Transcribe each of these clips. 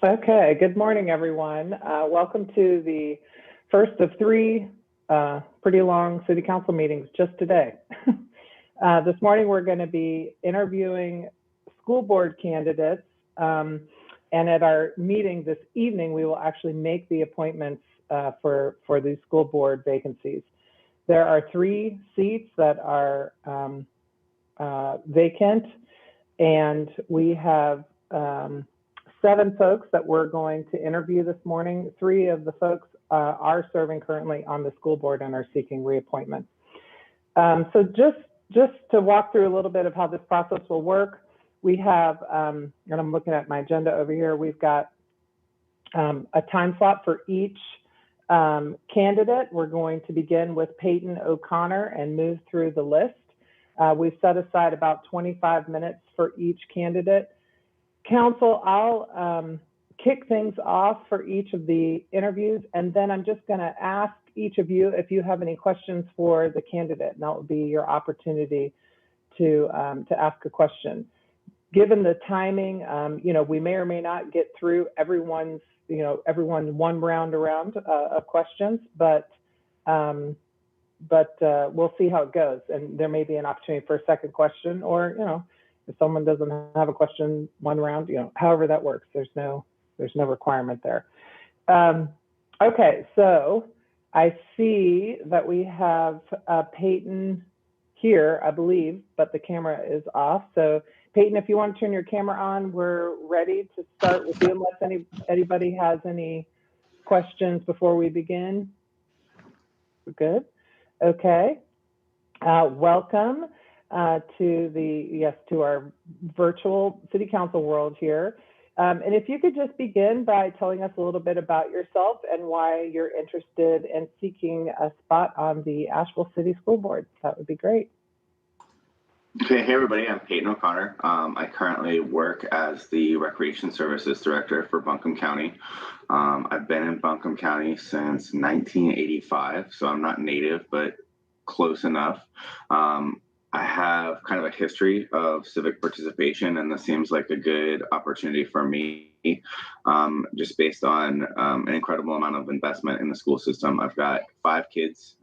Okay, good morning, everyone. Welcome to the first of three pretty long city council meetings just today. This morning, we're going to be interviewing school board candidates. And at our meeting this evening, we will actually make the appointments for these school board vacancies. There are 3 seats that are vacant, and we have 7 folks that we're going to interview this morning. 3 of the folks are serving currently on the school board and are seeking reappointment. So just to walk through a little bit of how this process will work, we have, and I'm looking at my agenda over here, we've got a time slot for each candidate. We're going to begin with Peyton O'Connor and move through the list. We've set aside about 25 minutes for each candidate. Council, I'll kick things off for each of the interviews, and then I'm just going to ask each of you if you have any questions for the candidate, and that will be your opportunity to ask a question. Given the timing, we may or may not get through everyone's one round of questions, but we'll see how it goes, and there may be an opportunity for a second question, or if someone doesn't have a question one round, however that works. There's no requirement there. Okay, so I see that we have Peyton here, I believe, but the camera is off. So Peyton, if you want to turn your camera on, we're ready to start with you unless anybody has any questions before we begin. We're good. Okay. Welcome to our virtual city council world here. And if you could just begin by telling us a little bit about yourself and why you're interested in seeking a spot on the Asheville City School Board, that would be great. Okay, hey everybody, I'm Peyton O'Connor. I currently work as the Recreation Services Director for Buncombe County. I've been in Buncombe County since 1985, so I'm not native, but close enough. I have kind of a history of civic participation, and this seems like a good opportunity for me, just based on an incredible amount of investment in the school system. I've got 5 kids,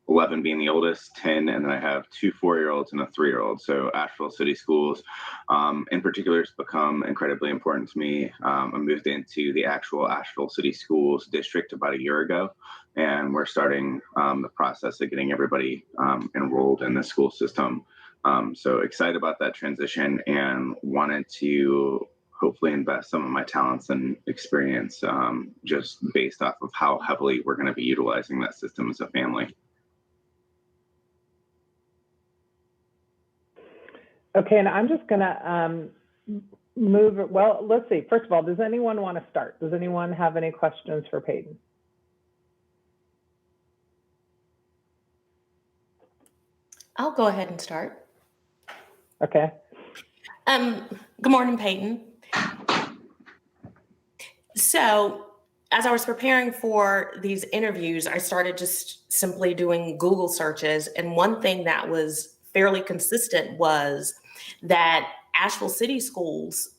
11 being the oldest, 10, and then I have 2 4-year-olds and a 3-year-old. So Asheville City Schools in particular has become incredibly important to me. I moved into the actual Asheville City Schools district about a year ago, and we're starting the process of getting everybody enrolled in the school system. So excited about that transition and wanted to hopefully invest some of my talents and experience just based off of how heavily we're going to be utilizing that system as a family. Okay, and I'm just going to move it. Well, let's see. First of all, does anyone want to start? Does anyone have any questions for Peyton? I'll go ahead and start. Okay. Good morning, Peyton. So as I was preparing for these interviews, I started just simply doing Google searches. And one thing that was fairly consistent was that Asheville City Schools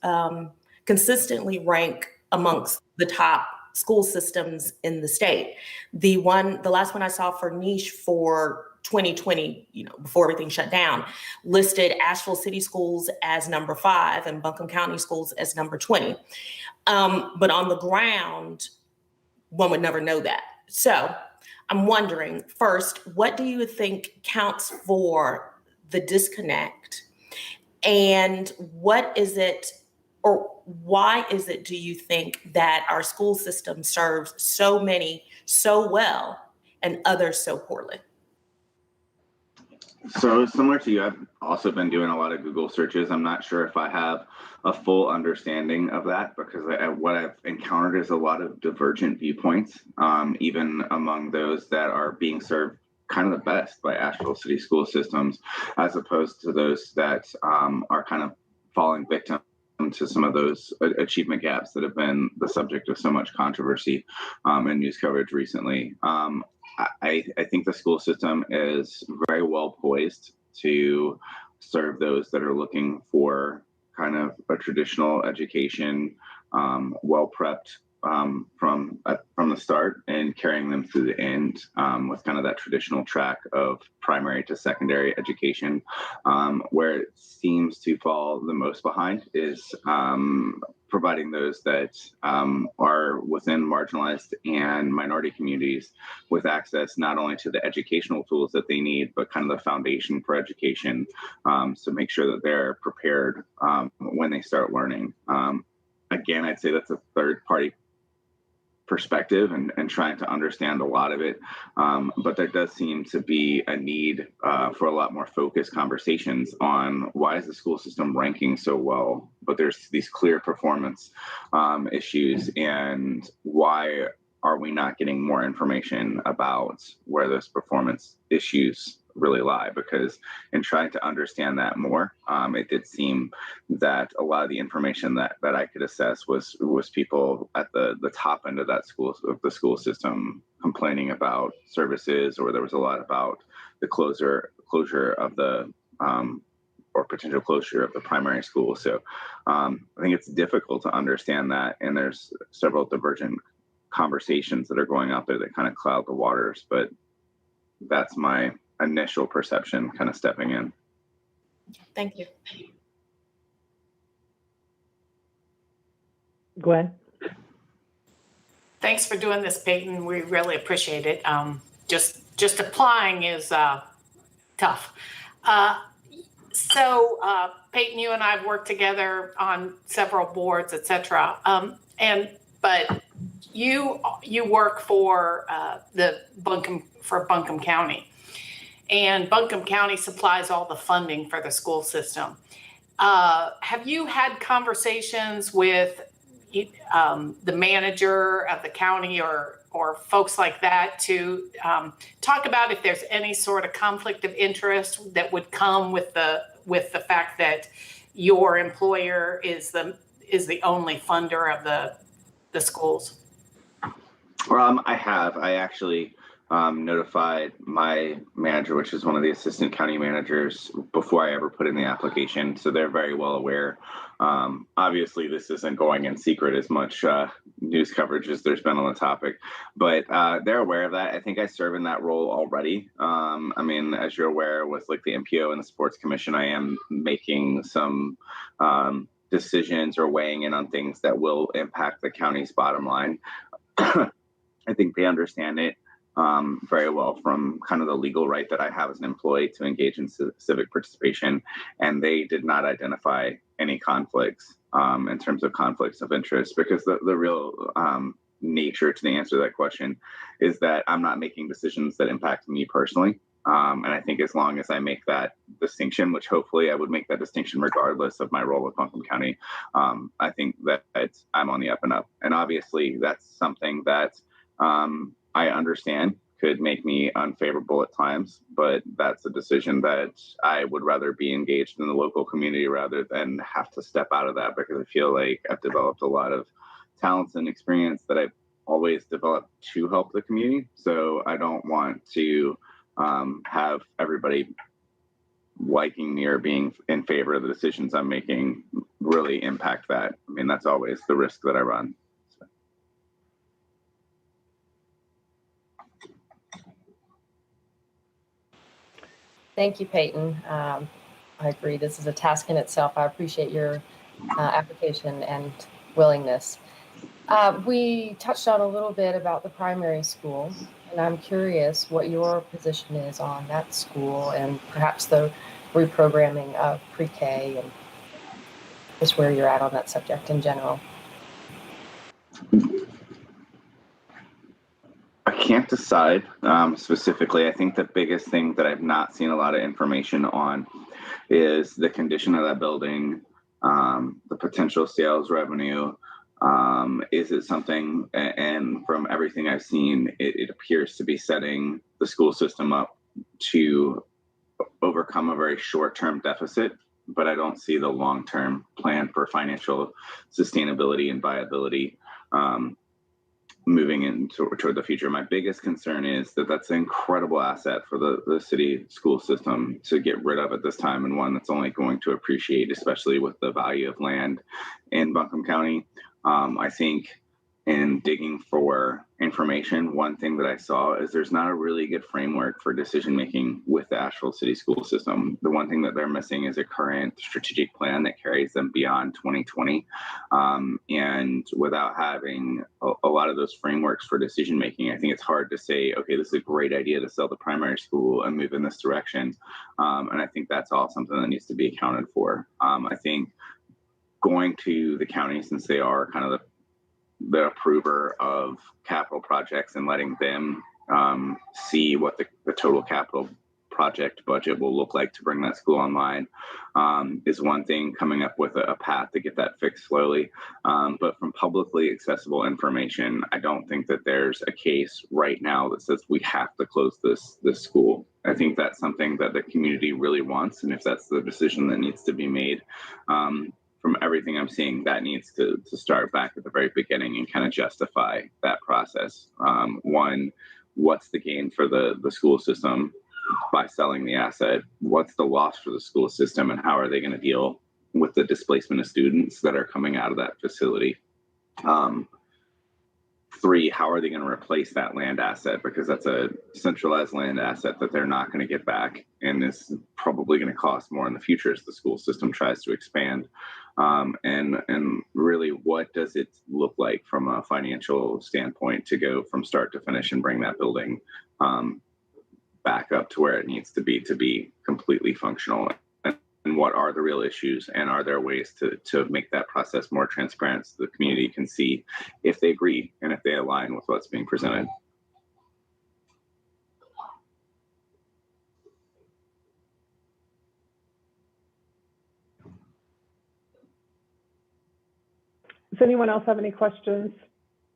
consistently rank amongst the top school systems in the state. The last one I saw for niche for 2020, before everything shut down, listed Asheville City Schools as number 5 and Buncombe County Schools as number 20. But on the ground, one would never know that. So I'm wondering, first, what do you think counts for the disconnect? And what is it, or why is it, do you think, that our school system serves so many so well and others so poorly? So similar to you, I've also been doing a lot of Google searches. I'm not sure if I have a full understanding of that, because what I've encountered is a lot of divergent viewpoints, even among those that are being served kind of the best by Asheville City school systems, as opposed to those that are kind of falling victim to some of those achievement gaps that have been the subject of so much controversy and news coverage recently. I think the school system is very well poised to serve those that are looking for kind of a traditional education well prepped from the start and carrying them through the end with kind of that traditional track of primary to secondary education. Where it seems to fall the most behind is providing those that are within marginalized and minority communities with access not only to the educational tools that they need, but kind of the foundation for education. So make sure that they're prepared when they start learning. Again, I'd say that's a third party perspective and trying to understand a lot of it. But there does seem to be a need for a lot more focused conversations on why is the school system ranking so well, but there's these clear performance issues, and why are we not getting more information about where those performance issues really lie? Because in trying to understand that more, it did seem that a lot of the information that I could assess was people at the top end of the school system complaining about services, or there was a lot about the closure of the or potential closure of the primary school. So I think it's difficult to understand that, and there's several divergent conversations that are going out there that kind of cloud the waters, but that's my initial perception kind of stepping in. Thank you. Gwen? Thanks for doing this, Peyton. We really appreciate it. Just applying is tough. So Peyton, you and I have worked together on several boards, et cetera. But you work for Buncombe County, and Buncombe County supplies all the funding for the school system. Have you had conversations with the manager of the county or folks like that to talk about if there's any sort of conflict of interest that would come with the fact that your employer is the only funder of the schools? I have. I actually notified my manager, which is one of the assistant county managers, before I ever put in the application. So they're very well aware. Obviously, this isn't going in secret as much news coverage as there's been on the topic, but they're aware of that. I think I serve in that role already. I mean, as you're aware, with like the MPO and the Sports Commission, I am making some decisions or weighing in on things that will impact the county's bottom line. I think they understand it very well from kind of the legal right that I have as an employee to engage in civic participation. And they did not identify any conflicts in terms of conflicts of interest, because the real nature to the answer to that question is that I'm not making decisions that impact me personally. And I think as long as I make that distinction, which hopefully I would make that distinction regardless of my role with Buncombe County, I think that I'm on the up and up. And obviously that's something that I understand could make me unfavorable at times, but that's a decision that I would rather be engaged in the local community rather than have to step out of that, because I feel like I've developed a lot of talents and experience that I've always developed to help the community. So I don't want to have everybody liking me or being in favor of the decisions I'm making really impact that. I mean, that's always the risk that I run. Thank you, Peyton. I agree. This is a task in itself. I appreciate your application and willingness. We touched on a little bit about the primary school, and I'm curious what your position is on that school and perhaps the reprogramming of pre-K and just where you're at on that subject in general. I can't decide specifically. I think the biggest thing that I've not seen a lot of information on is the condition of that building, the potential sales revenue. Is it something, and from everything I've seen, it appears to be setting the school system up to overcome a very short-term deficit, but I don't see the long-term plan for financial sustainability and viability moving into toward the future. My biggest concern is that that's an incredible asset for the city school system to get rid of at this time, and one that's only going to appreciate, especially with the value of land in Buncombe County. I think in digging for information, one thing that I saw is there's not a really good framework for decision making with the Asheville City School System. The one thing that they're missing is a current strategic plan that carries them beyond 2020. And without having a lot of those frameworks for decision making, I think it's hard to say, okay, this is a great idea to sell the primary school and move in this direction. And I think that's all something that needs to be accounted for. I think going to the county, since they are kind of the approver of capital projects, and letting them see what the total capital project budget will look like to bring that school online is one thing. Coming up with a path to get that fixed slowly. But from publicly accessible information, I don't think that there's a case right now that says we have to close this school. I think that's something that the community really wants. And if that's the decision that needs to be made, from everything I'm seeing, that needs to start back at the very beginning and kind of justify that process. One, what's the gain for the school system by selling the asset? What's the loss for the school system, and how are they going to deal with the displacement of students that are coming out of that facility? Three, how are they going to replace that land asset? Because that's a centralized land asset that they're not going to get back, and is probably going to cost more in the future as the school system tries to expand. And really, what does it look like from a financial standpoint to go from start to finish and bring that building back up to where it needs to be completely functional? And what are the real issues, and are there ways to make that process more transparent so the community can see if they agree and if they align with what's being presented? Does anyone else have any questions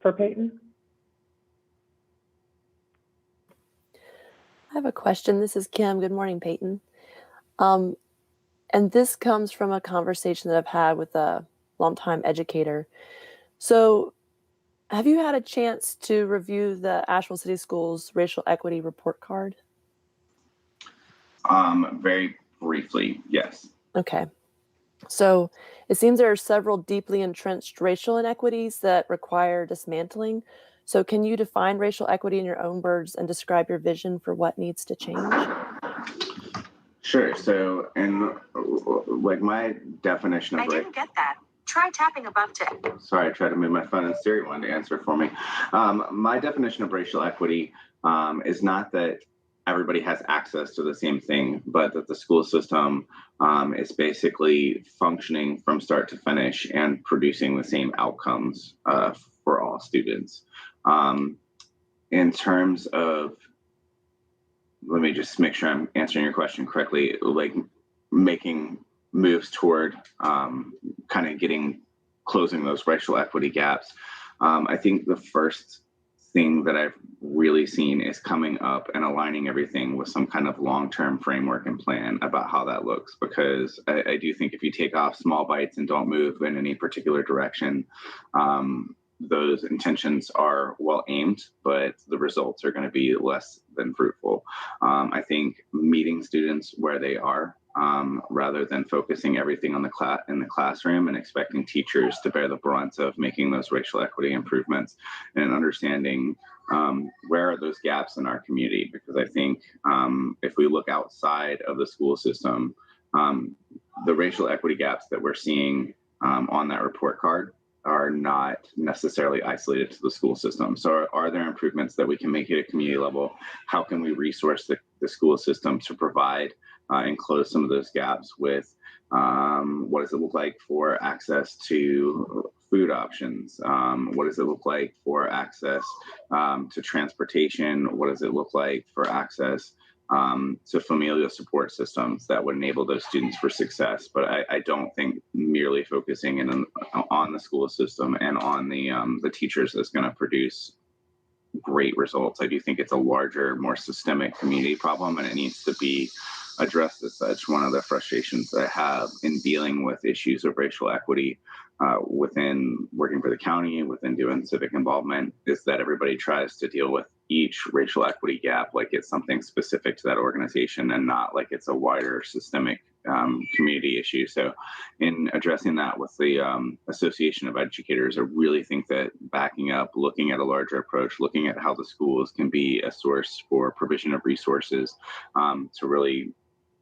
for Peyton? I have a question. This is Kim. Good morning, Peyton. And this comes from a conversation that I've had with a longtime educator. So have you had a chance to review the Asheville City Schools racial equity report card? Very briefly, yes. Okay. So it seems there are several deeply entrenched racial inequities that require dismantling. So can you define racial equity in your own words and describe your vision for what needs to change? Sure. So, like my definition of I didn't get that. Try tapping above to. Sorry, I tried to move my phone and Siri wanted to answer for me. My definition of racial equity is not that everybody has access to the same thing, but that the school system is basically functioning from start to finish and producing the same outcomes for all students. In terms of, let me just make sure I'm answering your question correctly, like making moves toward kind of closing those racial equity gaps. I think the first thing that I've really seen is coming up and aligning everything with some kind of long-term framework and plan about how that looks, because I do think if you take off small bites and don't move in any particular direction, those intentions are well aimed, but the results are going to be less than fruitful. I think meeting students where they are, rather than focusing everything on in the classroom and expecting teachers to bear the brunt of making those racial equity improvements, and understanding where are those gaps in our community. Because I think if we look outside of the school system, the racial equity gaps that we're seeing on that report card are not necessarily isolated to the school system. So are there improvements that we can make at a community level? How can we resource the school system to provide and close some of those gaps with what does it look like for access to food options? What does it look like for access to transportation? What does it look like for access to familial support systems that would enable those students for success? But I don't think merely focusing on the school system and on the teachers is going to produce great results. I do think it's a larger, more systemic community problem, and it needs to be addressed as such. One of the frustrations that I have in dealing with issues of racial equity within working for the county, within doing civic involvement, is that everybody tries to deal with each racial equity gap like it's something specific to that organization, and not like it's a wider systemic community issue. So in addressing that with the Association of Educators, I really think that backing up, looking at a larger approach, looking at how the schools can be a source for provision of resources to really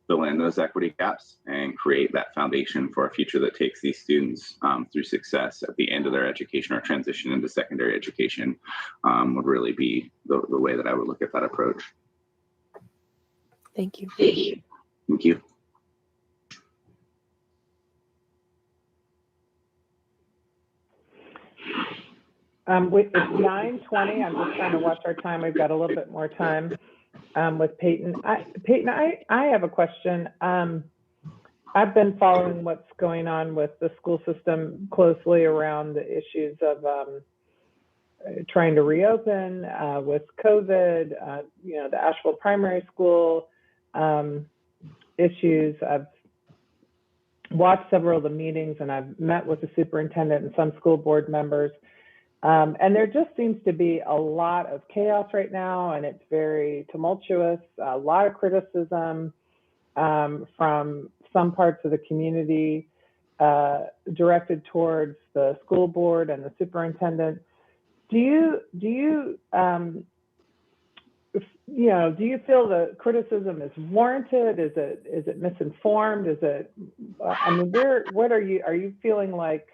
fill in those equity gaps and create that foundation for a future that takes these students through success at the end of their education or transition into secondary education would really be the way that I would look at that approach. Thank you. Thank you. It's 9:20. I'm just trying to watch our time. We've got a little bit more time with Peyton. Peyton, I have a question. I've been following what's going on with the school system closely around the issues of trying to reopen with COVID, the Asheville primary school issues. I've watched several of the meetings and I've met with the superintendent and some school board members. And there just seems to be a lot of chaos right now, and it's very tumultuous, a lot of criticism from some parts of the community directed towards the school board and the superintendent. Do you feel the criticism is warranted? Is it misinformed? What are you feeling like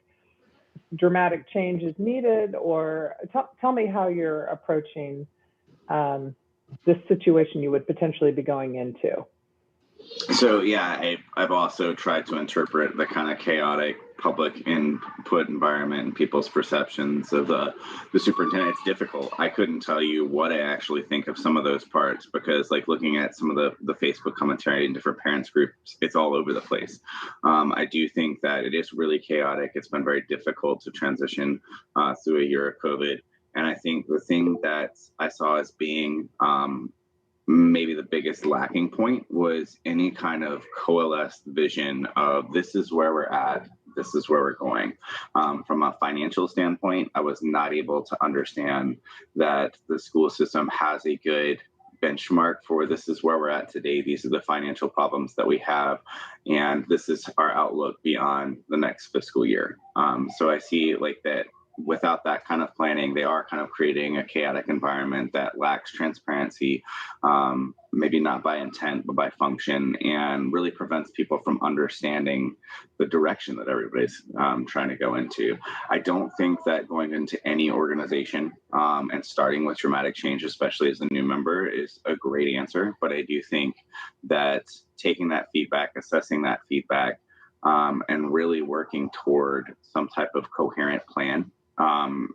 dramatic change is needed, or tell me how you're approaching this situation you would potentially be going into? So yeah, I've also tried to interpret the kind of chaotic public input environment and people's perceptions of the superintendent. It's difficult. I couldn't tell you what I actually think of some of those parts, because like looking at some of the Facebook commentary in different parents groups, it's all over the place. I do think that it is really chaotic. It's been very difficult to transition through a year of COVID. And I think the thing that I saw as being maybe the biggest lacking point was any kind of coalesced vision of this is where we're at, this is where we're going. From a financial standpoint, I was not able to understand that the school system has a good benchmark for this is where we're at today. These are the financial problems that we have, and this is our outlook beyond the next fiscal year. So I see like that without that kind of planning, they are kind of creating a chaotic environment that lacks transparency, maybe not by intent, but by function, and really prevents people from understanding the direction that everybody's trying to go into. I don't think that going into any organization and starting with dramatic change, especially as a new member, is a great answer. But I do think that taking that feedback, assessing that feedback, and really working toward some type of coherent plan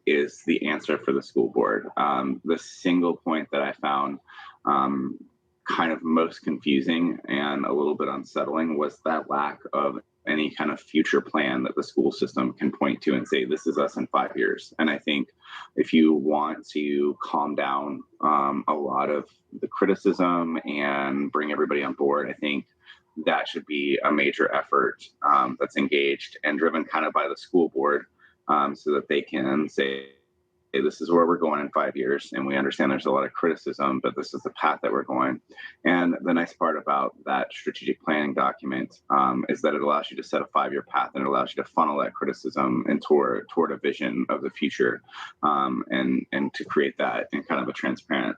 is the answer for the school board. The single point that I found kind of most confusing and a little bit unsettling was that lack of any kind of future plan that the school system can point to and say, this is us in 5 years. And I think if you want to calm down a lot of the criticism and bring everybody on board, I think that should be a major effort that's engaged and driven kind of by the school board, so that they can say, hey, this is where we're going in 5 years, and we understand there's a lot of criticism, but this is the path that we're going. And the nice part about that strategic planning document is that it allows you to set a 5-year path, and it allows you to funnel that criticism and toward a vision of the future, and to create that in kind of a transparent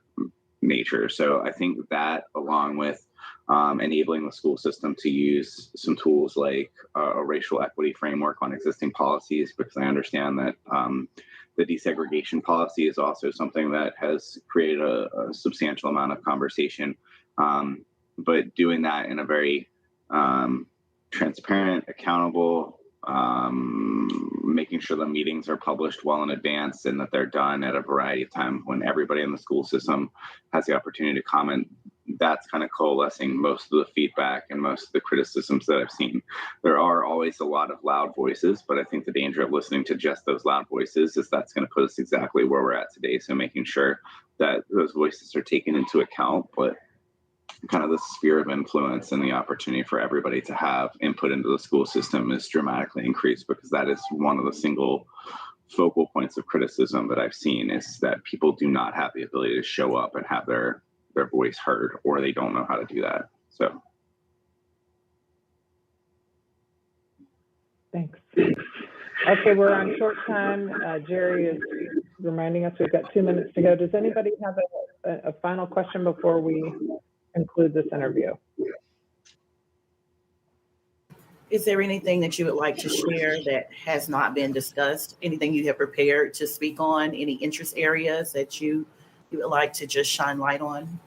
nature. So I think that, along with enabling the school system to use some tools like a racial equity framework on existing policies, because I understand that the desegregation policy is also something that has created a substantial amount of conversation, but doing that in a very transparent, accountable, making sure the meetings are published well in advance and that they're done at a variety of times when everybody in the school system has the opportunity to comment. That's kind of coalescing most of the feedback and most of the criticisms that I've seen. There are always a lot of loud voices, but I think the danger of listening to just those loud voices is that's going to put us exactly where we're at today. So making sure that those voices are taken into account, but kind of the sphere of influence and the opportunity for everybody to have input into the school system is dramatically increased, because that is one of the single focal points of criticism that I've seen, is that people do not have the ability to show up and have their voice heard, or they don't know how to do that. So Okay, we're on short time. Jerry is reminding us we've got 2 minutes to go. Does anybody have a final question before we conclude this interview? Is there anything that you would like to share that has not been discussed? Anything you have prepared to speak on? Any interest areas that you would like to just shine light on?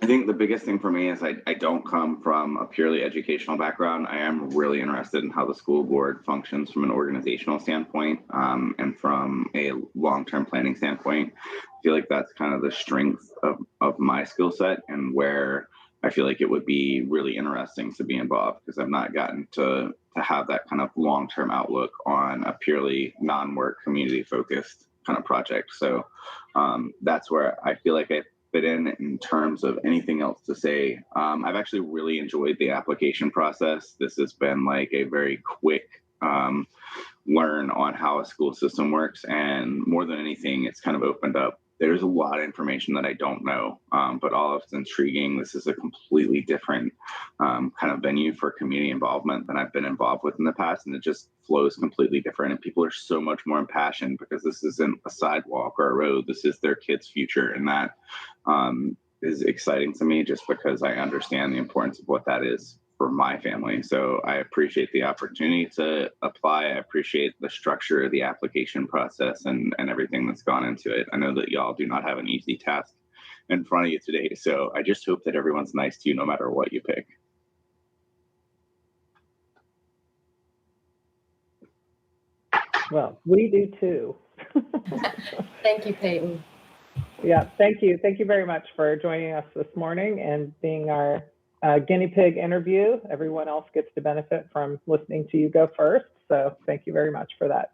I think the biggest thing for me is I don't come from a purely educational background. I am really interested in how the school board functions from an organizational standpoint, and from a long-term planning standpoint. I feel like that's kind of the strength of my skill set, and where I feel like it would be really interesting to be involved, because I've not gotten to have that kind of long-term outlook on a purely non-work community focused kind of project. So that's where I feel like I fit in terms of anything else to say. I've actually really enjoyed the application process. This has been like a very quick learn on how a school system works. And more than anything, it's kind of opened up. There's a lot of information that I don't know, but all of it's intriguing. This is a completely different kind of venue for community involvement than I've been involved with in the past. And it just flows completely different. And people are so much more impassioned, because this isn't a sidewalk or a road. This is their kids' future. And that is exciting to me, just because I understand the importance of what that is for my family. So I appreciate the opportunity to apply. I appreciate the structure of the application process and everything that's gone into it. I know that y'all do not have an easy task in front of you today. So I just hope that everyone's nice to you no matter what you pick. Well, we do too. Thank you, Peyton. Yeah, thank you. Thank you very much for joining us this morning and being our guinea pig interview. Everyone else gets to benefit from listening to you go first. So thank you very much for that.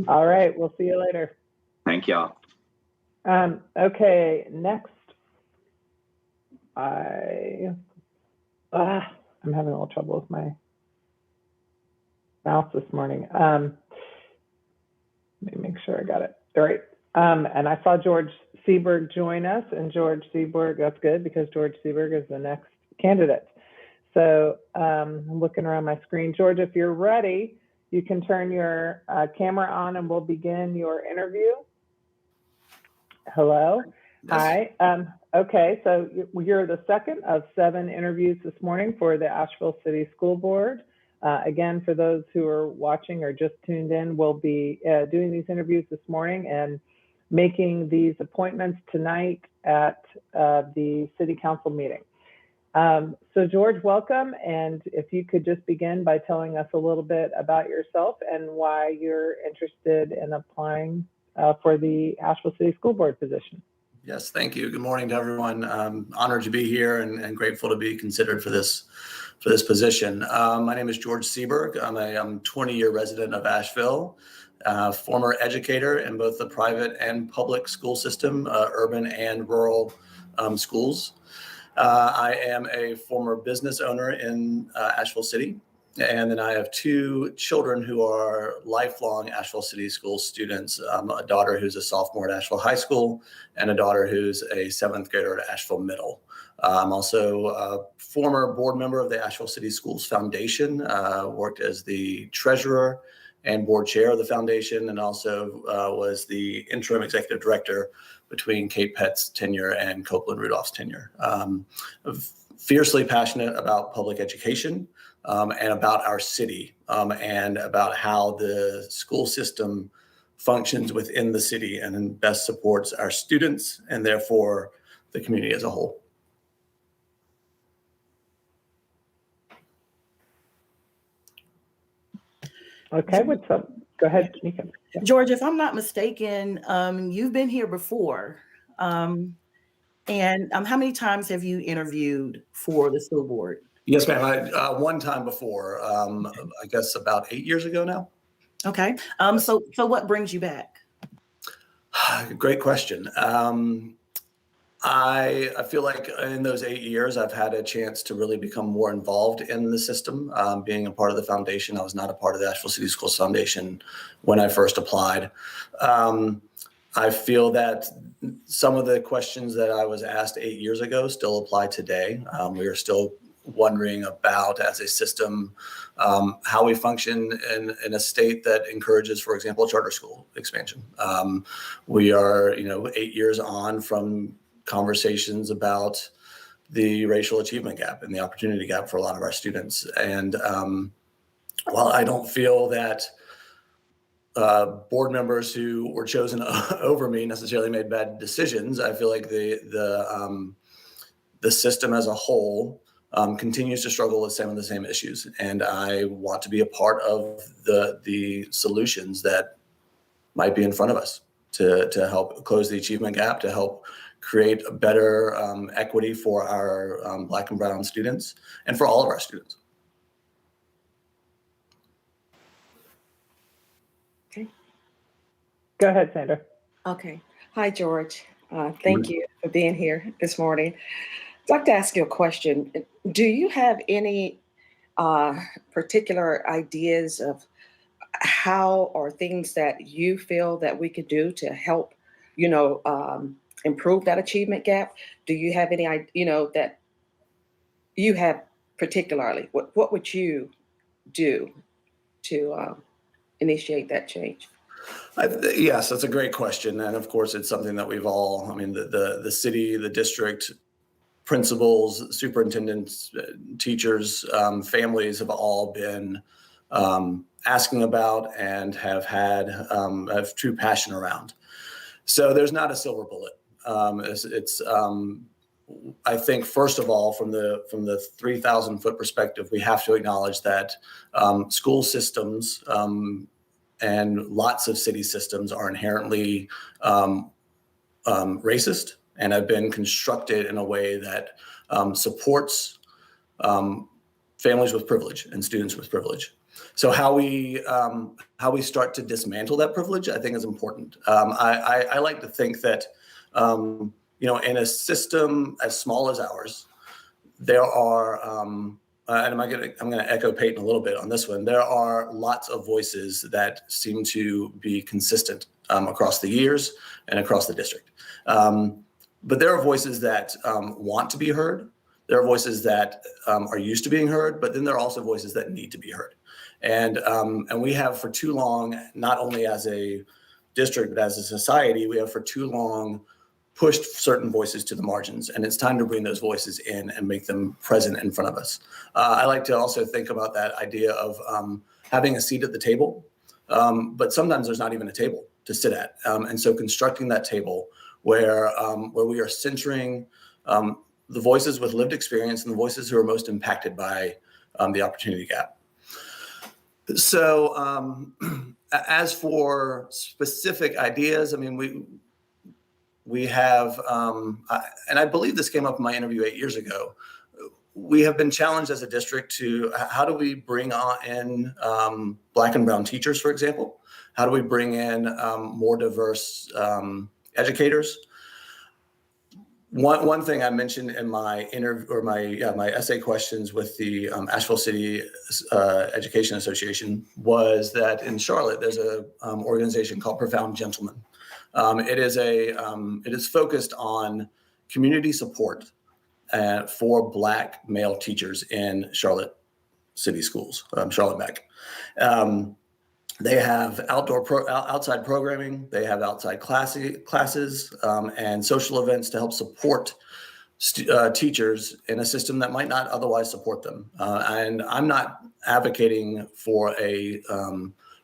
All right, we'll see you later. Thank y'all. Okay, next. I'm having a little trouble with my mouse this morning. Let me make sure I got it. All right. And I saw George Seberg join us, and George Seberg, that's good, because George Seberg is the next candidate. So I'm looking around my screen. George, if you're ready, you can turn your camera on and we'll begin your interview. Hello. Yes. Hi. Okay, so you're the second of 7 interviews this morning for the Asheville City School Board. Again, for those who are watching or just tuned in, we'll be doing these interviews this morning and making these appointments tonight at the City Council meeting. So George, welcome. And if you could just begin by telling us a little bit about yourself and why you're interested in applying for the Asheville City School Board position. Yes, thank you. Good morning to everyone. I'm honored to be here and grateful to be considered for this position. My name is George Seberg. I'm a 20-year resident of Asheville, former educator in both the private and public school system, urban and rural schools. I am a former business owner in Asheville City. And then I have 2 children who are lifelong Asheville City School students, a daughter who's a sophomore at Asheville High School and a daughter who's a 7th grader at Asheville Middle. I'm also a former board member of the Asheville City Schools Foundation, worked as the treasurer and board chair of the foundation, and also was the interim executive director between Kate Pett's tenure and Copeland Rudolph's tenure. Fiercely passionate about public education and about our city and about how the school system functions within the city and best supports our students and therefore the community as a whole. Okay, what's up? Go ahead, Nika. Yeah. George, if I'm not mistaken, you've been here before. And how many times have you interviewed for the school board? Yes, ma'am. One time before, I guess about 8 years ago now. Okay. So what brings you back? Great question. I feel like in those 8 years, I've had a chance to really become more involved in the system. Being a part of the foundation, I was not a part of the Asheville City Schools Foundation when I first applied. I feel that some of the questions that I was asked 8 years ago still apply today. We are still wondering about as a system how we function in a state that encourages, for example, charter school expansion. We are, 8 years on from conversations about the racial achievement gap and the opportunity gap for a lot of our students. And while I don't feel that board members who were chosen over me necessarily made bad decisions, I feel like the system as a whole continues to struggle with some of the same issues. And I want to be a part of the solutions that might be in front of us to help close the achievement gap, to help create a better equity for our Black and brown students and for all of our students. Go ahead, Sandra. Okay. Hi, George. Thank you for being here this morning. I'd like to ask you a question. Do you have any particular ideas of how or things that you feel that we could do to help, improve that achievement gap? Do you have any, that you have particularly? What would you do to initiate that change? Yes, that's a great question. And of course, it's something that we've all, the city, the district, principals, superintendents, teachers, families have all been asking about and have had have true passion around. So there's not a silver bullet. I think, first of all, from the 3,000-foot perspective, we have to acknowledge that school systems and lots of city systems are inherently racist and have been constructed in a way that supports families with privilege and students with privilege. So how we start to dismantle that privilege, I think, is important. I like to think that in a system as small as ours, there are, and I'm going to echo Peyton a little bit on this one. There are lots of voices that seem to be consistent across the years and across the district. But there are voices that want to be heard. There are voices that are used to being heard, but then there are also voices that need to be heard. And we have for too long, not only as a district, but as a society, we have for too long pushed certain voices to the margins, and it's time to bring those voices in and make them present in front of us. I like to also think about that idea of having a seat at the table, but sometimes there's not even a table to sit at. And so constructing that table where we are centering the voices with lived experience and the voices who are most impacted by the opportunity gap. So as for specific ideas, we have, and I believe this came up in my interview 8 years ago, we have been challenged as a district to how do we bring in Black and brown teachers, for example? How do we bring in more diverse educators? One thing I mentioned in my interview or my essay questions with the Asheville City Education Association was that in Charlotte there's a organization called Profound Gentlemen. It is focused on community support for Black male teachers in Charlotte City schools, Charlotte Meck. They have outside programming. They have outside classes and social events to help support teachers in a system that might not otherwise support them. And I'm not advocating for a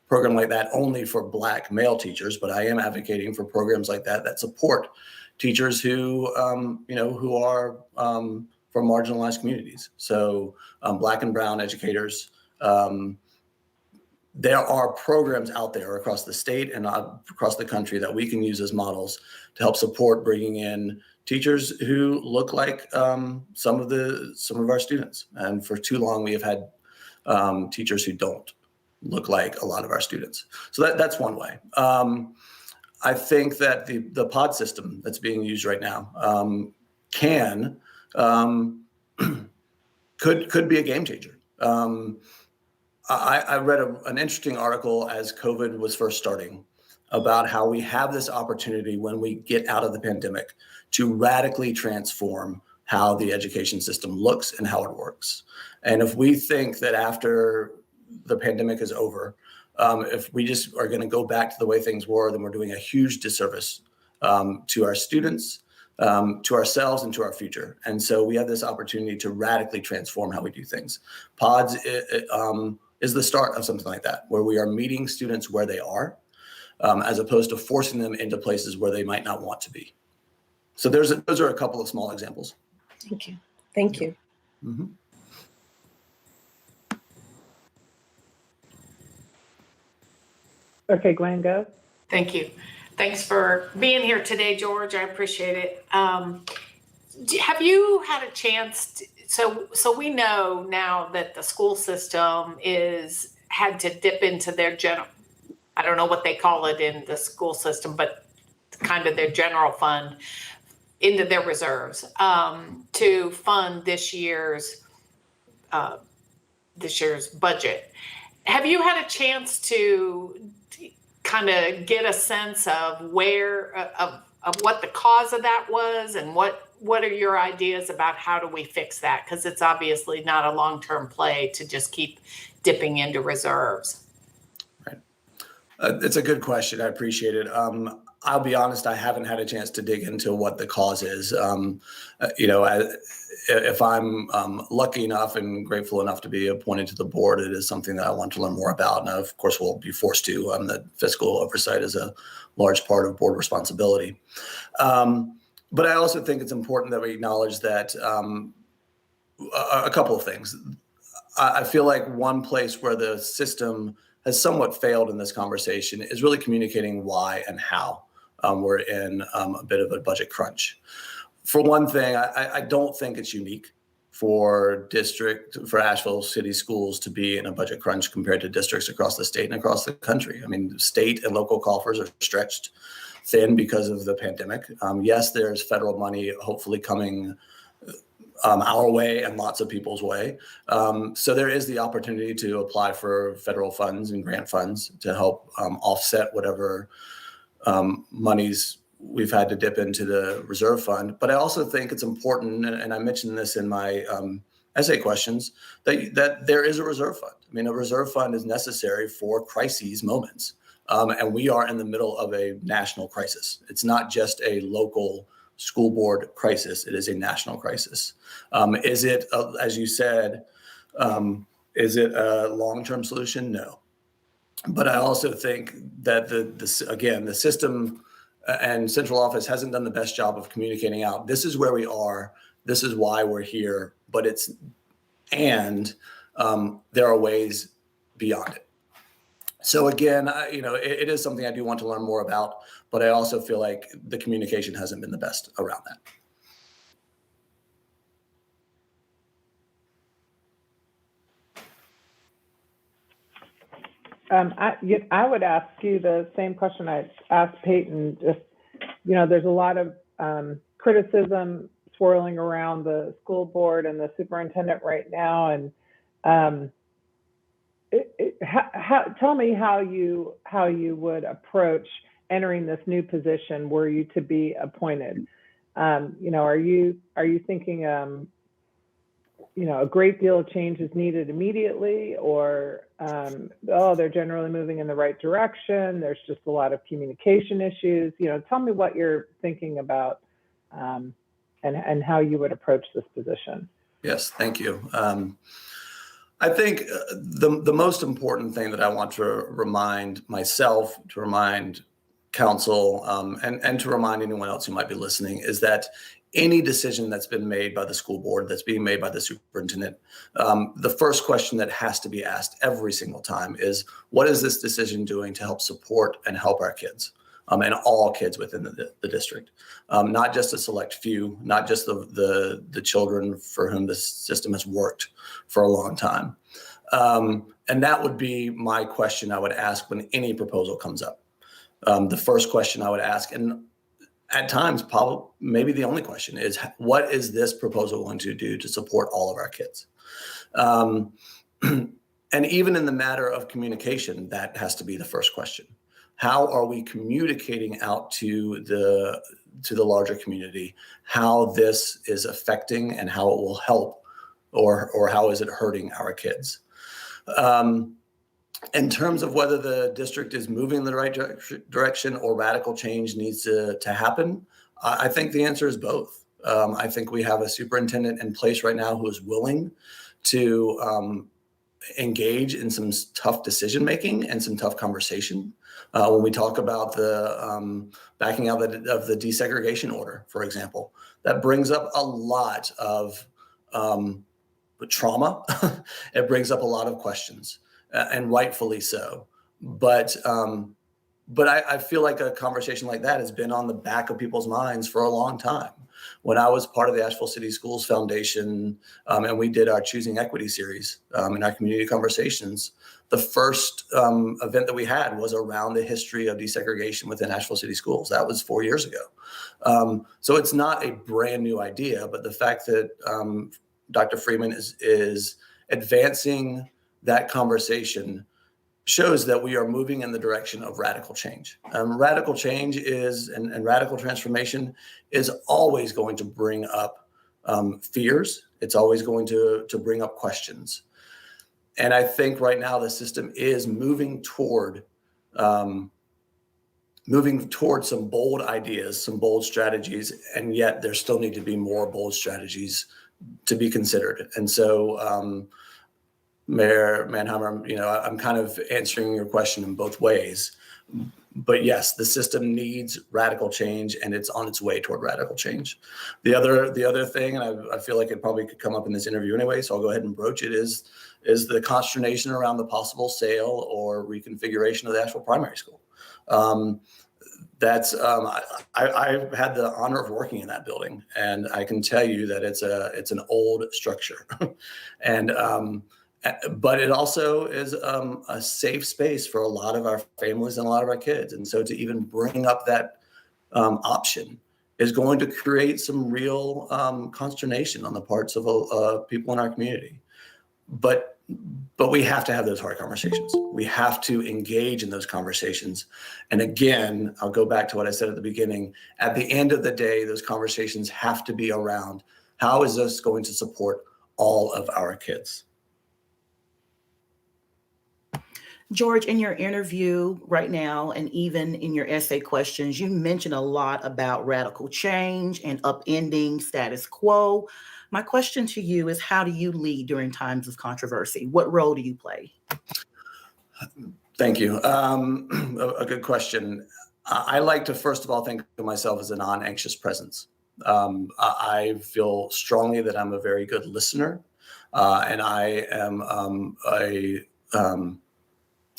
program like that only for Black male teachers, but I am advocating for programs like that support teachers who are from marginalized communities. So Black and brown educators. There are programs out there across the state and across the country that we can use as models to help support bringing in teachers who look like some of our students. And for too long, we have had teachers who don't look like a lot of our students. So that's one way. I think that the pod system that's being used right now could be a game changer. I read an interesting article as COVID was first starting about how we have this opportunity when we get out of the pandemic to radically transform how the education system looks and how it works. And if we think that after the pandemic is over, if we just are going to go back to the way things were, then we're doing a huge disservice to our students, to ourselves, and to our future. And so we have this opportunity to radically transform how we do things. Pods is the start of something like that, where we are meeting students where they are, as opposed to forcing them into places where they might not want to be. So those are a couple of small examples. Thank you. Thank you. Mm-hmm. Okay, Glenn, go. Thank you. Thanks for being here today, George. I appreciate it. Have you had a chance so we know now that the school system had to dip into their I don't know what they call it in the school system, but kind of their general fund, into their reserves, to fund this year's budget. Have you had a chance to kind of get a sense of of what the cause of that was, and what are your ideas about how do we fix that? Because it's obviously not a long-term play to just keep dipping into reserves. Right. It's a good question. I appreciate it. I'll be honest, I haven't had a chance to dig into what the cause is. If I'm lucky enough and grateful enough to be appointed to the board, it is something that I want to learn more about. And of course, we'll be forced to. The fiscal oversight is a large part of board responsibility. But I also think it's important that we acknowledge that a couple of things. I feel like one place where the system has somewhat failed in this conversation is really communicating why and how we're in a bit of a budget crunch. For one thing, I don't think it's unique for Asheville City Schools to be in a budget crunch compared to districts across the state and across the country. I mean, state and local coffers are stretched thin because of the pandemic. Yes, there's federal money hopefully coming our way and lots of people's way. So there is the opportunity to apply for federal funds and grant funds to help offset whatever monies we've had to dip into the reserve fund. But I also think it's important, and I mentioned this in my essay questions, that there is a reserve fund. I mean, a reserve fund is necessary for crises moments. And we are in the middle of a national crisis. It's not just a local school board crisis. It is a national crisis. Is it, as you said, is it a long-term solution? No. But I also think that the system and central office hasn't done the best job of communicating out. This is where we are. This is why we're here. But there are ways beyond it. So again, it is something I do want to learn more about, but I also feel like the communication hasn't been the best around that. I would ask you the same question I asked Peyton. Just, there's a lot of criticism swirling around the school board and the superintendent right now, and tell me how you would approach entering this new position were you to be appointed. Are you thinking a great deal of change is needed immediately, or they're generally moving in the right direction, there's just a lot of communication issues? Tell me what you're thinking about and how you would approach this position. Yes, thank you. I think the most important thing that I want to remind myself, to remind council, and to remind anyone else who might be listening, is that any decision that's been made by the school board, that's being made by the superintendent, the first question that has to be asked every single time is, what is this decision doing to help support and help our kids? And all kids within the district, not just a select few, not just the children for whom the system has worked for a long time. And that would be my question I would ask when any proposal comes up. The first question I would ask, and at times probably maybe the only question, is, what is this proposal going to do to support all of our kids? And even in the matter of communication, that has to be the first question. how are we communicating out to the larger community how this is affecting and how it will help, or how is it hurting our kids? In terms of whether the district is moving in the right direction or radical change needs to happen, I think the answer is both. I think we have a superintendent in place right now who is willing to engage in some tough decision making and some tough conversation. When we talk about the backing out of the desegregation order, for example, that brings up a lot of trauma. It brings up a lot of questions, and rightfully so. But I feel like a conversation like that has been on the back of people's minds for a long time. When I was part of the Asheville City Schools Foundation, and we did our Choosing Equity series in our community conversations, the first event that we had was around the history of desegregation within Asheville City Schools. That was 4 years ago. So it's not a brand new idea, but the fact that Dr. Freeman is advancing that conversation shows that we are moving in the direction of radical change. Radical change and radical transformation is always going to bring up fears. It's always going to bring up questions. And I think right now the system is moving toward some bold ideas, some bold strategies, and yet there still need to be more bold strategies to be considered. And so, Mayor Manheimer, I'm kind of answering your question in both ways. But yes, the system needs radical change, and it's on its way toward radical change. The other thing, and I feel like it probably could come up in this interview anyway, so I'll go ahead and broach it, is the consternation around the possible sale or reconfiguration of the Asheville primary school. I've had the honor of working in that building, and I can tell you that it's an old structure, and but it also is a safe space for a lot of our families and a lot of our kids. And so to even bring up that option is going to create some real consternation on the parts of people in our community. But we have to have those hard conversations. We have to engage in those conversations. And again, I'll go back to what I said at the beginning. At the end of the day, those conversations have to be around how is this going to support all of our kids? George, in your interview right now, and even in your essay questions, you mentioned a lot about radical change and upending status quo. My question to you is, how do you lead during times of controversy? What role do you play? Thank you. A good question. I like to, first of all, think of myself as a non-anxious presence. I feel strongly that I'm a very good listener, and I am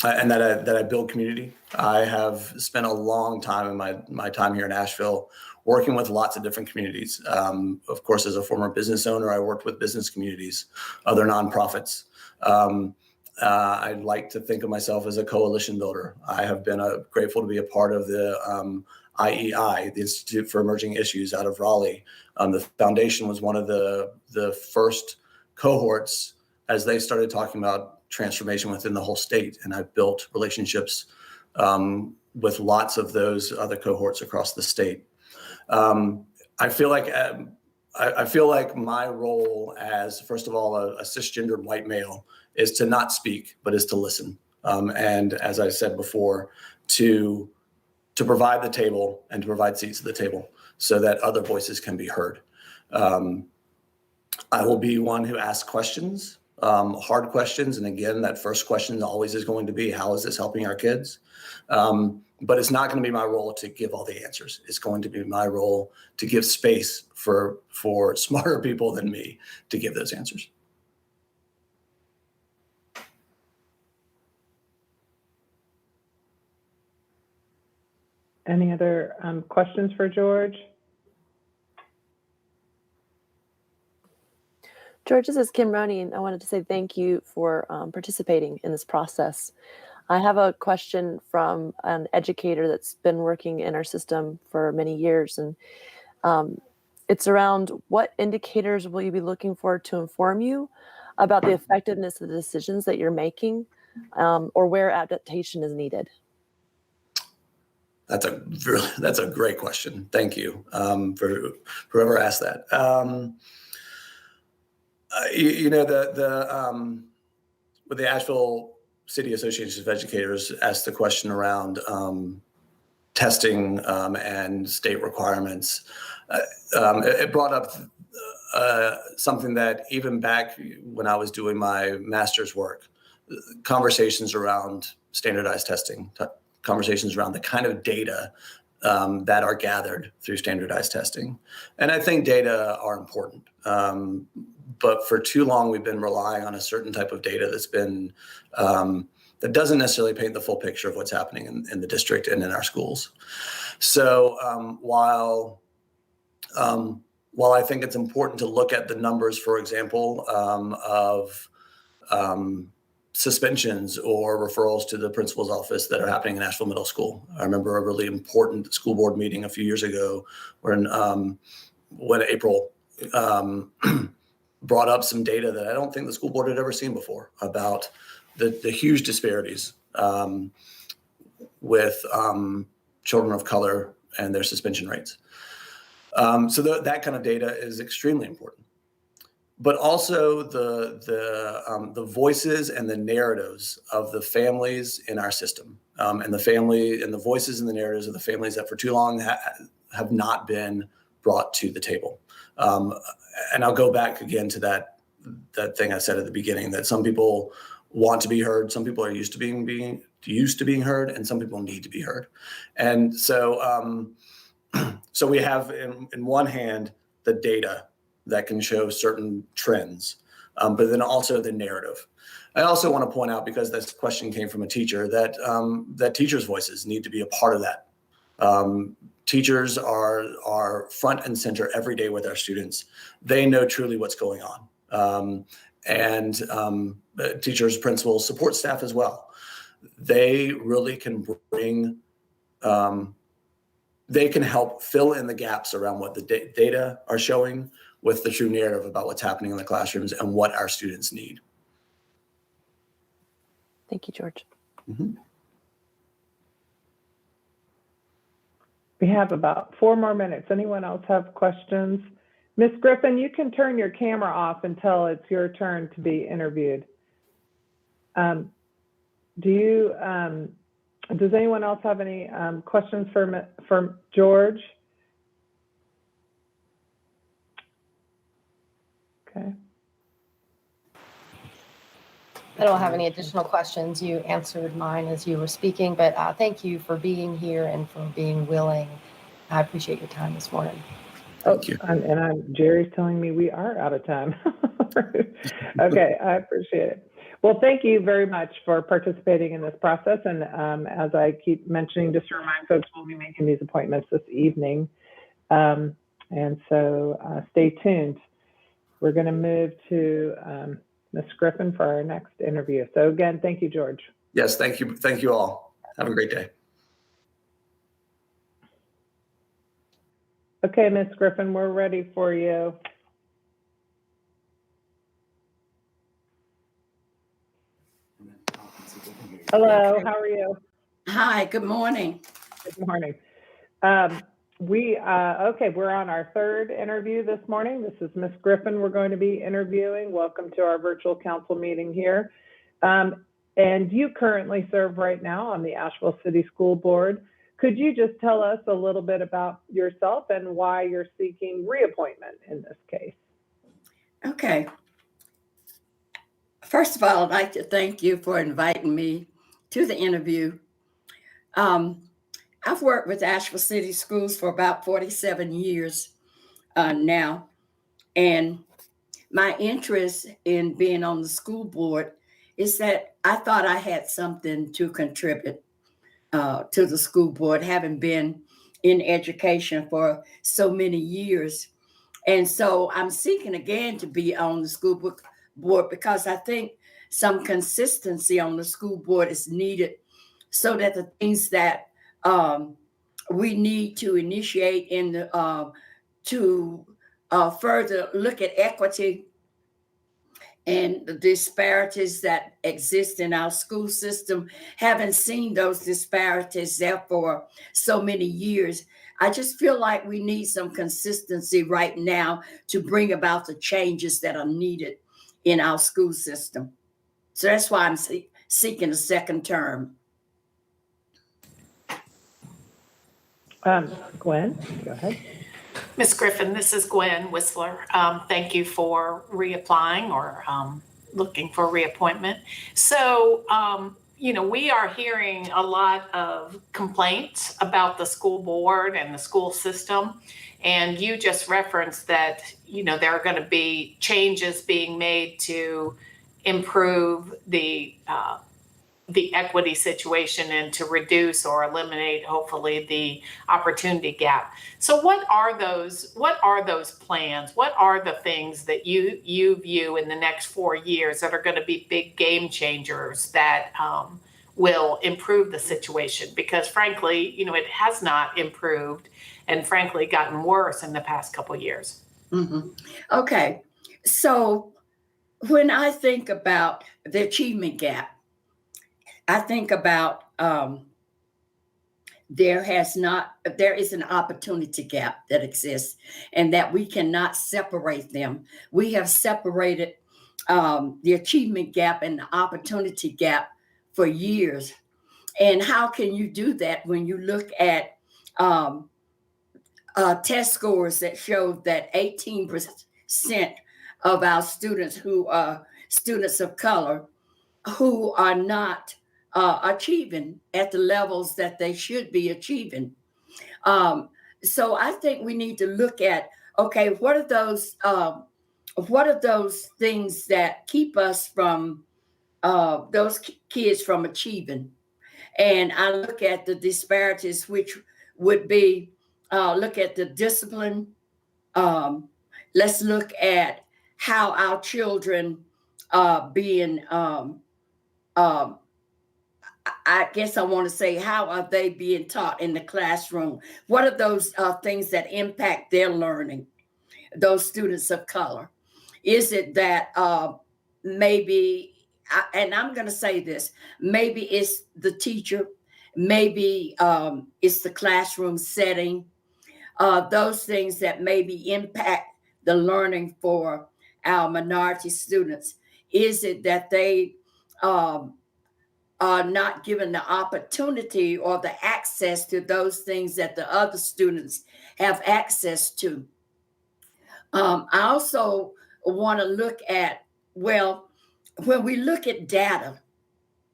and that I build community. I have spent a long time in my time here in Asheville working with lots of different communities. Of course, as a former business owner, I worked with business communities, other nonprofits. I'd like to think of myself as a coalition builder. I have been grateful to be a part of the IEI, the Institute for Emerging Issues out of Raleigh. The foundation was one of the first cohorts as they started talking about transformation within the whole state. And I've built relationships with lots of those other cohorts across the state. I feel like my role as, first of all, a cisgendered white male is to not speak, but is to listen. And as I said before, to provide the table and to provide seats at the table so that other voices can be heard. I will be one who asks questions. Hard questions. And again, that first question always is going to be, how is this helping our kids? But it's not going to be my role to give all the answers. It's going to be my role to give space for smarter people than me to give those answers. Any other questions for George? George, this is Kim Roney, and I wanted to say thank you for participating in this process. I have a question from an educator that's been working in our system for many years, and it's around what indicators will you be looking for to inform you about the effectiveness of the decisions that you're making, or where adaptation is needed? That's a great question. Thank you for whoever asked that. With the Asheville City Association of Educators asked the question around testing and state requirements. It brought up something that even back when I was doing my master's work, conversations around standardized testing, conversations around the kind of data that are gathered through standardized testing. And I think data are important. But for too long, we've been relying on a certain type of data that's been, that doesn't necessarily paint the full picture of what's happening in the district and in our schools. So while I think it's important to look at the numbers, for example, of suspensions or referrals to the principal's office that are happening in Asheville Middle School. I remember a really important school board meeting a few years ago when April brought up some data that I don't think the school board had ever seen before about the huge disparities with children of color and their suspension rates. So that kind of data is extremely important. But also the voices and the narratives of the families in our system, and the voices and the narratives of the families that for too long have not been brought to the table. And I'll go back again to that thing I said at the beginning, that some people want to be heard, some people are used to being heard, and some people need to be heard. And so so we have in one hand the data that can show certain trends, but then also the narrative. I also want to point out, because this question came from a teacher, that teachers' voices need to be a part of that. Teachers are front and center every day with our students. They know truly what's going on. And teachers, principals, support staff as well. They really can bring, they can help fill in the gaps around what the data are showing with the true narrative about what's happening in the classrooms and what our students need. Thank you, George. Mm-hmm. We have about 4 more minutes. Anyone else have questions? Ms. Griffin, you can turn your camera off until it's your turn to be interviewed. Does anyone else have any questions for George? Okay. I don't have any additional questions. You answered mine as you were speaking, but thank you for being here and for being willing. I appreciate your time this morning. Thank you. Jerry's telling me we are out of time. Okay, I appreciate it. Well, thank you very much for participating in this process. And as I keep mentioning, just to remind folks, we'll be making these appointments this evening. And so stay tuned. We're going to move to Ms. Griffin for our next interview. So again, thank you, George. Yes, thank you. Thank you all. Have a great day. Okay, Ms. Griffin, we're ready for you. Hello, how are you? Hi, good morning. Good morning. We're on our 3rd interview this morning. This is Ms. Griffin we're going to be interviewing. Welcome to our virtual council meeting here. And you currently serve right now on the Asheville City School Board. Could you just tell us a little bit about yourself and why you're seeking reappointment in this case? Okay. First of all, I'd like to thank you for inviting me to the interview. I've worked with Asheville City Schools for about 47 years now. And my interest in being on the school board is that I thought I had something to contribute to the school board, having been in education for so many years. And so I'm seeking again to be on the school board because I think some consistency on the school board is needed so that the things that we need to initiate in the to further look at equity and the disparities that exist in our school system, having seen those disparities there for so many years, I just feel like we need some consistency right now to bring about the changes that are needed in our school system. So that's why I'm seeking a second term. Gwen, go ahead. Ms. Griffin, this is Gwen Whistler. Thank you for reapplying or looking for reappointment. So, we are hearing a lot of complaints about the school board and the school system. And you just referenced that, there are going to be changes being made to improve the equity situation and to reduce or eliminate, hopefully, the opportunity gap. So what are those plans? What are the things that you view in the next 4 years that are going to be big game changers that will improve the situation? Because frankly, it has not improved and frankly gotten worse in the past couple of years. Mm-hmm. Okay. So when I think about the achievement gap, I think about there is an opportunity gap that exists and that we cannot separate them. We have separated the achievement gap and the opportunity gap for years. And how can you do that when you look at test scores that show that 18% of our students who are students of color who are not achieving at the levels that they should be achieving. So I think we need to look at, okay, what are those things that keep us from those kids from achieving? And I look at the disparities, which would be look at the discipline. Let's look at how our children being I guess I want to say, how are they being taught in the classroom? What are those things that impact their learning, those students of color? Is it that maybe, and I'm going to say this, maybe it's the teacher, maybe it's the classroom setting, those things that maybe impact the learning for our minority students? Is it that they are not given the opportunity or the access to those things that the other students have access to? I also want to look at, well, when we look at data,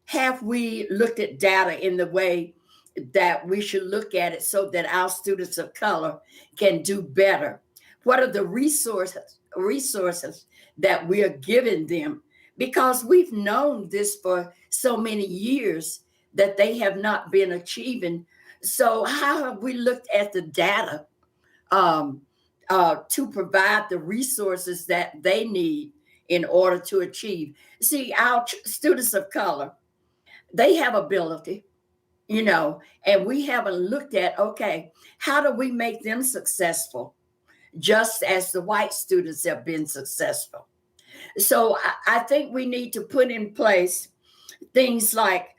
have we looked at data in the way that we should look at it so that our students of color can do better? What are the resources that we are giving them? Because we've known this for so many years that they have not been achieving. So how have we looked at the data to provide the resources that they need in order to achieve? See, our students of color, they have ability, and we haven't looked at, okay, how do we make them successful just as the white students have been successful? So I think we need to put in place things like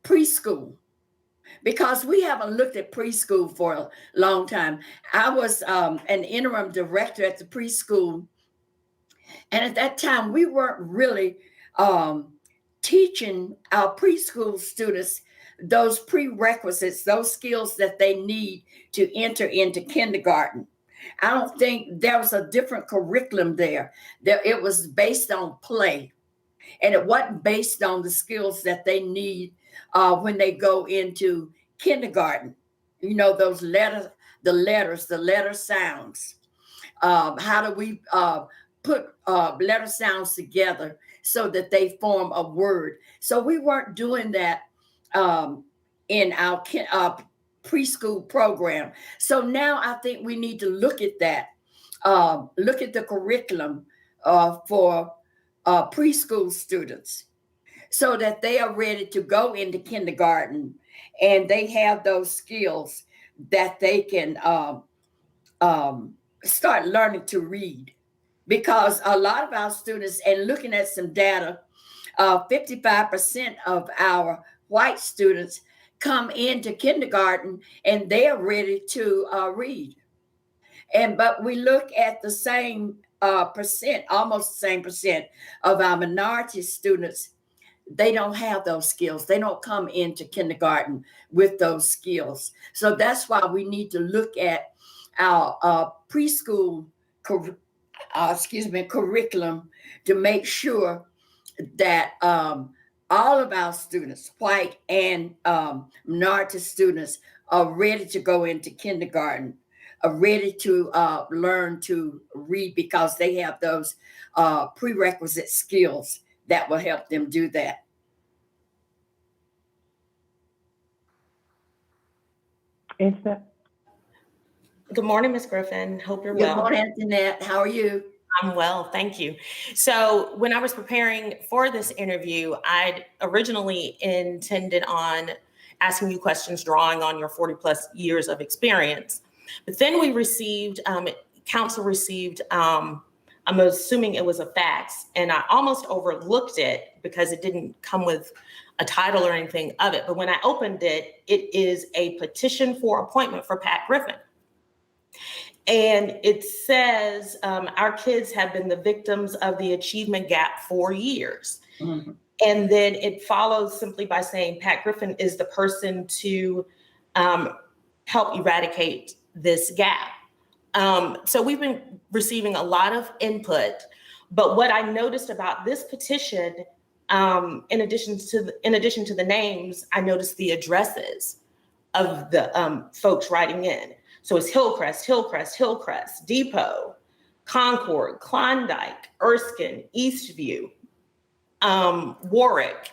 preschool, because we haven't looked at preschool for a long time. I was an interim director at the preschool, and at that time we weren't really teaching our preschool students those prerequisites, those skills that they need to enter into kindergarten. I don't think there was a different curriculum there. It was based on play, and it wasn't based on the skills that they need when they go into kindergarten. Those the letter sounds. How do we put letter sounds together so that they form a word? So we weren't doing that in our preschool program. So now I think we need to look at that, look at the curriculum for preschool students so that they are ready to go into kindergarten and they have those skills that they can start learning to read. because a lot of our students, and looking at some data, 55% of our white students come into kindergarten and they are ready to read. But we look at the same percent, almost the same percent of our minority students. They don't have those skills. They don't come into kindergarten with those skills. So that's why we need to look at our preschool curriculum to make sure that all of our students, white and minority students, are ready to go into kindergarten, are ready to learn to read, because they have those prerequisite skills that will help them do that. Antoinette? Good morning, Ms. Griffin. Hope you're Good well. morning, Antoinette. How are you? I'm well, thank you. So when I was preparing for this interview, I'd originally intended on asking you questions drawing on your 40 plus years of experience. But then we received, council received, I'm assuming it was a fax, and I almost overlooked it because it didn't come with a title or anything of it. But when I opened it, it is a petition for appointment for Pat Griffin. And it says, our kids have been the victims of the achievement gap for years. Mm-hmm. And then it follows simply by saying Pat Griffin is the person to help eradicate this gap. So we've been receiving a lot of input, but what I noticed about this petition, in addition to the names, I noticed the addresses of the folks writing in. So it's Hillcrest, Hillcrest, Hillcrest, Depot, Concord, Klondike, Erskine, Eastview, Warwick.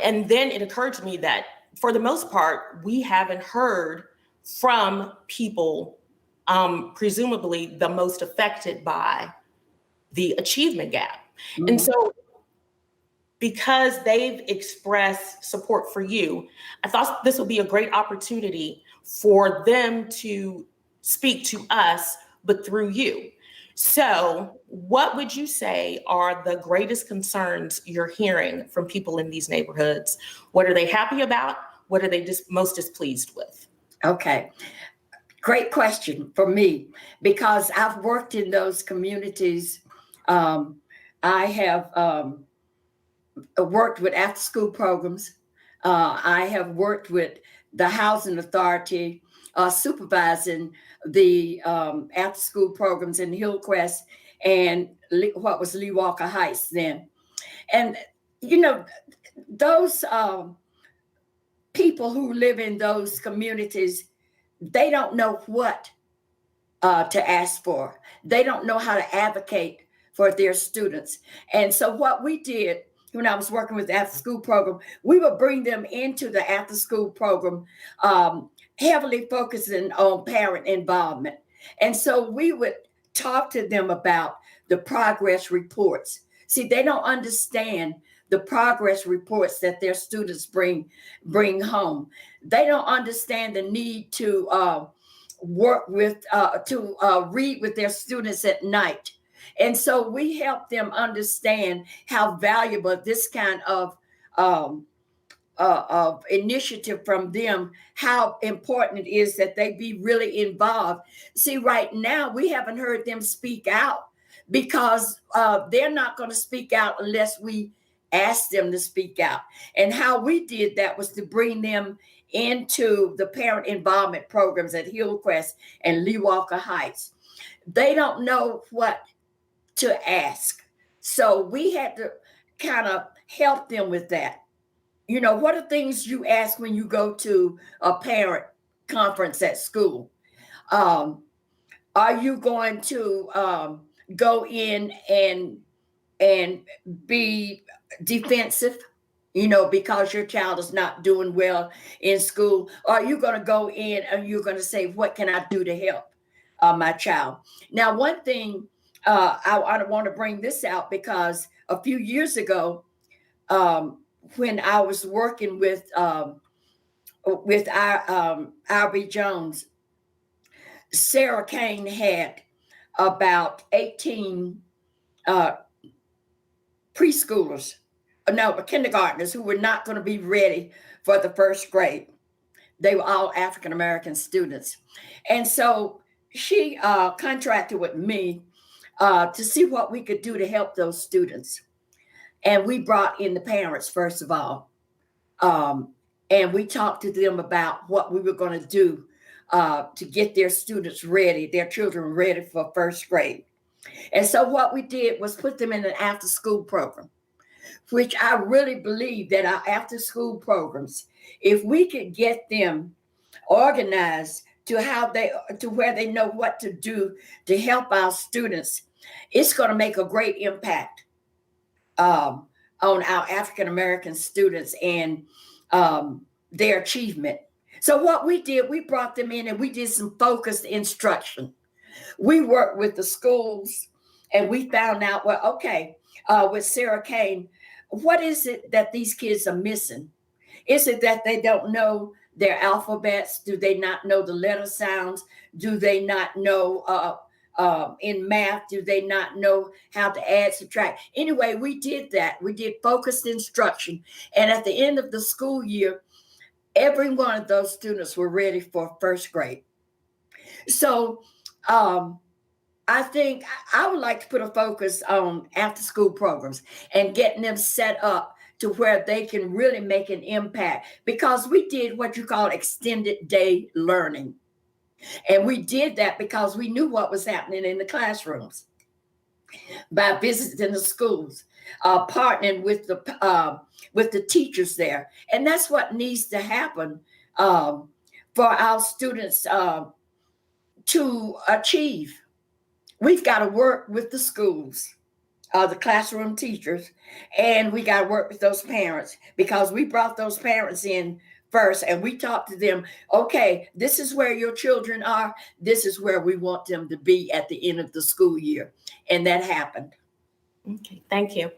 And then it occurred to me that for the most part, we haven't heard from people presumably the most affected by the achievement gap. Mm-hmm. And so because they've expressed support for you, I thought this would be a great opportunity for them to speak to us, but through you. So what would you say are the greatest concerns you're hearing from people in these neighborhoods? What are they happy about? What are they most displeased with? Okay. Great question for me, because I've worked in those communities. I have worked with after-school programs. I have worked with the housing authority, supervising the after-school programs in Hillcrest and what was Lee Walker Heights then. And, you know, those people who live in those communities, they don't know what to ask for. They don't know how to advocate for their students. And so what we did when I was working with the after-school program, we would bring them into the after-school program, heavily focusing on parent involvement. And so we would talk to them about the progress reports. See, they don't understand the progress reports that their students bring home. They don't understand the need to work with, to read with their students at night. And so we help them understand how valuable this kind of initiative from them, how important it is that they be really involved. See, right now, we haven't heard them speak out because they're not going to speak out unless we ask them to speak out. And how we did that was to bring them into the parent involvement programs at Hillcrest and Lee Walker Heights. They don't know what to ask. So we had to kind of help them with that. You know, what are things you ask when you go to a parent conference at school? Are you going to go in and be defensive, you know, because your child is not doing well in school? Or are you going to go in and you're going to say, what can I do to help my child? Now, one thing I want to bring this out because a few years ago, when I was working with R.B. Jones, Sarah Kane had about 18 preschoolers, no, kindergartners who were not going to be ready for the first grade. They were all African American students. And so she contracted with me to see what we could do to help those students. And we brought in the parents, first of all. And we talked to them about what we were going to do to get their students ready, their children ready for first grade. And so what we did was put them in an after-school program, which I really believe that our after-school programs, if we could get them organized to where they know what to do to help our students, it's going to make a great impact on our African American students and their achievement. So what we did, we brought them in and we did some focused instruction. We worked with the schools and we found out, well, okay, with Sarah Kane, what is it that these kids are missing? Is it that they don't know their alphabets? Do they not know the letter sounds? Do they not know in math? Do they not know how to add, subtract? Anyway, we did that. We did focused instruction. And at the end of the school year, every one of those students were ready for first grade. So I think I would like to put a focus on after school programs and getting them set up to where they can really make an impact, because we did what you call extended day learning. And we did that because we knew what was happening in the classrooms by visiting the schools, partnering with the teachers there. And that's what needs to happen for our students to achieve. We've got to work with the schools, the classroom teachers, and we got to work with those parents, because we brought those parents in first and we talked to them. Okay, this is where your children are. This is where we want them to be at the end of the school year. And that happened. Okay, thank you.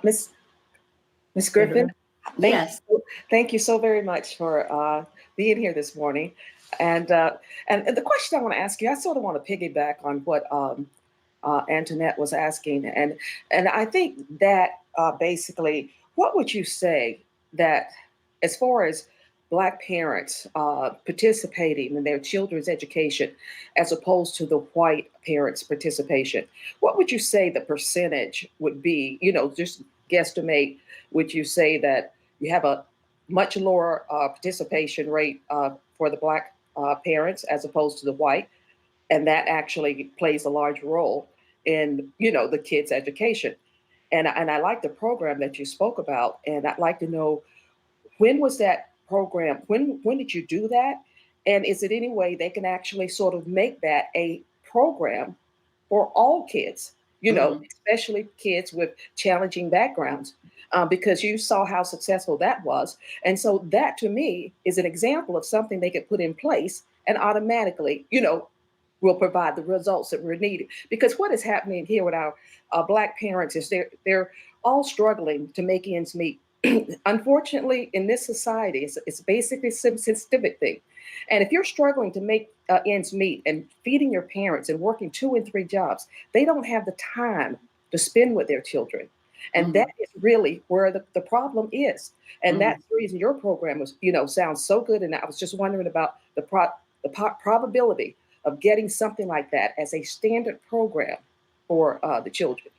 Miss Griffin, Yes. thank you so very much for being here this morning. And the question I want to ask you, I sort of want to piggyback on what Antoinette was asking, and I think that basically, what would you say that as far as Black parents participating in their children's education, as opposed to the white parents' participation, what would you say the percentage would be? You know, just guesstimate. Would you say that you have a much lower participation rate for the Black parents as opposed to the white, and that actually plays a large role in, you know, the kids' education? And I like the program that you spoke about, and I'd like to know, when was that program? When did you do that? And is it any way they can actually sort of make that a program for all kids, you know, especially kids with challenging backgrounds? Because you saw how successful that was. And so that, to me, is an example of something they could put in place and automatically, you know, will provide the results that we're needed. Because what is happening here with our Black parents is they're all struggling to make ends meet. Unfortunately, in this society, it's basically some systemic thing. And if you're struggling to make ends meet and feeding your parents and working 2 and 3 jobs, they don't have the time to spend with their children. And that is really where the problem is. And that's the reason your program was, you know, sounds so good. And I was just wondering about the probability of getting something like that as a standard program for the children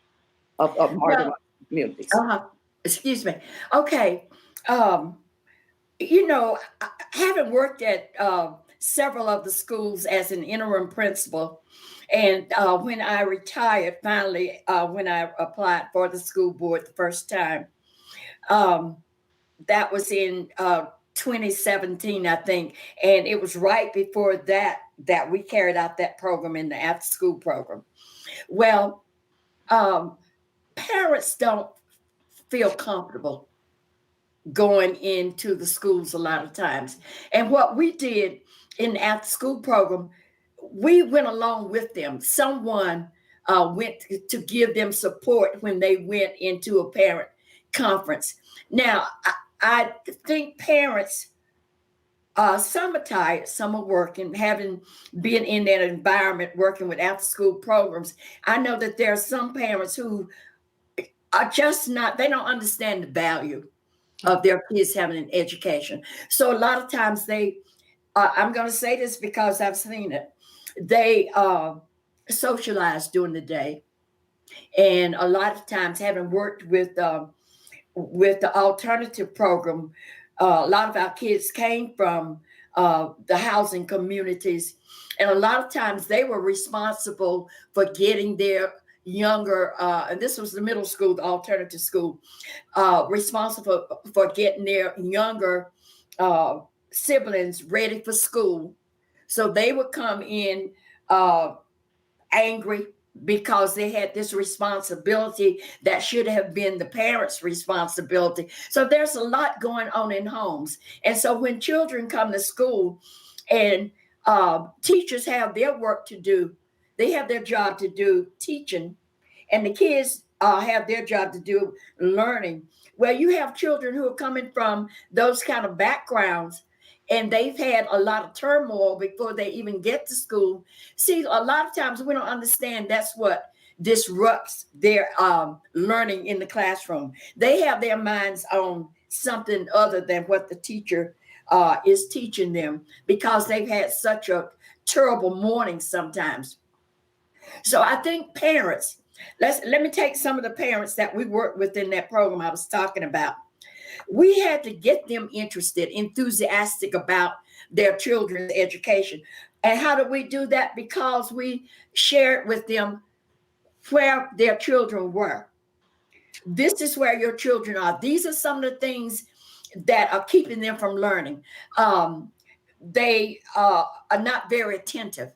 of marginalized communities. Excuse me. Okay. You know, having worked at several of the schools as an interim principal, and when I retired, finally, when I applied for the school board the first time, that was in 2017, I think. And it was right before that we carried out that program in the after school program. Well, parents don't feel comfortable going into the schools a lot of times. And what we did in the after school program, we went along with them. Someone went to give them support when they went into a parent conference. Now, I think parents Some are tired, some are working, having been in that environment, working with after school programs. I know that there are some parents who are just not, they don't understand the value of their kids having an education. So a lot of times I'm going to say this because I've seen it, they socialize during the day. And a lot of times, having worked with the alternative program, a lot of our kids came from the housing communities, and a lot of times they were responsible for getting their younger, and this was the middle school, the alternative school, responsible for getting their younger siblings ready for school. So they would come in angry because they had this responsibility that should have been the parents' responsibility. So there's a lot going on in homes. And so when children come to school and teachers have their work to do, they have their job to do teaching, and the kids have their job to do learning. Well, you have children who are coming from those kind of backgrounds, and they've had a lot of turmoil before they even get to school. See, a lot of times we don't understand that's what disrupts their learning in the classroom. They have their minds on something other than what the teacher is teaching them because they've had such a terrible morning sometimes. So I think parents, let me take some of the parents that we worked with in that program I was talking about. We had to get them interested, enthusiastic about their children's education. And how do we do that? Because we shared with them where their children were. This is where your children are. These are some of the things that are keeping them from learning. They are not very attentive.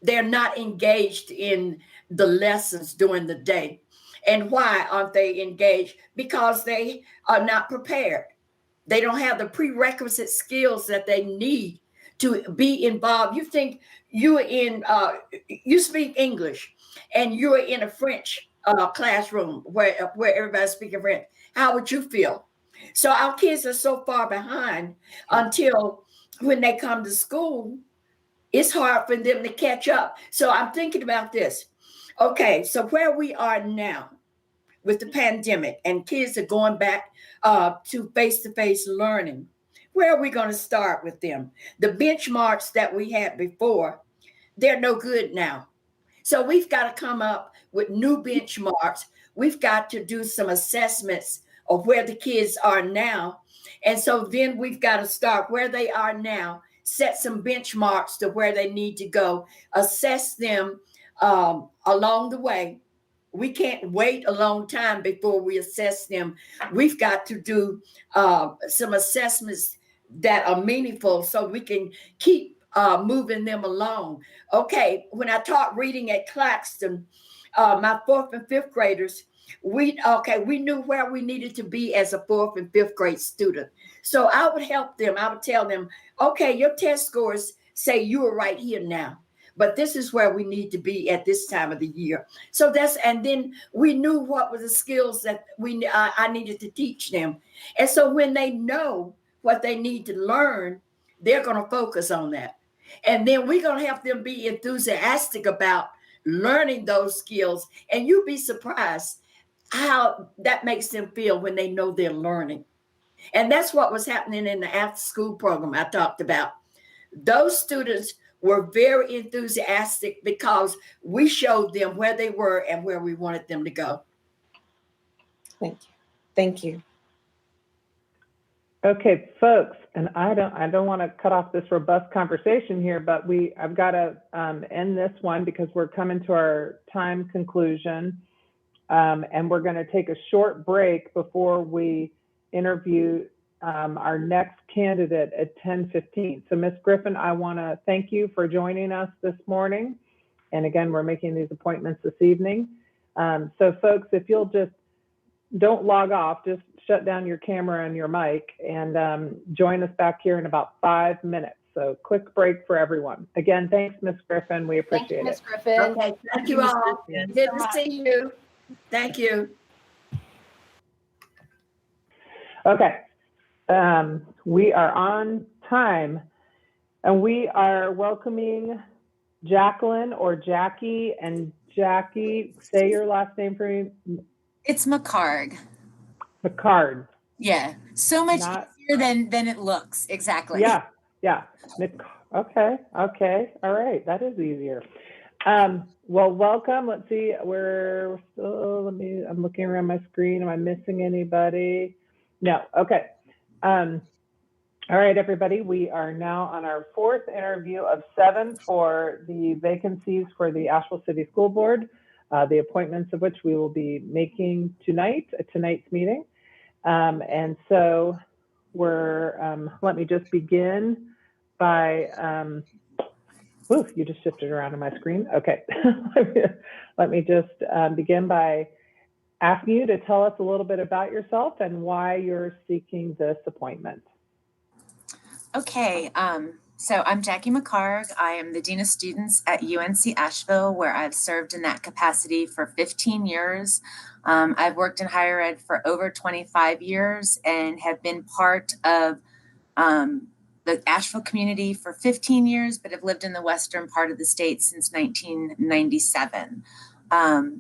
They're not engaged in the lessons during the day. And why aren't they engaged? Because they are not prepared. They don't have the prerequisite skills that they need to be involved. You think you speak English and you're in a French classroom where everybody's speaking French. How would you feel? So our kids are so far behind until when they come to school, it's hard for them to catch up. So I'm thinking about this. Okay, so where we are now with the pandemic and kids are going back to face-to-face learning, where are we going to start with them? The benchmarks that we had before, they're no good now. So we've got to come up with new benchmarks. We've got to do some assessments of where the kids are now. And so then we've got to start where they are now, set some benchmarks to where they need to go, assess them along the way. We can't wait a long time before we assess them. We've got to do some assessments that are meaningful so we can keep moving them along. Okay, when I taught reading at Claxton, my 4th and 5th graders, we knew where we needed to be as a 4th and 5th grade student. So I would help them. I would tell them, okay, your test scores say you are right here now, but this is where we need to be at this time of the year. So and then we knew what were the skills that I needed to teach them. And so when they know what they need to learn, they're going to focus on that. And then we're going to help them be enthusiastic about learning those skills. And you'd be surprised how that makes them feel when they know they're learning. And that's what was happening in the after school program I talked about. Those students were very enthusiastic because we showed them where they were and where we wanted them to go. Thank you. Thank you. Okay, folks, and I don't want to cut off this robust conversation here, but I've got to end this one because we're coming to our time conclusion, and we're going to take a short break before we interview our next candidate at 10:15. So Ms. Griffin, I want to thank you for joining us this morning. And again, we're making these appointments this evening. So folks, if you'll just don't log off, just shut down your camera and your mic and join us back here in about 5 minutes. So quick break for everyone. Again, thanks, Ms. Griffin. We appreciate it. Ms. Griffin. Okay, thank you all. Good to see you. Thank you. Okay, we are on time. And we are welcoming Jacqueline or Jackie. And Jackie, say your last name for me. It's McCarg. McCard. Yeah, so much Not, easier than it looks. Exactly. yeah. Okay, all right, that is easier. Well, welcome. Let's see, I'm looking around my screen. Am I missing anybody? No, okay. All right, everybody, we are now on our 4th interview of 7 for the vacancies for the Asheville City School Board, the appointments of which we will be making tonight at tonight's meeting. And so let me just begin by, you just shifted around on my screen. Okay, let me just begin by asking you to tell us a little bit about yourself and why you're seeking this appointment. Okay, so I'm Jackie McCarg. I am the Dean of Students at UNC Asheville, where I've served in that capacity for 15 years. I've worked in higher ed for over 25 years and have been part of the Asheville community for 15 years, but have lived in the western part of the state since 1997. I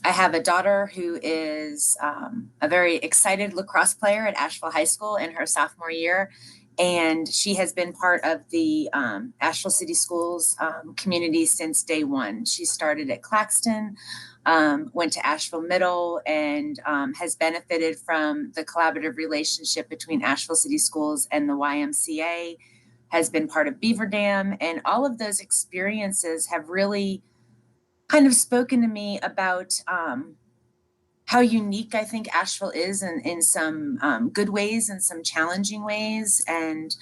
have a daughter who is a very excited lacrosse player at Asheville High School in her sophomore year. And she has been part of the Asheville City Schools community since day one. She started at Claxton, went to Asheville Middle, and has benefited from the collaborative relationship between Asheville City Schools and the YMCA, has been part of Beaver Dam. And all of those experiences have really kind of spoken to me about how unique I think Asheville is in some good ways and some challenging ways. And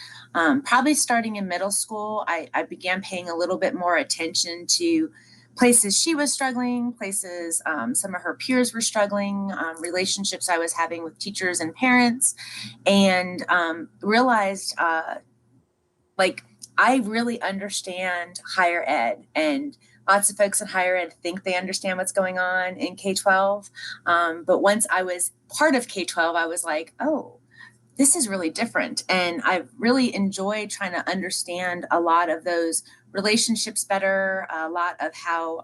probably starting in middle school, I began paying a little bit more attention to places she was struggling, places some of her peers were struggling, relationships I was having with teachers and parents, and realized I really understand higher ed, and lots of folks in higher ed think they understand what's going on in K-12. But once I was part of K-12, I was like, oh, this is really different. And I've really enjoyed trying to understand a lot of those relationships better, a lot of how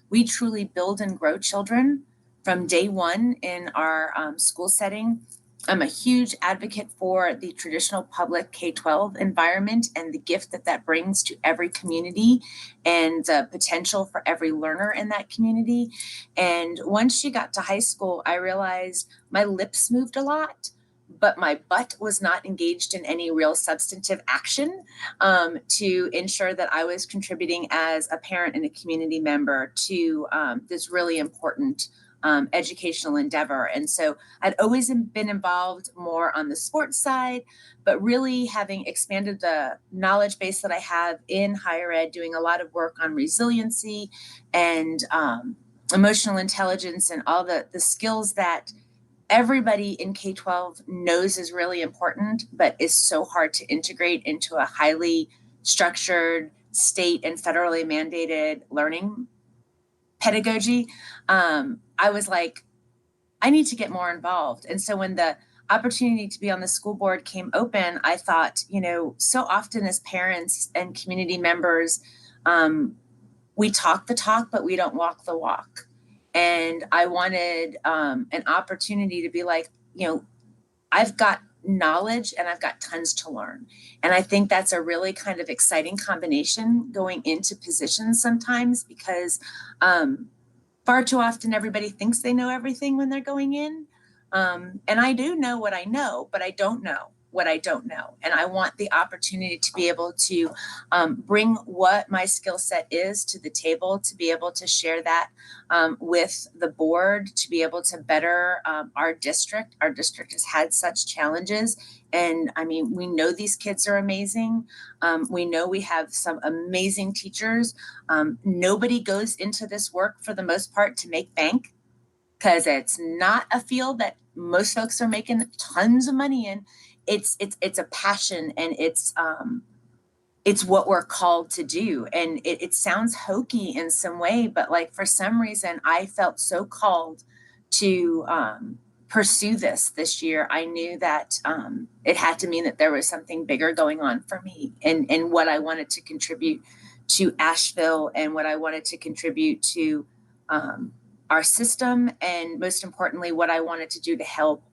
we truly build and grow children from day one in our school setting. I'm a huge advocate for the traditional public K-12 environment and the gift that brings to every community and the potential for every learner in that community. And once she got to high school, I realized my lips moved a lot, but my butt was not engaged in any real substantive action to ensure that I was contributing as a parent and a community member to this really important educational endeavor. And so I'd always been involved more on the sports side, but really having expanded the knowledge base that I have in higher ed, doing a lot of work on resiliency and emotional intelligence and all the skills that everybody in K-12 knows is really important, but is so hard to integrate into a highly structured state and federally mandated learning pedagogy. I was like, I need to get more involved. And so when the opportunity to be on the school board came open, I thought, so often as parents and community members, we talk the talk, but we don't walk the walk. And I wanted an opportunity to be like, I've got knowledge and I've got tons to learn. And I think that's a really kind of exciting combination going into positions sometimes, because far too often everybody thinks they know everything when they're going in. And I do know what I know, but I don't know what I don't know. And I want the opportunity to be able to bring what my skill set is to the table, to be able to share that with the board, to be able to better our district. Our district has had such challenges. And I mean, we know these kids are amazing. We know we have some amazing teachers. Nobody goes into this work for the most part to make bank, because it's not a field that most folks are making tons of money in. It's a passion, and it's what we're called to do. And it sounds hokey in some way, but like for some reason I felt so called to pursue this year, I knew that it had to mean that there was something bigger going on for me, and what I wanted to contribute to Asheville and what I wanted to contribute to our system, and most importantly, what I wanted to do to help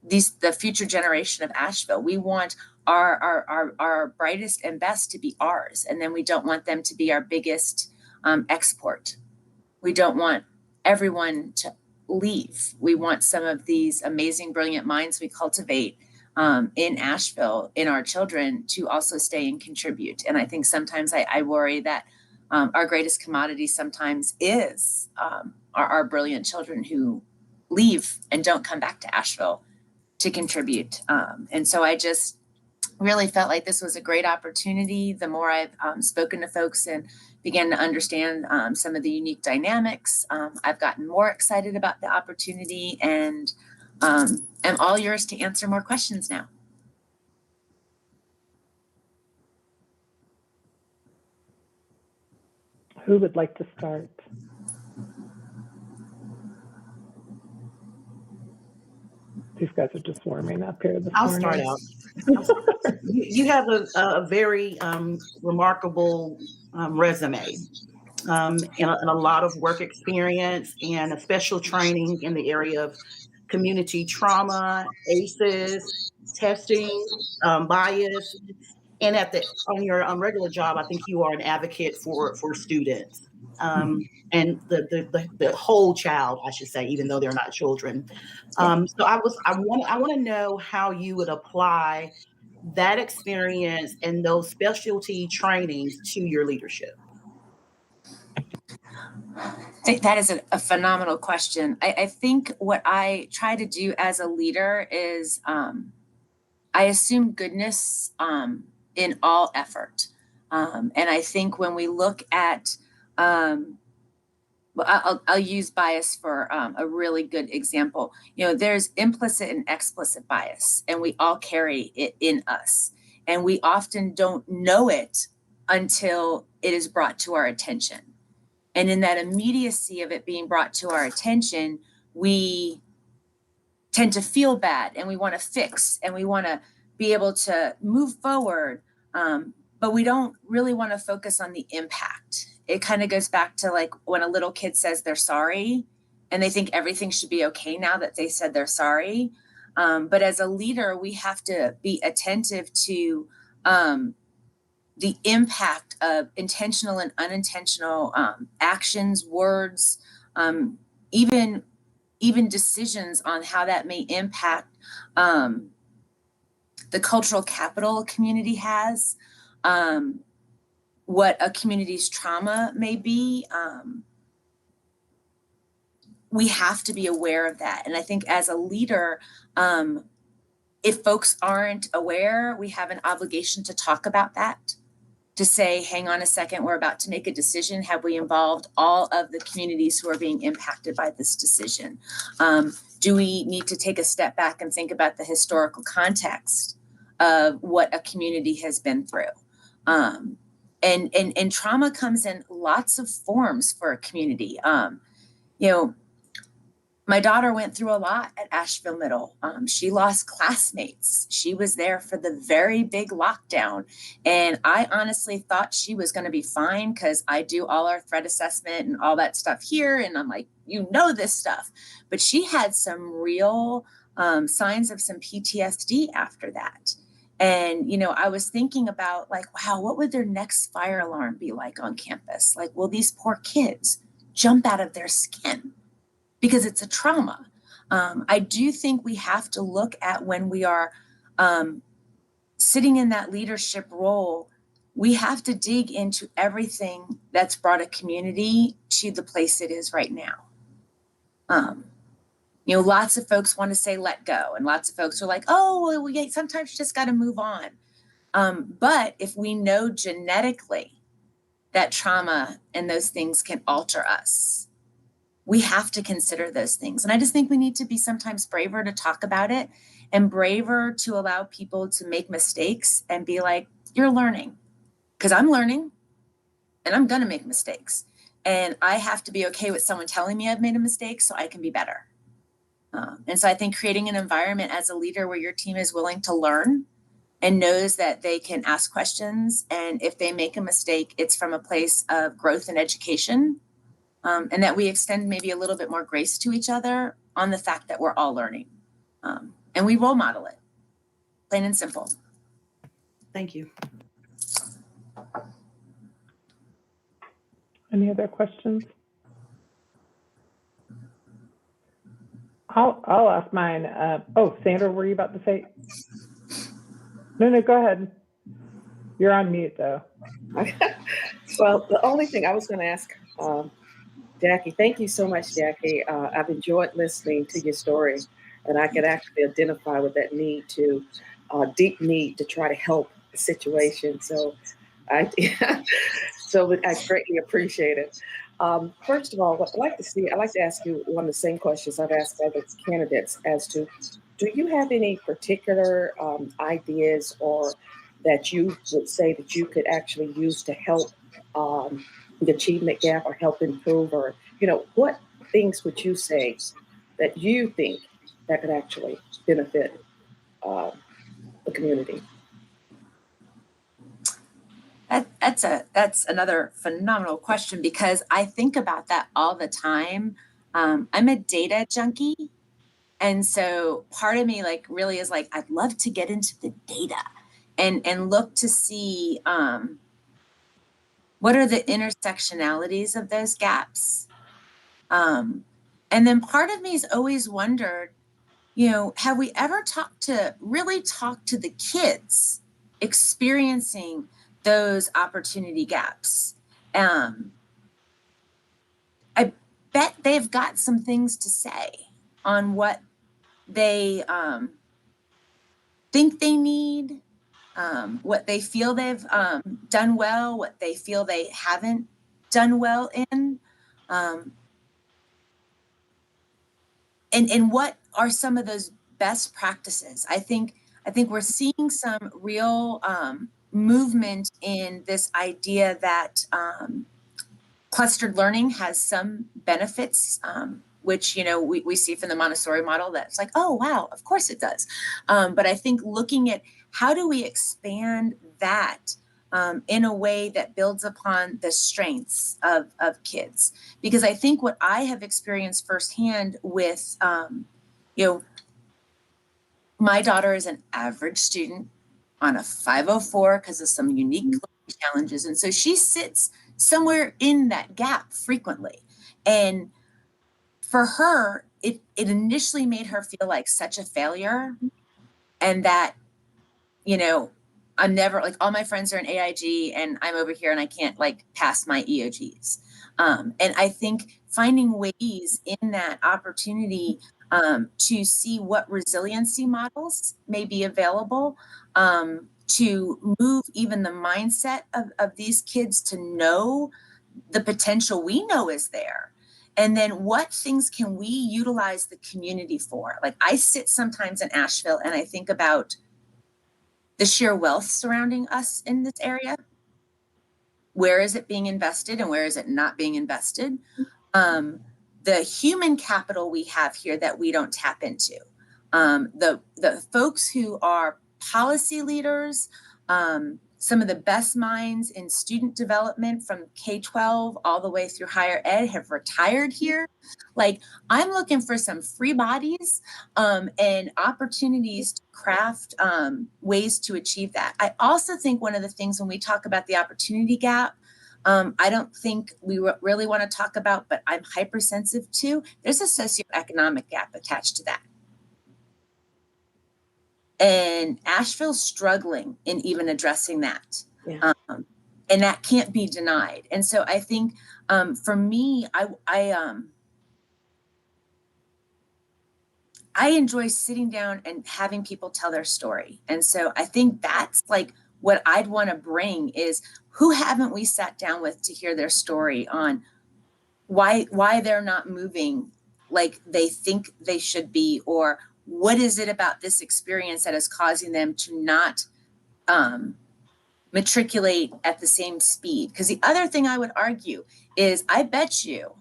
the future generation of Asheville. We want our brightest and best to be ours, and then we don't want them to be our biggest export. We don't want everyone to leave. We want some of these amazing, brilliant minds we cultivate in Asheville, in our children, to also stay and contribute. And I think sometimes I worry that our greatest commodity sometimes is our brilliant children who leave and don't come back to Asheville to contribute. And so I just really felt like this was a great opportunity. The more I've spoken to folks and began to understand some of the unique dynamics, I've gotten more excited about the opportunity, and am all yours to answer more questions now. Who would like to start? These guys are just warming up here this I'll morning. start out. You have a very remarkable resume, and a lot of work experience, and a special training in the area of community trauma, ACEs, testing, bias, and on your regular job, I think you are an advocate for students. And the whole child, I should say, even though they're not children. So I want to know how you would apply that experience and those specialty trainings to your leadership. I think that is a phenomenal question. I think what I try to do as a leader is I assume goodness in all effort. And I think when we look at I'll use bias for a really good example. There's implicit and explicit bias, and we all carry it in us. And we often don't know it until it is brought to our attention. And in that immediacy of it being brought to our attention, we tend to feel bad, and we want to fix, and we want to be able to move forward. But we don't really want to focus on the impact. It kind of goes back to like when a little kid says they're sorry and they think everything should be okay now that they said they're sorry. But as a leader, we have to be attentive to the impact of intentional and unintentional actions, words, even decisions on how that may impact the cultural capital a community has, what a community's trauma may be. We have to be aware of that. And I think as a leader, if folks aren't aware, we have an obligation to talk about that, to say, hang on a second, we're about to make a decision. Have we involved all of the communities who are being impacted by this decision? Do we need to take a step back and think about the historical context of what a community has been through? And trauma comes in lots of forms for a community. My daughter went through a lot at Asheville Middle. She lost classmates. She was there for the very big lockdown. And I honestly thought she was going to be fine because I do all our threat assessment and all that stuff here. And I'm like, this stuff. But she had some real signs of some PTSD after that. And, I was thinking about like, wow, what would their next fire alarm be like on campus? Like, will these poor kids jump out of their skin? Because it's a trauma. I do think we have to look at when we are sitting in that leadership role, we have to dig into everything that's brought a community to the place it is right now. Lots of folks want to say let go, and lots of folks are like, oh, well, sometimes you just got to move on. But if we know genetically that trauma and those things can alter us, we have to consider those things. And I just think we need to be sometimes braver to talk about it, and braver to allow people to make mistakes and be like, you're learning. Because I'm learning and I'm going to make mistakes. And I have to be okay with someone telling me I've made a mistake so I can be better. And so I think creating an environment as a leader where your team is willing to learn and knows that they can ask questions. And if they make a mistake, it's from a place of growth and education. And that we extend maybe a little bit more grace to each other on the fact that we're all learning. And we role model it, plain and simple. Thank you. Any other questions? I'll ask mine. Sandra, were you about to say? No, go ahead. You're on mute though. Well, the only thing I was going to ask, Jackie, thank you so much, Jackie. I've enjoyed listening to your story, and I could actually identify with that deep need to try to help the situation. So I greatly appreciate it. First of all, what I'd like to ask you one of the same questions I've asked other candidates as to, do you have any particular ideas or that you would say that you could actually use to help the achievement gap or help improve, or, what things would you say that you think that could actually benefit the community? That's another phenomenal question, because I think about that all the time. I'm a data junkie. And so part of me really is I'd love to get into the data and look to see what are the intersectionalities of those gaps. And then part of me has always wondered, have we ever really talked to the kids experiencing those opportunity gaps? I bet they've got some things to say on what they think they need, what they feel they've done well, what they feel they haven't done well in, and what are some of those best practices. I think we're seeing some real movement in this idea that clustered learning has some benefits, which we see from the Montessori model. That's oh wow, of course it does. But I think looking at how do we expand that in a way that builds upon the strengths of kids, because I think what I have experienced firsthand with my daughter is an average student on a 504 because of some unique challenges. And so she sits somewhere in that gap frequently. And for her, it initially made her feel like such a failure. And that, I'm never all my friends are in AIG and I'm over here and I can't pass my EOGs. And I think finding ways in that opportunity to see what resiliency models may be available, to move even the mindset of these kids to know the potential we know is there. And then what things can we utilize the community for? I sit sometimes in Asheville and I think about the sheer wealth surrounding us in this area. Where is it being invested and where is it not being invested? The human capital we have here that we don't tap into. The folks who are policy leaders, some of the best minds in student development from K-12 all the way through higher ed have retired here. I'm looking for some free bodies and opportunities to craft ways to achieve that. I also think one of the things when we talk about the opportunity gap, I don't think we really want to talk about, but I'm hypersensitive to, there's a socioeconomic gap attached to that. And Asheville's struggling in even addressing that. Yeah. And that can't be denied. And so I think for me, I enjoy sitting down and having people tell their story. And so I think that's what I'd want to bring is, who haven't we sat down with to hear their story on why they're not moving like they think they should be, or what is it about this experience that is causing them to not matriculate at the same speed? Because the other thing I would argue is, I bet you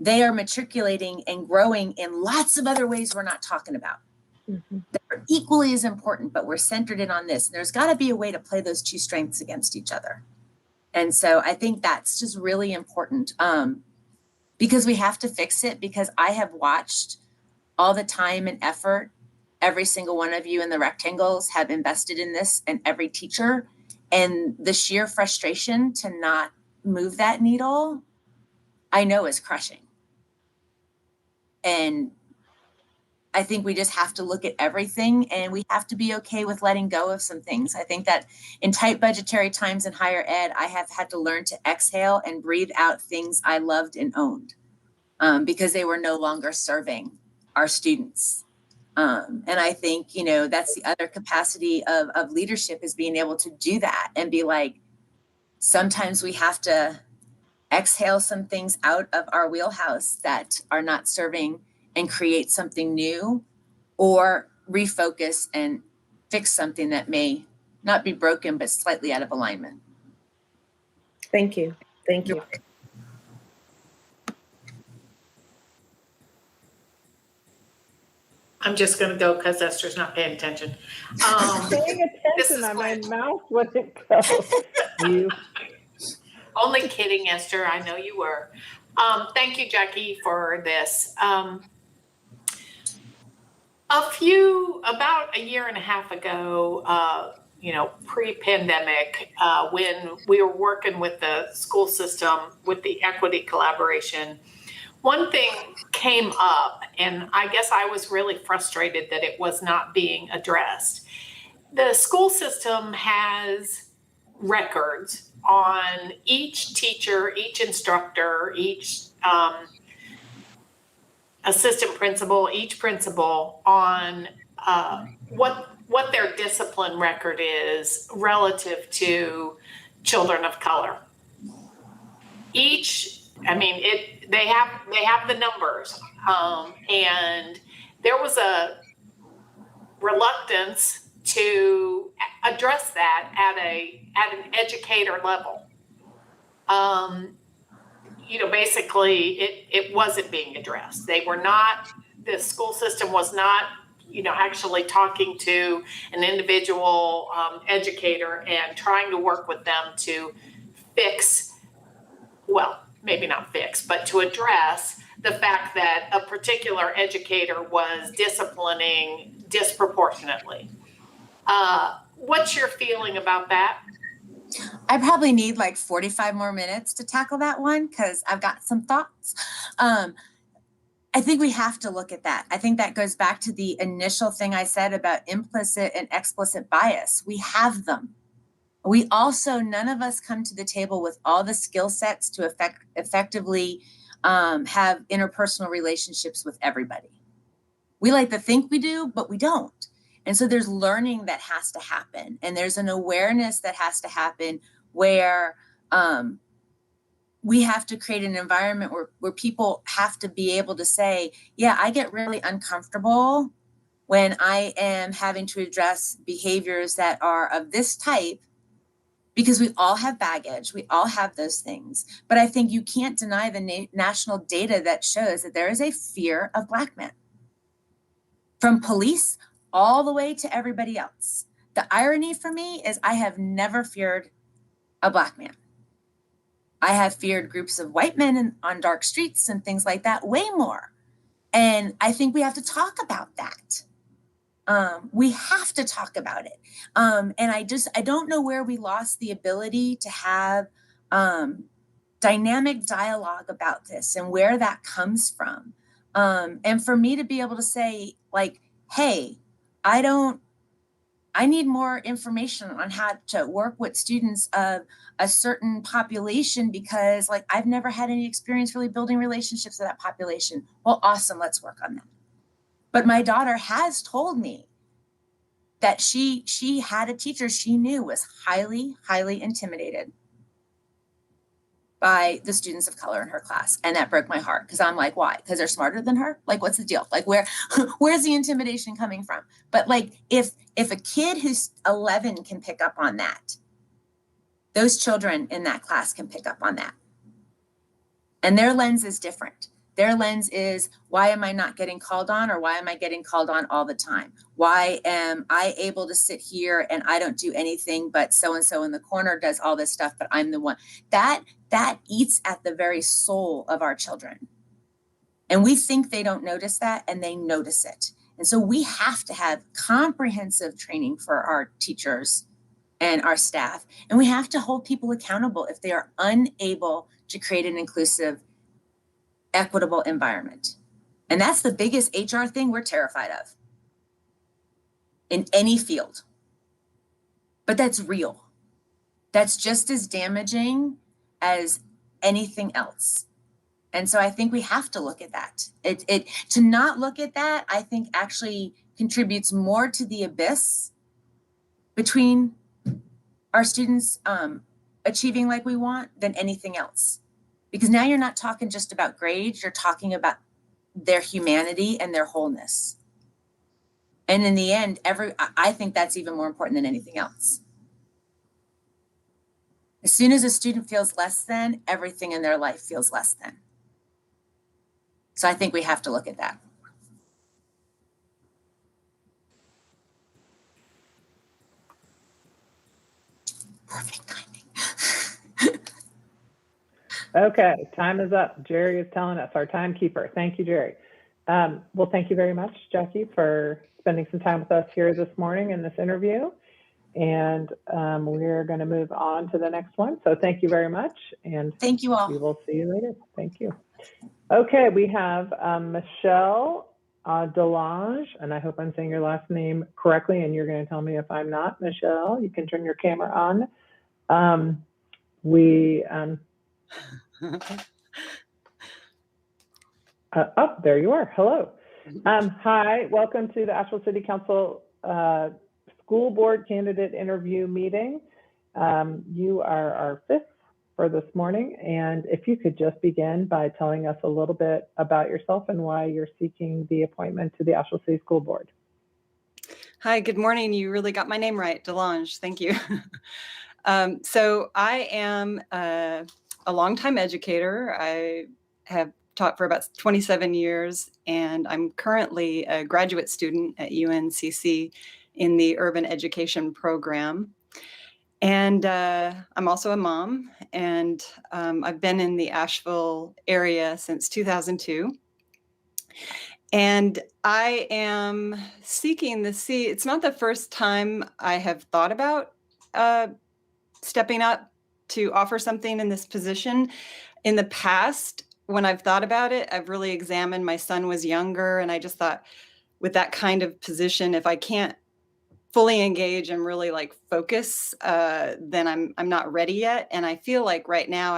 they are matriculating and growing in lots of other ways we're not talking about. Mm-hmm. That are equally as important, but we're centered in on this. And there's got to be a way to play those two strengths against each other. And so I think that's just really important, because we have to fix it, because I have watched all the time and effort every single one of you in the rectangles have invested in this, and every teacher, and the sheer frustration to not move that needle, I know is crushing. And I think we just have to look at everything, and we have to be okay with letting go of some things. I think that in tight budgetary times in higher ed, I have had to learn to exhale and breathe out things I loved and owned, because they were no longer serving our students. And I think, that's the other capacity of leadership, is being able to do that and be like, sometimes we have to exhale some things out of our wheelhouse that are not serving, and create something new, or refocus and fix something that may not be broken, but slightly out of alignment. Thank you. Thank you. I'm just going to go because Esther's not paying attention. Paying attention, on my mouth wouldn't go. You. Only kidding, Esther. I know you were. Thank you, Jackie, for this. About a year and a half ago, pre-pandemic, when we were working with the school system with the equity collaboration, one thing came up, and I guess I was really frustrated that it was not being addressed. The school system has records on each teacher, each instructor, each assistant principal, each principal, on what their discipline record is relative to children of color. They have the numbers, and there was a reluctance to address that at an educator level. Basically it wasn't being addressed. The school system was not, actually talking to an individual educator and trying to work with them to fix, well, maybe not fix, but to address the fact that a particular educator was disciplining disproportionately. What's your feeling about that? I probably need like 45 more minutes to tackle that one, because I've got some thoughts. I think we have to look at that. I think that goes back to the initial thing I said about implicit and explicit bias. We have them. We also, none of us come to the table with all the skill sets to effectively have interpersonal relationships with everybody. We like to think we do, but we don't. And so there's learning that has to happen. And there's an awareness that has to happen where we have to create an environment where people have to be able to say, yeah, I get really uncomfortable when I am having to address behaviors that are of this type, because we all have baggage. We all have those things. But I think you can't deny the national data that shows that there is a fear of Black men, from police all the way to everybody else. The irony for me is I have never feared a Black man. I have feared groups of white men on dark streets and things like that way more. And I think we have to talk about that. We have to talk about it. And I don't know where we lost the ability to have dynamic dialogue about this and where that comes from. And for me to be able to say, like, hey, I need more information on how to work with students of a certain population, because like I've never had any experience really building relationships with that population. Well, awesome, let's work on that. But my daughter has told me that she had a teacher she knew was highly, highly intimidated by the students of color in her class. And that broke my heart, because I'm like, why? Because they're smarter than her? Like, what's the deal? Like, where's the intimidation coming from? But like, if a kid who's 11 can pick up on that, those children in that class can pick up on that. And their lens is different. Their lens is, why am I not getting called on, or why am I getting called on all the time? Why am I able to sit here and I don't do anything, but so-and-so in the corner does all this stuff, but I'm the one? That eats at the very soul of our children. And we think they don't notice that, and they notice it. And so we have to have comprehensive training for our teachers and our staff. And we have to hold people accountable if they are unable to create an inclusive, equitable environment. And that's the biggest HR thing we're terrified of in any field. But that's real. That's just as damaging as anything else. And so I think we have to look at that. To not look at that, I think actually contributes more to the abyss between our students achieving like we want than anything else. Because now you're not talking just about grades, you're talking about their humanity and their wholeness. And in the end, I think that's even more important than anything else. As soon as a student feels less than, everything in their life feels less than. So I think we have to look at that. Perfect timing. Okay, time is up. Jerry is telling us, our timekeeper. Thank you, Jerry. Well, thank you very much, Jackie, for spending some time with us here this morning in this interview. And we're going to move on to the next one. So thank you very much. And thank you all. We will see you later. Thank you. Okay, we have Michelle Delange, and I hope I'm saying your last name correctly, and you're going to tell me if I'm not. Michelle, you can turn your camera on. Oh, there you are. Hello. Hi, welcome to the Asheville City Council School Board Candidate Interview Meeting. You are our fifth for this morning, and if you could just begin by telling us a little bit about yourself and why you're seeking the appointment to the Asheville City School Board. Hi, good morning. You really got my name right, Delange. Thank you. So I am a longtime educator. I have taught for about 27 years, and I'm currently a graduate student at UNCC in the Urban Education Program. And I'm also a mom, and I've been in the Asheville area since 2002. And I am seeking the seat. It's not the first time I have thought about stepping up to offer something in this position. In the past, when I've thought about it, I've really examined. My son was younger, and I just thought, with that kind of position, if I can't fully engage and really like focus, then I'm not ready yet. And I feel like right now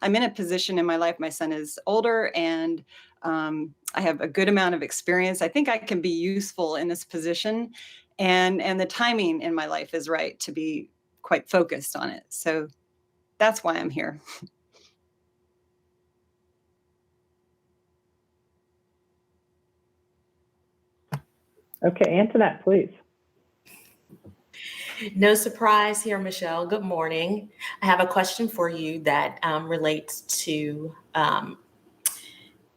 I'm in a position in my life. My son is older, and I have a good amount of experience. I think I can be useful in this position, and the timing in my life is right to be quite focused on it. So that's why I'm here. Okay, Antoinette, please. No surprise here, Michelle. Good morning. I have a question for you that relates to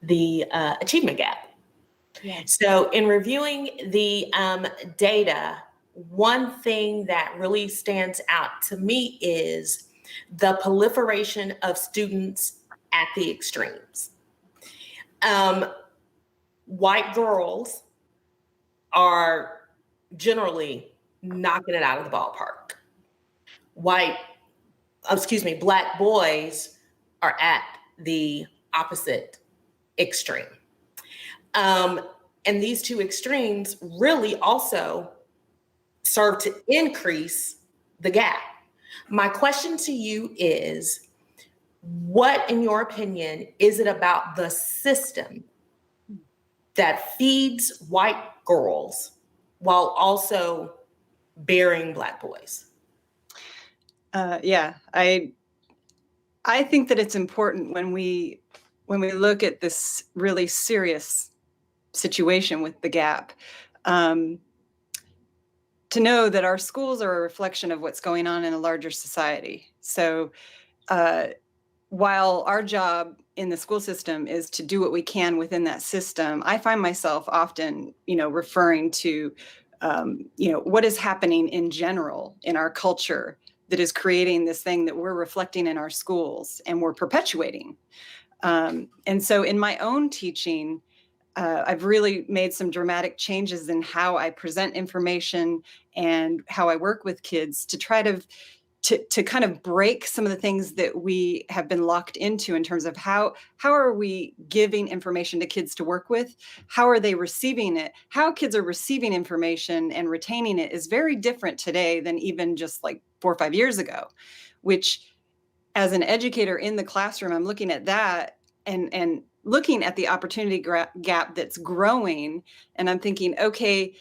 the achievement gap. Yes. So in reviewing the data, one thing that really stands out to me is the proliferation of students at the extremes. White girls are generally knocking it out of the ballpark. Black boys are at the opposite extreme. And these two extremes really also serve to increase the gap. My question to you is, what, in your opinion, is it about the system that feeds white girls while also bearing Black boys? Yeah, I think that it's important when we look at this really serious situation with the gap, to know that our schools are a reflection of what's going on in a larger society. So while our job in the school system is to do what we can within that system. I find myself often, referring to, what is happening in general in our culture that is creating this thing that we're reflecting in our schools and we're perpetuating. And so in my own teaching, I've really made some dramatic changes in how I present information and how I work with kids to try to kind of break some of the things that we have been locked into in terms of how are we giving information to kids to work with? How are they receiving it? How kids are receiving information and retaining it is very different today than even just like 4 or 5 years ago, which as an educator in the classroom, I'm looking at that and looking at the opportunity gap that's growing. And I'm thinking, okay,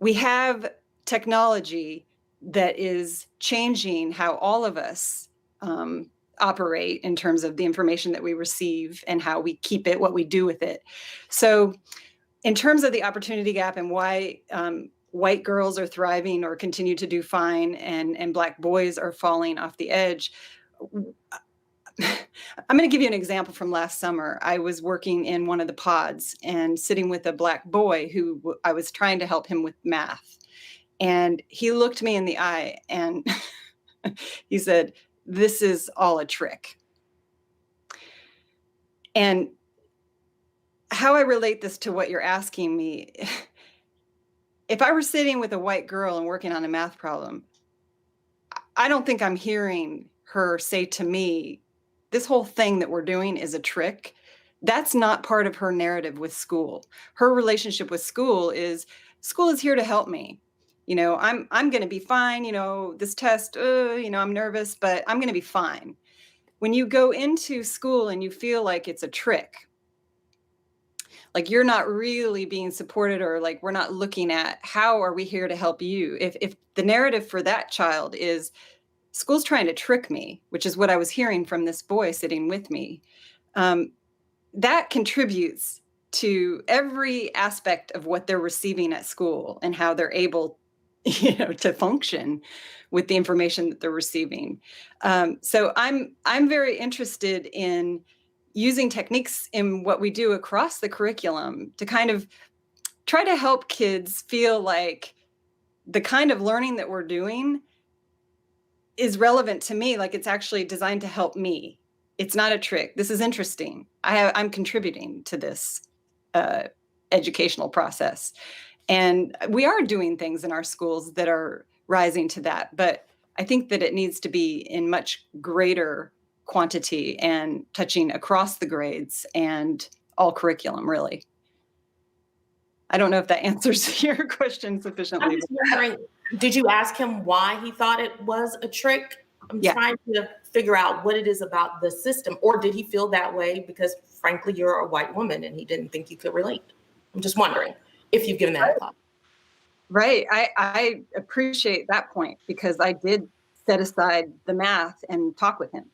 we have technology that is changing how all of us operate in terms of the information that we receive and how we keep it, what we do with it. So in terms of the opportunity gap and why white girls are thriving or continue to do fine and Black boys are falling off the edge, I'm going to give you an example from last summer. I was working in one of the pods and sitting with a Black boy who I was trying to help him with math. And he looked me in the eye and he said, "This is all a trick." And how I relate this to what you're asking me, if I were sitting with a white girl and working on a math problem, I don't think I'm hearing her say to me, "This whole thing that we're doing is a trick." That's not part of her narrative with school. Her relationship with school is here to help me. I'm going to be fine. This test, I'm nervous, but I'm going to be fine. When you go into school and you feel like it's a trick, like you're not really being supported, or like we're not looking at how are we here to help you. If the narrative for that child is school's trying to trick me, which is what I was hearing from this boy sitting with me, that contributes to every aspect of what they're receiving at school and how they're able to function with the information that they're receiving. So I'm very interested in using techniques in what we do across the curriculum to kind of try to help kids feel like the kind of learning that we're doing is relevant to me, like it's actually designed to help me. It's not a trick. This is interesting. I'm contributing to this educational process. And we are doing things in our schools that are rising to that. But I think that it needs to be in much greater quantity and touching across the grades and all curriculum, really. I don't know if that answers your question sufficiently. I'm just wondering, did you ask him why he thought it was a trick? I'm trying to figure out what it is about the system. Or did he feel that way because, frankly, you're a white woman and he didn't think you could relate? I'm just wondering if you've given that a thought. Right. I appreciate that point because I did set aside the math and talk with him.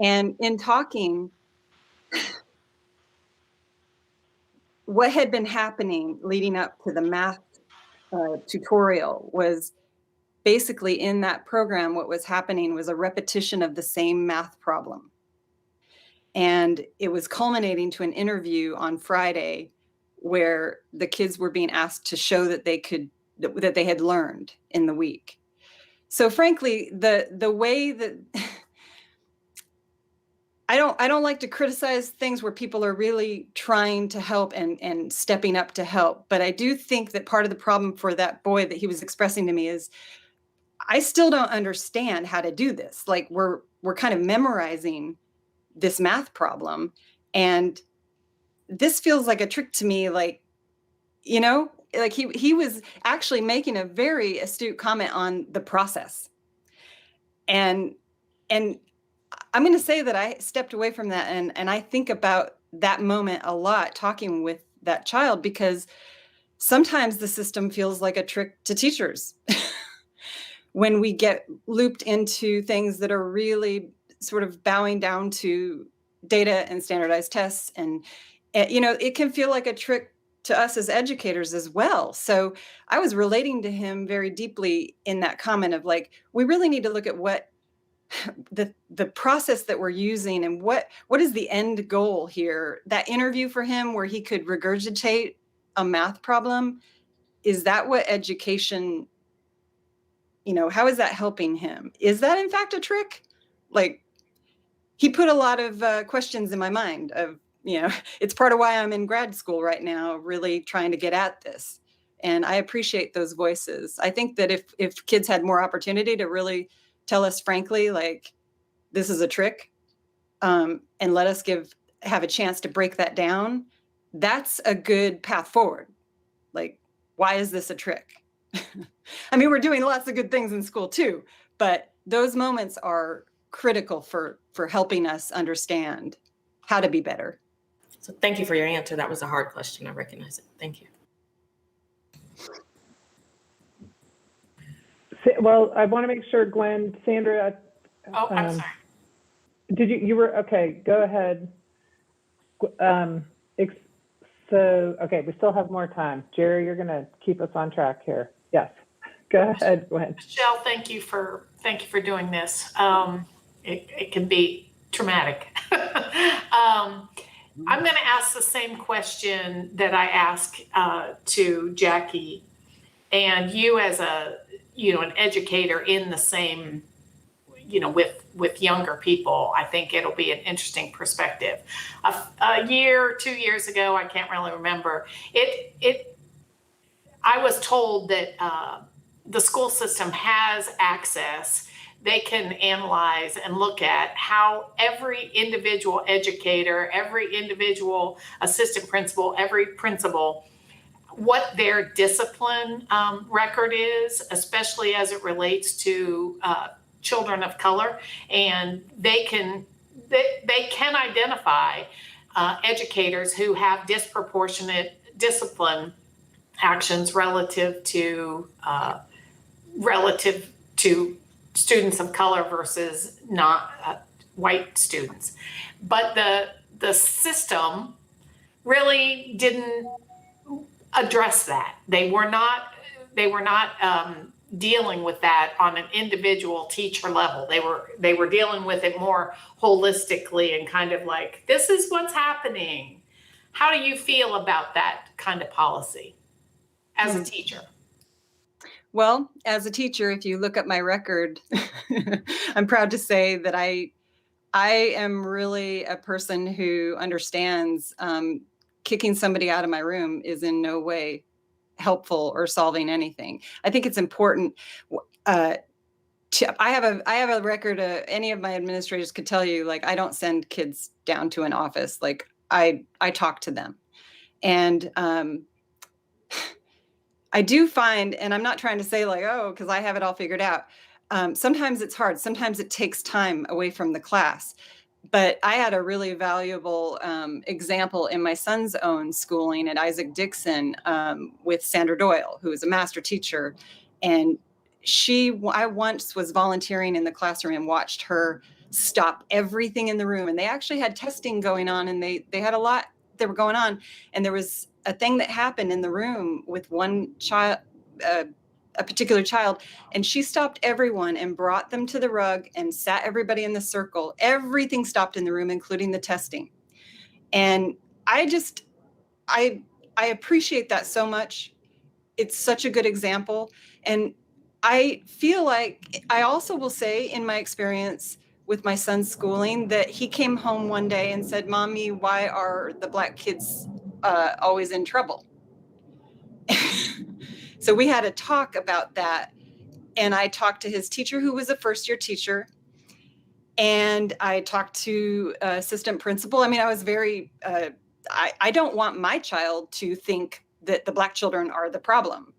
And in talking, what had been happening leading up to the math tutorial was basically in that program, what was happening was a repetition of the same math problem. And it was culminating to an interview on Friday where the kids were being asked to show that they had learned in the week. So frankly, the way that I don't like to criticize things where people are really trying to help and stepping up to help. But I do think that part of the problem for that boy that he was expressing to me is I still don't understand how to do this. Like we're kind of memorizing this math problem. And this feels like a trick to me. Like, like he was actually making a very astute comment on the process. And I'm going to say that I stepped away from that and I think about that moment a lot talking with that child because sometimes the system feels like a trick to teachers when we get looped into things that are really sort of bowing down to data and standardized tests. And, it can feel like a trick to us as educators as well. So I was relating to him very deeply in that comment of like, we really need to look at the process that we're using and what is the end goal here. That interview for him where he could regurgitate a math problem, is that what education, how is that helping him? Is that in fact a trick? Like, he put a lot of questions in my mind of, it's part of why I'm in grad school right now, really trying to get at this. And I appreciate those voices. I think that if kids had more opportunity to really tell us frankly, like, this is a trick, and let us have a chance to break that down, that's a good path forward. Like, why is this a trick? I mean, we're doing lots of good things in school too, but those moments are critical for helping us understand how to be better. So thank you for your answer. That was a hard question. I recognize it. Thank you. Well, I want to make sure, Gwen, Sandra. Oh, I'm sorry. Did you were okay? Go ahead. Okay, we still have more time. Jerry, you're going to keep us on track here. Yes. Go ahead, Gwen. Michelle, thank you for doing this. It can be traumatic. I'm going to ask the same question that I asked to Jackie, and you as an educator in the same, with younger people. I think it'll be an interesting perspective. A year, 2 years ago, I can't really remember. I was told that the school system has access. They can analyze and look at how every individual educator, every individual assistant principal, every principal, what their discipline record is, especially as it relates to children of color, and they can identify educators who have disproportionate discipline actions relative to students of color versus not white students. But the system really didn't address that. They were not dealing with that on an individual teacher level. They were dealing with it more holistically and kind of like, this is what's happening. How do you feel about that kind of policy as a teacher? Well, as a teacher, if you look at my record, I'm proud to say that I am really a person who understands kicking somebody out of my room is in no way helpful or solving anything. I think it's important. I have a record. Any of my administrators could tell you, like, I don't send kids down to an office. Like, I talk to them, and I do find, and I'm not trying to say like, oh, because I have it all figured out. Sometimes it's hard. Sometimes it takes time away from the class. But I had a really valuable example in my son's own schooling at Isaac Dixon with Sandra Doyle, who is a master teacher. And I once was volunteering in the classroom and watched her stop everything in the room. And they actually had testing going on, and they had a lot that were going on. And there was a thing that happened in the room with one child, a particular child, and she stopped everyone and brought them to the rug and sat everybody in the circle. Everything stopped in the room, including the testing. And I appreciate that so much. It's such a good example. And I feel like I also will say, in my experience with my son's schooling, that he came home one day and said, "Mommy, why are the Black kids always in trouble?" So we had a talk about that. And I talked to his teacher, who was a first-year teacher. And I talked to assistant principal. I mean, I was very, I don't want my child to think that the Black children are the problem.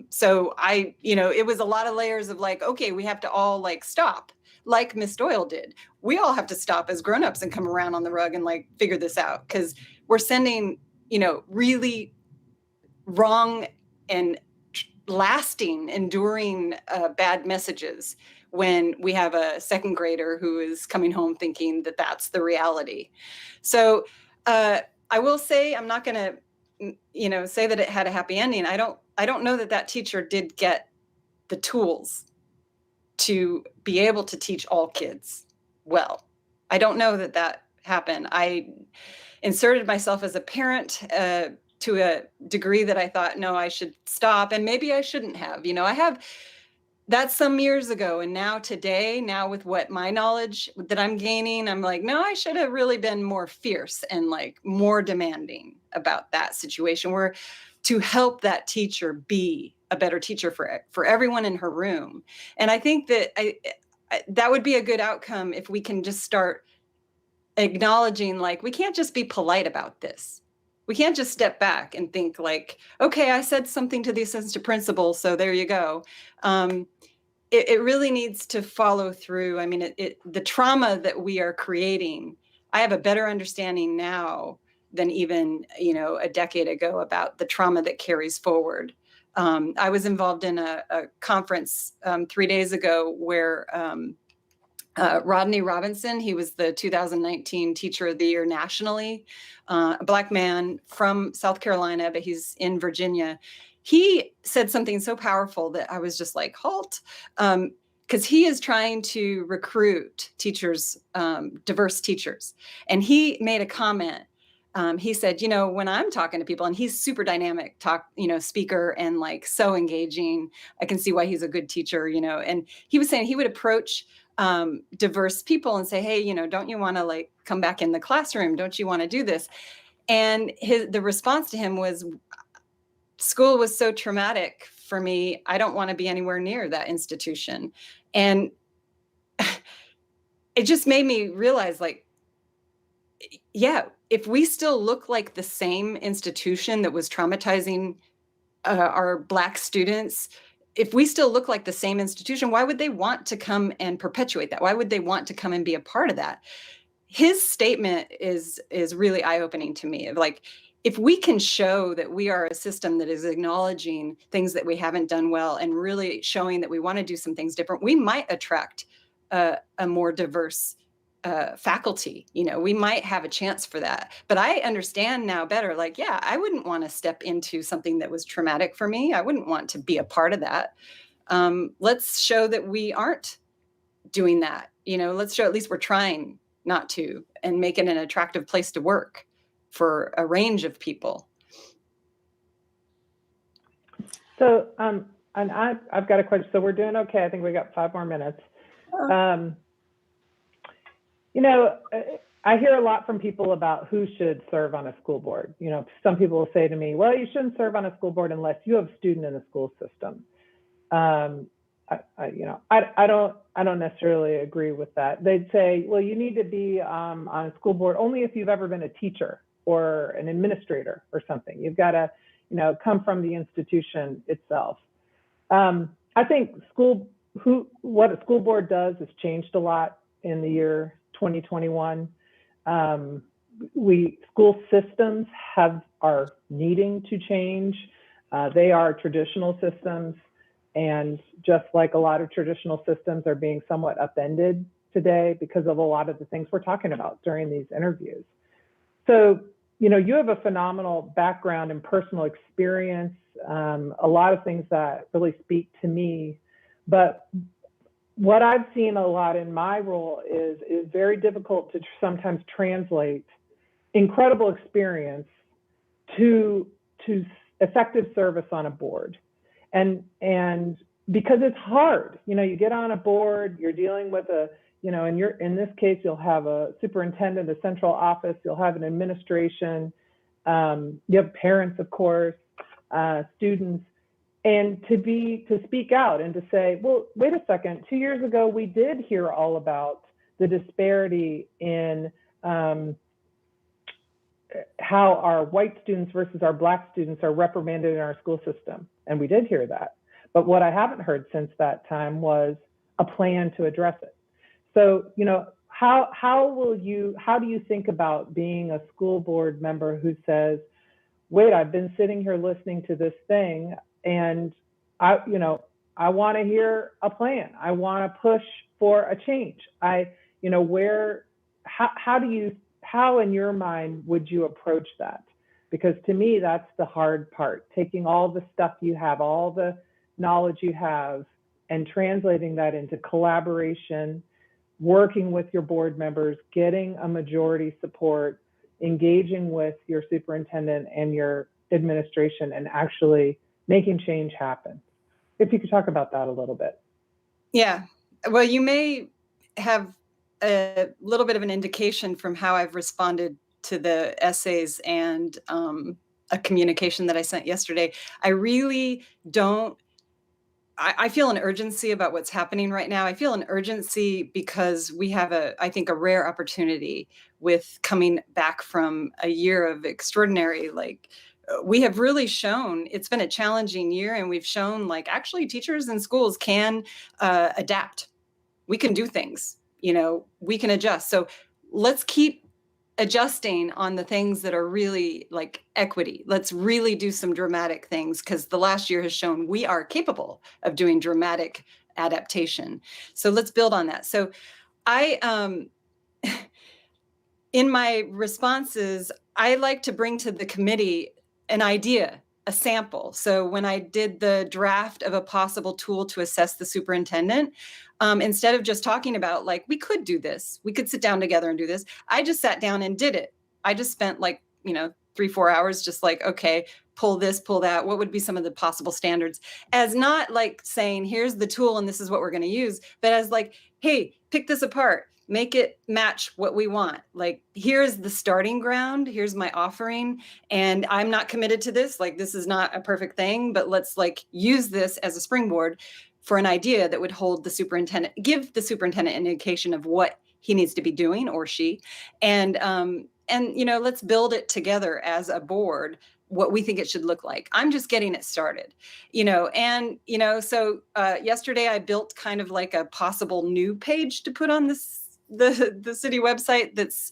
So it was a lot of layers of like, okay, we have to all like stop, like Miss Doyle did. We all have to stop as grownups and come around on the rug and like figure this out, because we're sending, really wrong and lasting, enduring bad messages when we have a second grader who is coming home thinking that that's the reality. So I will say, I'm not going to, say that it had a happy ending. I don't know that teacher did get the tools to be able to teach all kids well. I don't know that that happened. I inserted myself as a parent to a degree that I thought, no, I should stop. And maybe I shouldn't have. That's some years ago. And now today, now with what my knowledge that I'm gaining, I'm like, no, I should have really been more fierce and like more demanding about that situation, where to help that teacher be a better teacher for everyone in her room. And I think that that would be a good outcome if we can just start acknowledging, like, we can't just be polite about this. We can't just step back and think like, okay, I said something to the assistant principal, so there you go. It really needs to follow through. I mean, the trauma that we are creating, I have a better understanding now than even, a decade ago about the trauma that carries forward. I was involved in a conference 3 days ago where Rodney Robinson, he was the 2019 Teacher of the Year nationally, a Black man from South Carolina, but he's in Virginia. He said something so powerful that I was just like, halt, because he is trying to recruit teachers, diverse teachers. And he made a comment. He said, when I'm talking to people, and he's super dynamic speaker and like so engaging, I can see why he's a good teacher, and he was saying he would approach diverse people and say, hey, don't you want to like come back in the classroom? Don't you want to do this? And the response to him was, school was so traumatic for me. I don't want to be anywhere near that institution. And it just made me realize, like, yeah, if we still look like the same institution that was traumatizing our Black students, if we still look like the same institution, why would they want to come and perpetuate that? Why would they want to come and be a part of that? His statement is really eye-opening to me. Like, if we can show that we are a system that is acknowledging things that we haven't done well and really showing that we want to do some things different, we might attract a more diverse faculty. We might have a chance for that. But I understand now better, like, yeah, I wouldn't want to step into something that was traumatic for me. I wouldn't want to be a part of that. Let's show that we aren't doing that. Let's show at least we're trying not to, and make it an attractive place to work for a range of people. So, and I've got a question. So we're doing okay. I think we got 5 more minutes. I hear a lot from people about who should serve on a school board. Some people will say to me, well, you shouldn't serve on a school board unless you have a student in the school system. I don't necessarily agree with that. They'd say, well, you need to be on a school board only if you've ever been a teacher or an administrator or something. You've got to, come from the institution itself. I think what a school board does has changed a lot in the year 2021. School systems are needing to change. They are traditional systems, and just like a lot of traditional systems are being somewhat upended today because of a lot of the things we're talking about during these interviews. So, you have a phenomenal background and personal experience, a lot of things that really speak to me. But what I've seen a lot in my role is very difficult to sometimes translate incredible experience to effective service on a board. And because it's hard, you get on a board, you're dealing with in this case, you'll have a superintendent, a central office, you'll have an administration, you have parents, of course, students, and to speak out and to say, well, wait a second, 2 years ago, we did hear all about the disparity in how our white students versus our Black students are reprimanded in our school system. And we did hear that. But what I haven't heard since that time was a plan to address it. So, how do you think about being a school board member who says, wait, I've been sitting here listening to this thing, and I want to hear a plan. I want to push for a change. How in your mind would you approach that? Because to me, that's the hard part, taking all the stuff you have, all the knowledge you have, and translating that into collaboration, working with your board members, getting a majority support, engaging with your superintendent and your administration, and actually making change happen. If you could talk about that a little bit. Yeah. Well, you may have a little bit of an indication from how I've responded to the essays and a communication that I sent yesterday. I really don't. I feel an urgency about what's happening right now. I feel an urgency because we have I think, a rare opportunity with coming back from a year of extraordinary, we have really shown it's been a challenging year, and we've shown actually teachers and schools can adapt. We can do things, we can adjust. So let's keep adjusting on the things that are really like equity. Let's really do some dramatic things, because the last year has shown we are capable of doing dramatic adaptation. So let's build on that. So I, in my responses, I like to bring to the committee an idea, a sample. So when I did the draft of a possible tool to assess the superintendent, instead of just talking about we could do this, we could sit down together and do this, I just sat down and did it. I just spent 3-4 hours just okay, pull this, pull that. What would be some of the possible standards? As not saying, here's the tool and this is what we're going to use, but as hey, pick this apart. Make it match what we want. Here's the starting ground. Here's my offering. And I'm not committed to this. This is not a perfect thing, but let's use this as a springboard for an idea that would hold the superintendent, give the superintendent an indication of what he needs to be doing, or she. And let's build it together as a board, what we think it should look like. I'm just getting it started, so yesterday I built kind of a possible new page to put on the city website that's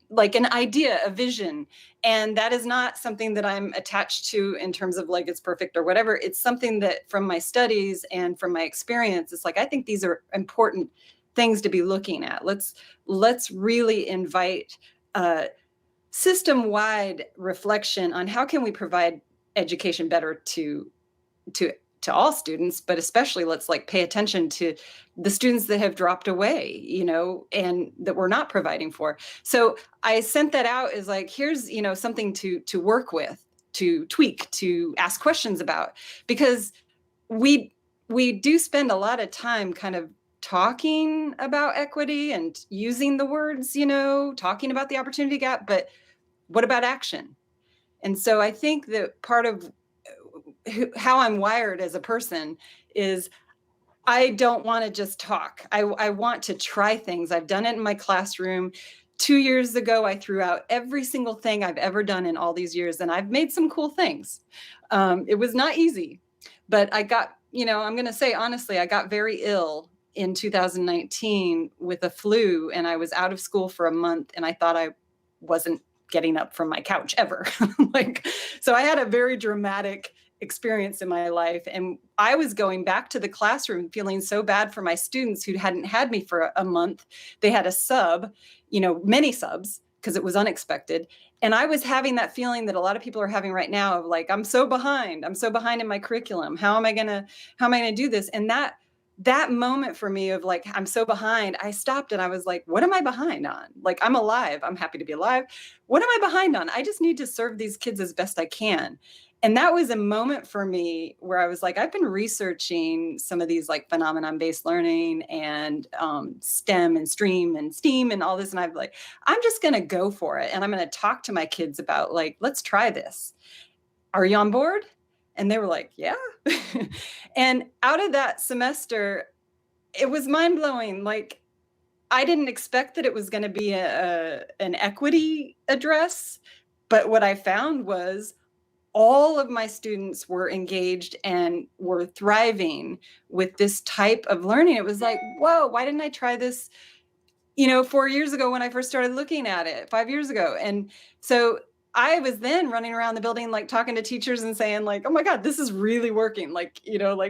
an idea, a vision. And that is not something that I'm attached to in terms of it's perfect or whatever. It's something that from my studies and from my experience, it's I think these are important things to be looking at. Let's really invite system-wide reflection on how can we provide education better to all students, but especially let's pay attention to the students that have dropped away, and that we're not providing for. So I sent that out as here's, something to work with, to tweak, to ask questions about, because we do spend a lot of time kind of talking about equity and using the words, talking about the opportunity gap, but what about action? And so I think that part of how I'm wired as a person is I don't want to just talk. I want to try things. I've done it in my classroom. 2 years ago, I threw out every single thing I've ever done in all these years, and I've made some cool things. It was not easy, but I got, I'm going to say honestly, I got very ill in 2019 with a flu, and I was out of school for a month, and I thought I wasn't getting up from my couch ever. So I had a very dramatic experience in my life. And I was going back to the classroom feeling so bad for my students who hadn't had me for a month. They had a sub, many subs, because it was unexpected. And I was having that feeling that a lot of people are having right now of I'm so behind. I'm so behind in my curriculum. How am I going to do this? And that moment for me of I'm so behind, I stopped and I was what am I behind on? I'm alive. I'm happy to be alive. What am I behind on? I just need to serve these kids as best I can. And that was a moment for me where I was I've been researching some of these phenomenon-based learning and STEM and STREAM and STEAM and all this. And I'm just going to go for it. And I'm going to talk to my kids about let's try this. Are you on board? And they were yeah. And out of that semester, it was mind-blowing. I didn't expect that it was going to be an equity address. But what I found was all of my students were engaged and were thriving with this type of learning. It was whoa, why didn't I try this, 4 years ago when I first started looking at it, 5 years ago? And so I was then running around the building, talking to teachers and saying oh my God, this is really working.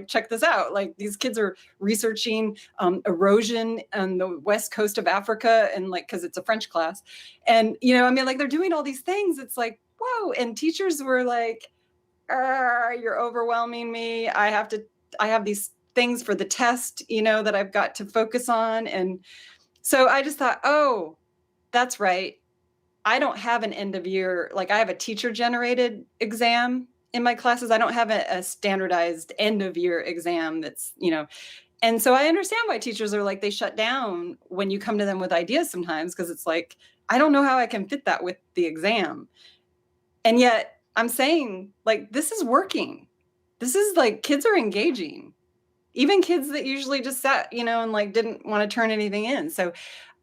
Check this out. These kids are researching erosion on the west coast of Africa. And cause it's a French class. And, they're doing all these things. It's whoa. And teachers were you're overwhelming me. I have these things for the test, that I've got to focus on. And so I just thought, oh, that's right. I don't have an end of year, like I have a teacher generated exam in my classes. I don't have a standardized end of year exam that's, and so I understand why teachers are like, they shut down when you come to them with ideas sometimes, because it's like, I don't know how I can fit that with the exam. And yet I'm saying, like, this is working. This is like, kids are engaging, even kids that usually just sat, and like didn't want to turn anything in. So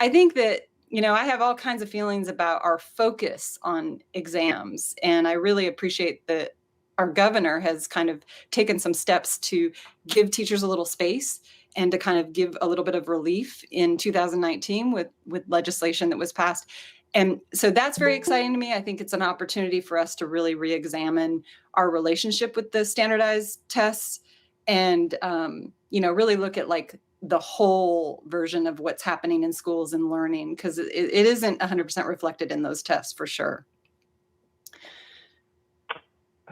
I think that, I have all kinds of feelings about our focus on exams. And I really appreciate that our governor has kind of taken some steps to give teachers a little space and to kind of give a little bit of relief in 2019 with legislation that was passed. And so that's very exciting to me. I think it's an opportunity for us to really re-examine our relationship with the standardized tests and, really look at like the whole version of what's happening in schools and learning, because it isn't 100% reflected in those tests for sure.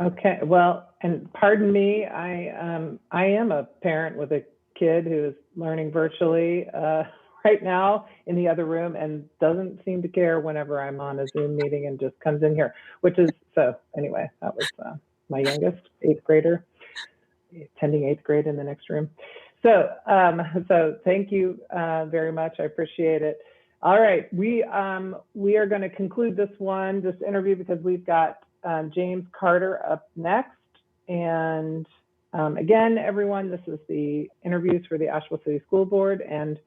Okay, well, and pardon me, I am a parent with a kid who is learning virtually right now in the other room and doesn't seem to care whenever I'm on a Zoom meeting and just comes in here, so anyway, that was my youngest 8th grader attending 8th grade in the next room. So thank you very much. I appreciate it. All right, we are going to conclude this interview, because we've got James Carter up next. And again, everyone, this is the interviews for the Asheville City School Board, and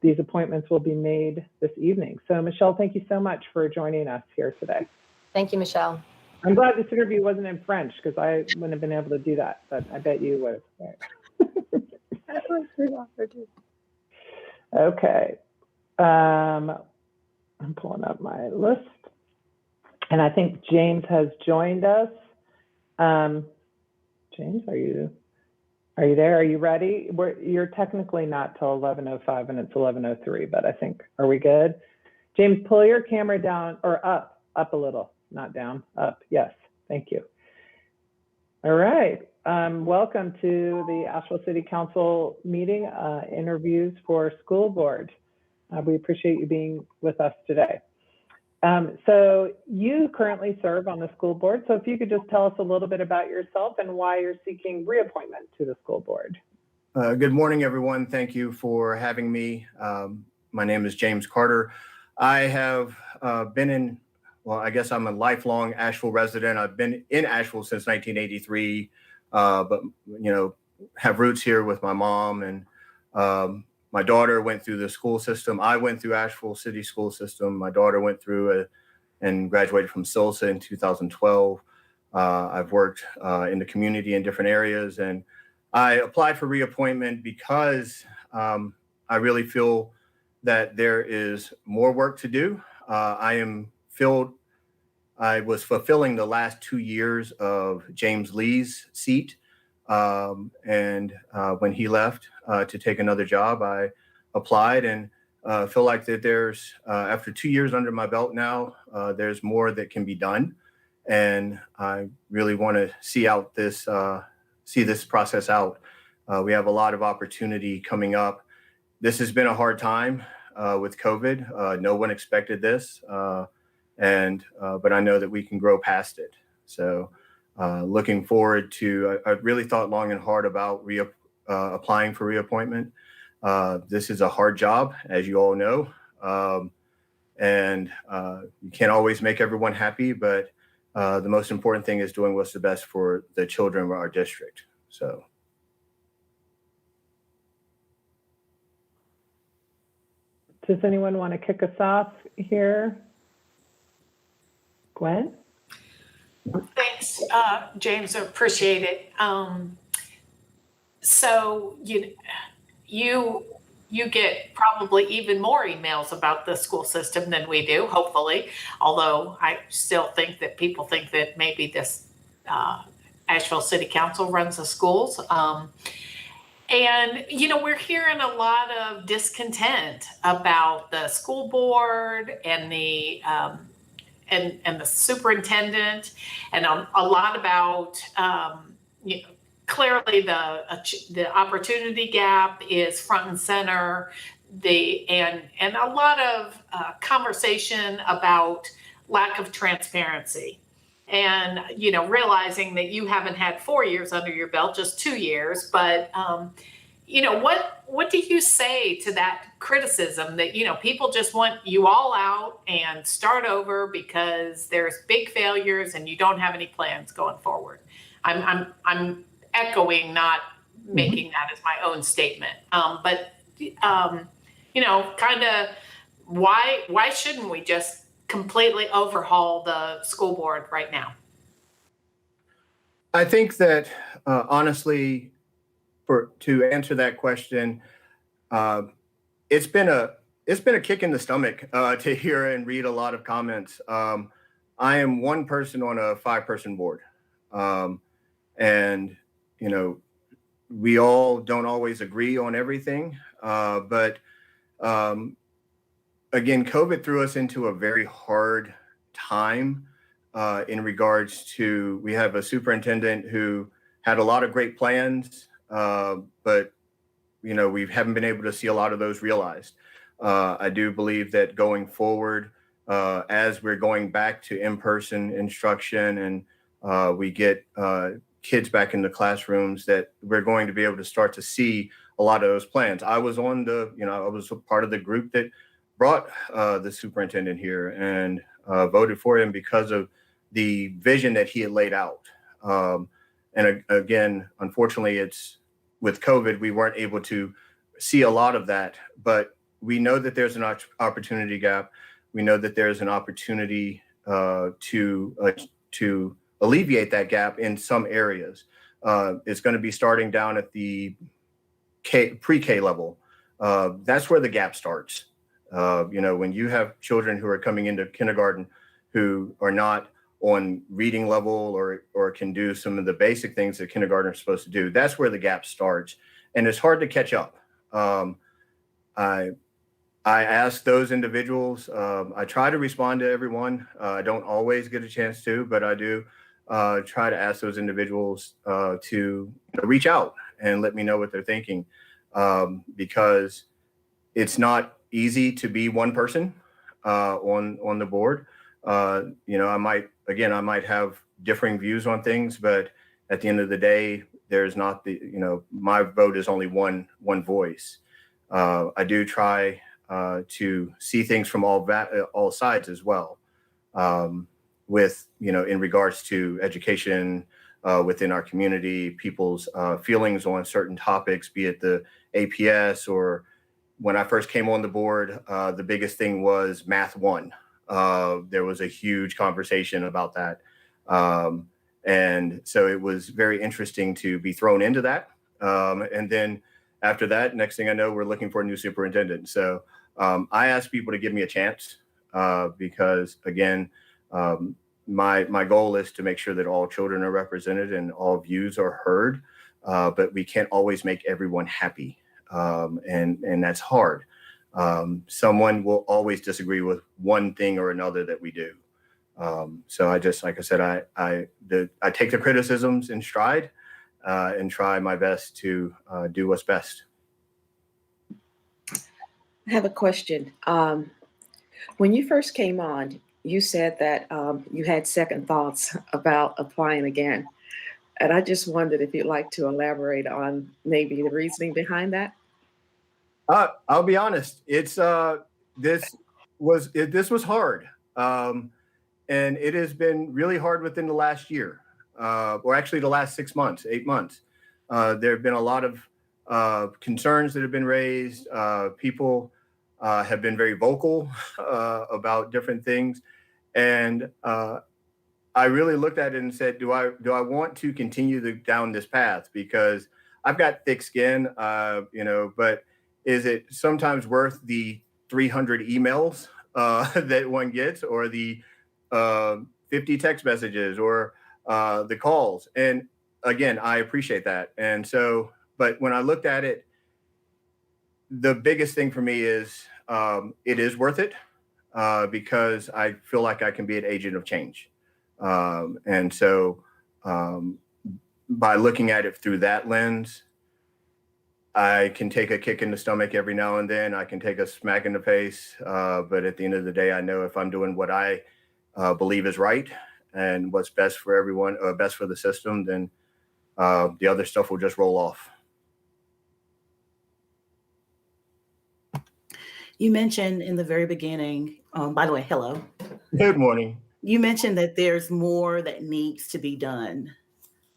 these appointments will be made this evening. So Michelle, thank you so much for joining us here today. Thank you, Michelle. I'm glad this interview wasn't in French, because I wouldn't have been able to do that, but I bet you would have. Okay. I'm pulling up my list. And I think James has joined us. James, are you there? Are you ready? You're technically not till 11:05 and it's 11:03, but I think, are we good? James, pull your camera down or up a little, not down, up. Yes, thank you. All right. Welcome to the Asheville City Council meeting, interviews for school board. We appreciate you being with us today. So you currently serve on the school board. So if you could just tell us a little bit about yourself and why you're seeking reappointment to the school board. Good morning, everyone. Thank you for having me. My name is James Carter. I have I guess I'm a lifelong Asheville resident. I've been in Asheville since 1983, but, have roots here with my mom, and my daughter went through the school system. I went through Asheville City School System. My daughter went through and graduated from SILSA in 2012. I've worked in the community in different areas, and I applied for reappointment because I really feel that there is more work to do. I was fulfilling the last 2 years of James Lee's seat. And when he left to take another job, I applied and feel like that there's, after 2 years under my belt now, there's more that can be done. And I really want to see this process out. We have a lot of opportunity coming up. This has been a hard time with COVID. No one expected this. But I know that we can grow past it. So looking forward to, I really thought long and hard about applying for reappointment. This is a hard job, as you all know. You can't always make everyone happy, but the most important thing is doing what's the best for the children of our district. So. Does anyone want to kick us off here? Gwen? Thanks, James. I appreciate it. So you get probably even more emails about the school system than we do, hopefully. Although I still think that people think that maybe this Asheville City Council runs the schools. And we're hearing a lot of discontent about the school board and the and the superintendent, and a lot about clearly the opportunity gap is front and center. And a lot of conversation about lack of transparency, and realizing that you haven't had 4 years under your belt, just 2 years. But what do you say to that criticism that people just want you all out and start over because there's big failures and you don't have any plans going forward? I'm echoing, not making that as my own statement. But kind of why shouldn't we just completely overhaul the school board right now? I think that honestly, to answer that question, it's been a kick in the stomach to hear and read a lot of comments. I am one person on a 5-person board, and we all don't always agree on everything. But again, COVID threw us into a very hard time in regards to, we have a superintendent who had a lot of great plans, but we haven't been able to see a lot of those realized. I do believe that going forward, as we're going back to in-person instruction and we get kids back in the classrooms, that we're going to be able to start to see a lot of those plans. I was on I was a part of the group that brought the superintendent here and voted for him because of the vision that he had laid out. And again, unfortunately, it's with COVID, we weren't able to see a lot of that, but we know that there's an opportunity gap. We know that there's an opportunity to alleviate that gap in some areas. It's going to be starting down at the pre-K level. That's where the gap starts. When you have children who are coming into kindergarten who are not on reading level or can do some of the basic things that kindergarten are supposed to do, that's where the gap starts. And it's hard to catch up. I ask those individuals, I try to respond to everyone. I don't always get a chance to, but I do try to ask those individuals to reach out and let me know what they're thinking, because it's not easy to be one person on the board. I might have differing views on things, but at the end of the day, there's not my vote is only one voice. I do try to see things from all sides as well, with in regards to education within our community, people's feelings on certain topics, be it the APS or when I first came on the board, the biggest thing was Math 1. There was a huge conversation about that. And so it was very interesting to be thrown into that. And then after that, next thing I know, we're looking for a new superintendent. So I ask people to give me a chance because, again, my goal is to make sure that all children are represented and all views are heard, but we can't always make everyone happy. And that's hard. Someone will always disagree with one thing or another that we do. So I just, like I said, I take the criticisms in stride and try my best to do what's best. I have a question. When you first came on, you said that you had second thoughts about applying again. And I just wondered if you'd like to elaborate on maybe the reasoning behind that. I'll be honest. It's this was hard, and it has been really hard within the last year, or actually the last 6 months, 8 months. There have been a lot of concerns that have been raised. People have been very vocal about different things, and I really looked at it and said, do I want to continue down this path? Because I've got thick skin, but is it sometimes worth the 300 emails that one gets, or the 50 text messages, or the calls? And again, I appreciate that. And so, but when I looked at it, the biggest thing for me is it is worth it because I feel like I can be an agent of change. And so by looking at it through that lens, I can take a kick in the stomach every now and then. I can take a smack in the face. But at the end of the day, I know if I'm doing what I believe is right and what's best for everyone, best for the system, then the other stuff will just roll off. You mentioned in the very beginning, by the way, hello. Good morning. You mentioned that there's more that needs to be done.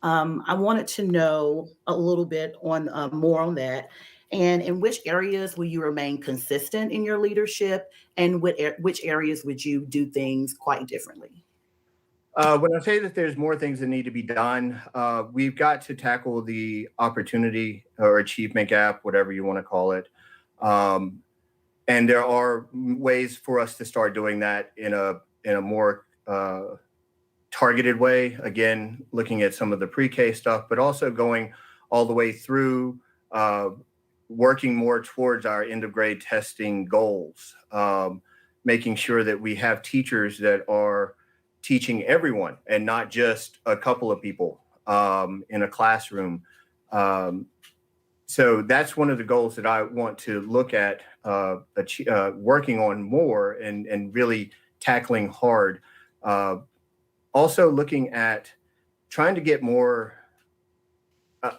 I wanted to know a little bit on more on that. And in which areas will you remain consistent in your leadership, and which areas would you do things quite differently? When I say that there's more things that need to be done, we've got to tackle the opportunity or achievement gap, whatever you want to call it. And there are ways for us to start doing that in a more targeted way. Again, looking at some of the pre-K stuff, but also going all the way through working more towards our end of grade testing goals, making sure that we have teachers that are teaching everyone and not just a couple of people in a classroom. So that's one of the goals that I want to look at working on more and really tackling hard. Also looking at trying to get more,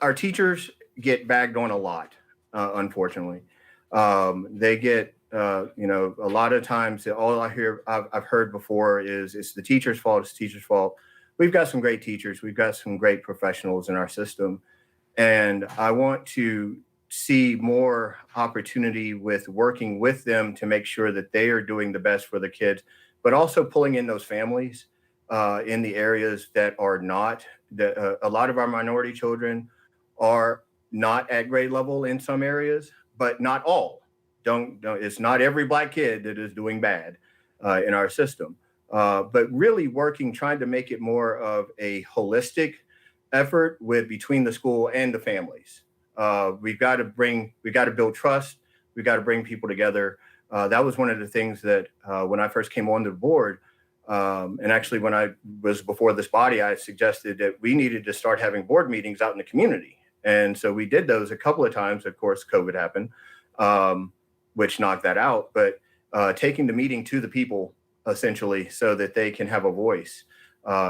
our teachers get bagged on a lot, unfortunately. They get, a lot of times all I've heard before is it's the teacher's fault, it's the teacher's fault. We've got some great teachers, we've got some great professionals in our system. And I want to see more opportunity with working with them to make sure that they are doing the best for the kids, but also pulling in those families in the areas that are not. A lot of our minority children are not at grade level in some areas, but not all. It's not every Black kid that is doing bad in our system. But really trying to make it more of a holistic effort between the school and the families. We've got to build trust. We've got to bring people together. That was one of the things that when I first came on the board, and actually when I was before this body, I suggested that we needed to start having board meetings out in the community. And so we did those a couple of times. Of course, COVID happened, which knocked that out. But taking the meeting to the people essentially so that they can have a voice.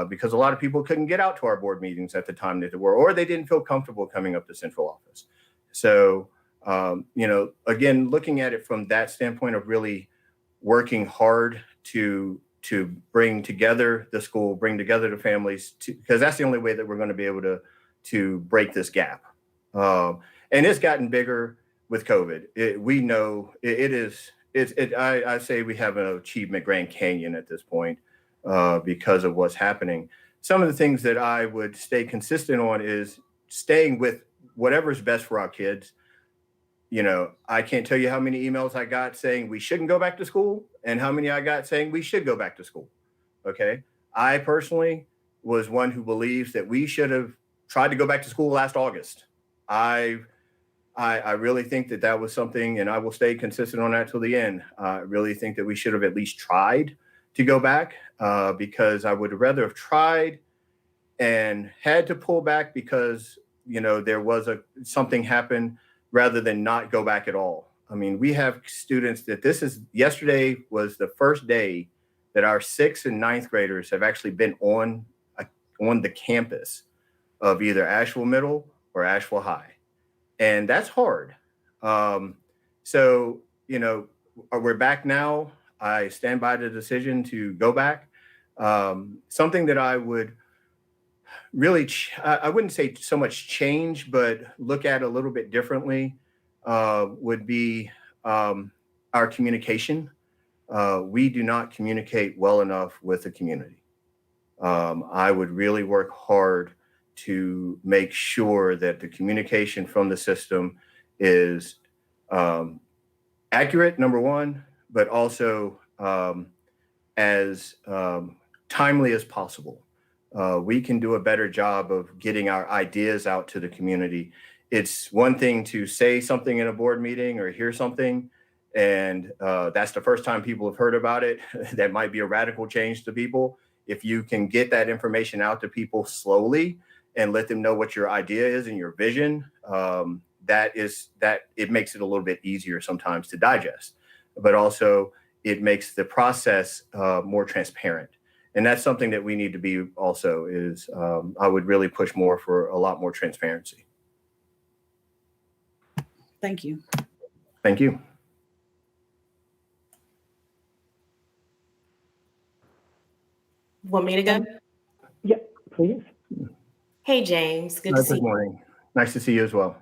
Because a lot of people couldn't get out to our board meetings at the time that they were, or they didn't feel comfortable coming up to central office. So, again, looking at it from that standpoint of really working hard to bring together the school, bring together the families, because that's the only way that we're going to be able to break this gap. And it's gotten bigger with COVID. We know I say we have an achievement Grand Canyon at this point. Because of what's happening. Some of the things that I would stay consistent on is staying with whatever's best for our kids. I can't tell you how many emails I got saying we shouldn't go back to school and how many I got saying we should go back to school. Okay. I personally was one who believes that we should have tried to go back to school last August. I really think that was something, and I will stay consistent on that till the end. I really think that we should have at least tried to go back because I would rather have tried and had to pull back because, there was something happened rather than not go back at all. I mean, we have students that yesterday was the first day that our 6th and 9th graders have actually been on the campus of either Asheville Middle or Asheville High. And that's hard. So, we're back now. I stand by the decision to go back. Something that I would really, I wouldn't say so much change, but look at a little bit differently would be our communication. We do not communicate well enough with the community. I would really work hard to make sure that the communication from the system is accurate, number one, but also as timely as possible. We can do a better job of getting our ideas out to the community. It's one thing to say something in a board meeting or hear something, and that's the first time people have heard about it. That might be a radical change to people. If you can get that information out to people slowly and let them know what your idea is and your vision, that it makes it a little bit easier sometimes to digest, but also it makes the process more transparent. And that's something that we need to be also is I would really push more for a lot more transparency. Thank you. Thank you. Want me to go? Yep, please. Hey, James. Good to see Good you. morning. Nice to see you as well.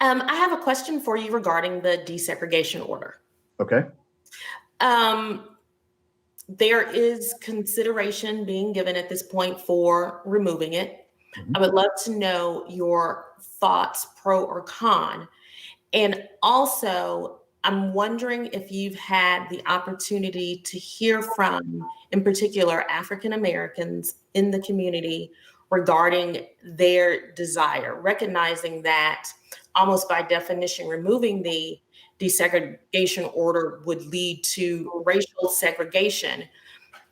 I have a question for you regarding the desegregation order. Okay. There is consideration being given at this point for removing it. Mhm. I would love to know your thoughts, pro or con. And also, I'm wondering if you've had the opportunity to hear from, in particular, African Americans in the community regarding their desire, recognizing that almost by definition, removing the desegregation order would lead to racial segregation,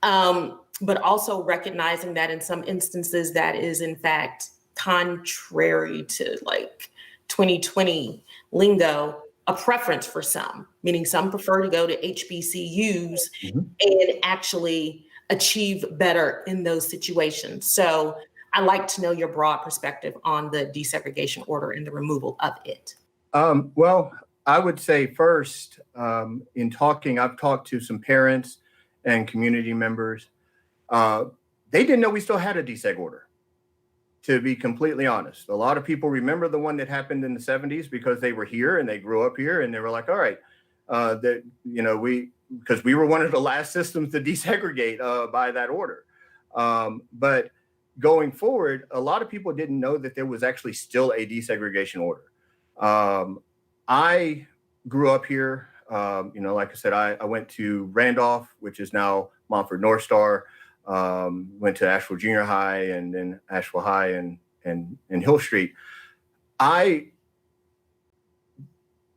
but also recognizing that in some instances that is in fact contrary to like 2020 lingo, a preference for some, meaning some prefer to go to HBCUs and actually achieve better in those situations. So I'd like to know your broad perspective on the desegregation order and the removal of it. Well, I would say first, I've talked to some parents and community members. They didn't know we still had a deseg order, to be completely honest. A lot of people remember the one that happened in the 70s because they were here and they grew up here and they were like, all right, because we were one of the last systems to desegregate by that order. But going forward, a lot of people didn't know that there was actually still a desegregation order. I grew up here. Like I said, I went to Randolph, which is now Montford North Star. Went to Asheville Junior High and then Asheville High and Hill Street. I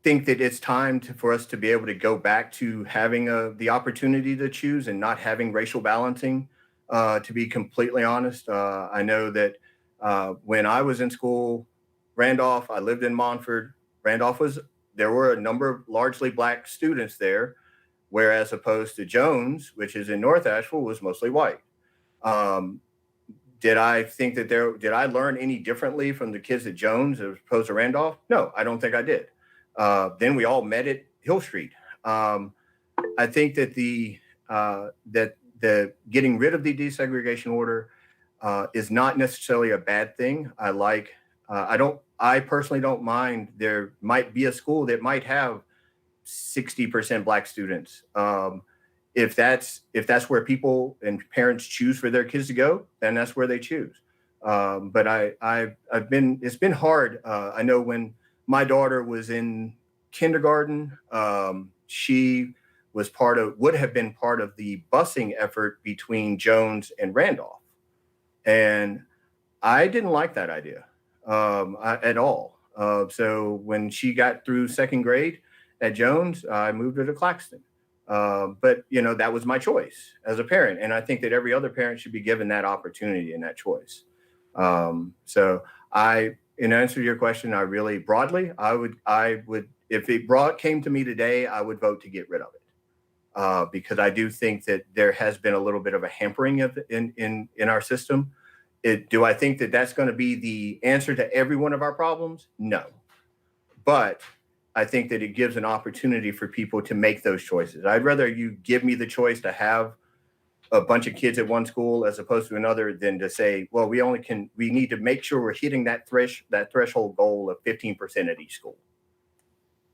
think that it's time for us to be able to go back to having the opportunity to choose and not having racial balancing. To be completely honest, I know that when I was in school, Randolph, I lived in Montford. There were a number of largely Black students there, whereas opposed to Jones, which is in North Asheville, was mostly white. Did I think that did I learn any differently from the kids at Jones as opposed to Randolph? No, I don't think I did. Then we all met at Hill Street. I think that the getting rid of the desegregation order is not necessarily a bad thing. I personally don't mind. There might be a school that might have 60% Black students. If that's where people and parents choose for their kids to go, then that's where they choose. But it's been hard. I know when my daughter was in kindergarten, she would have been part of the busing effort between Jones and Randolph. And I didn't like that idea at all. So when she got through second grade at Jones, I moved her to Claxton. But that was my choice as a parent. And I think that every other parent should be given that opportunity and that choice. So in answer to your question, I really broadly, I would, if it came to me today, I would vote to get rid of it. Because I do think that there has been a little bit of a hampering of in our system. Do I think that that's going to be the answer to every one of our problems? No. But I think that it gives an opportunity for people to make those choices. I'd rather you give me the choice to have a bunch of kids at one school as opposed to another than to say, well, we need to make sure we're hitting that threshold goal of 15% at each school.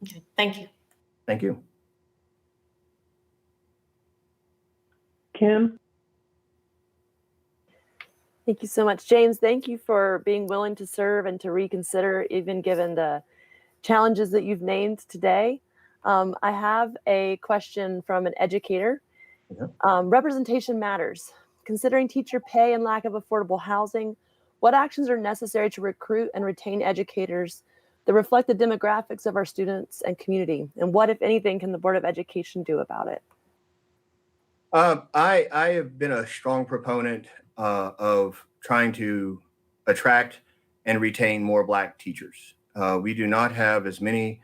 Okay, thank you. Thank you. Kim? Thank you so much, James. Thank you for being willing to serve and to reconsider, even given the challenges that you've named today. I have a question from an educator. Representation matters. Considering teacher pay and lack of affordable housing, what actions are necessary to recruit and retain educators that reflect the demographics of our students and community? And what, if anything, can the Board of Education do about it? I have been a strong proponent of trying to attract and retain more Black teachers. We do not have as many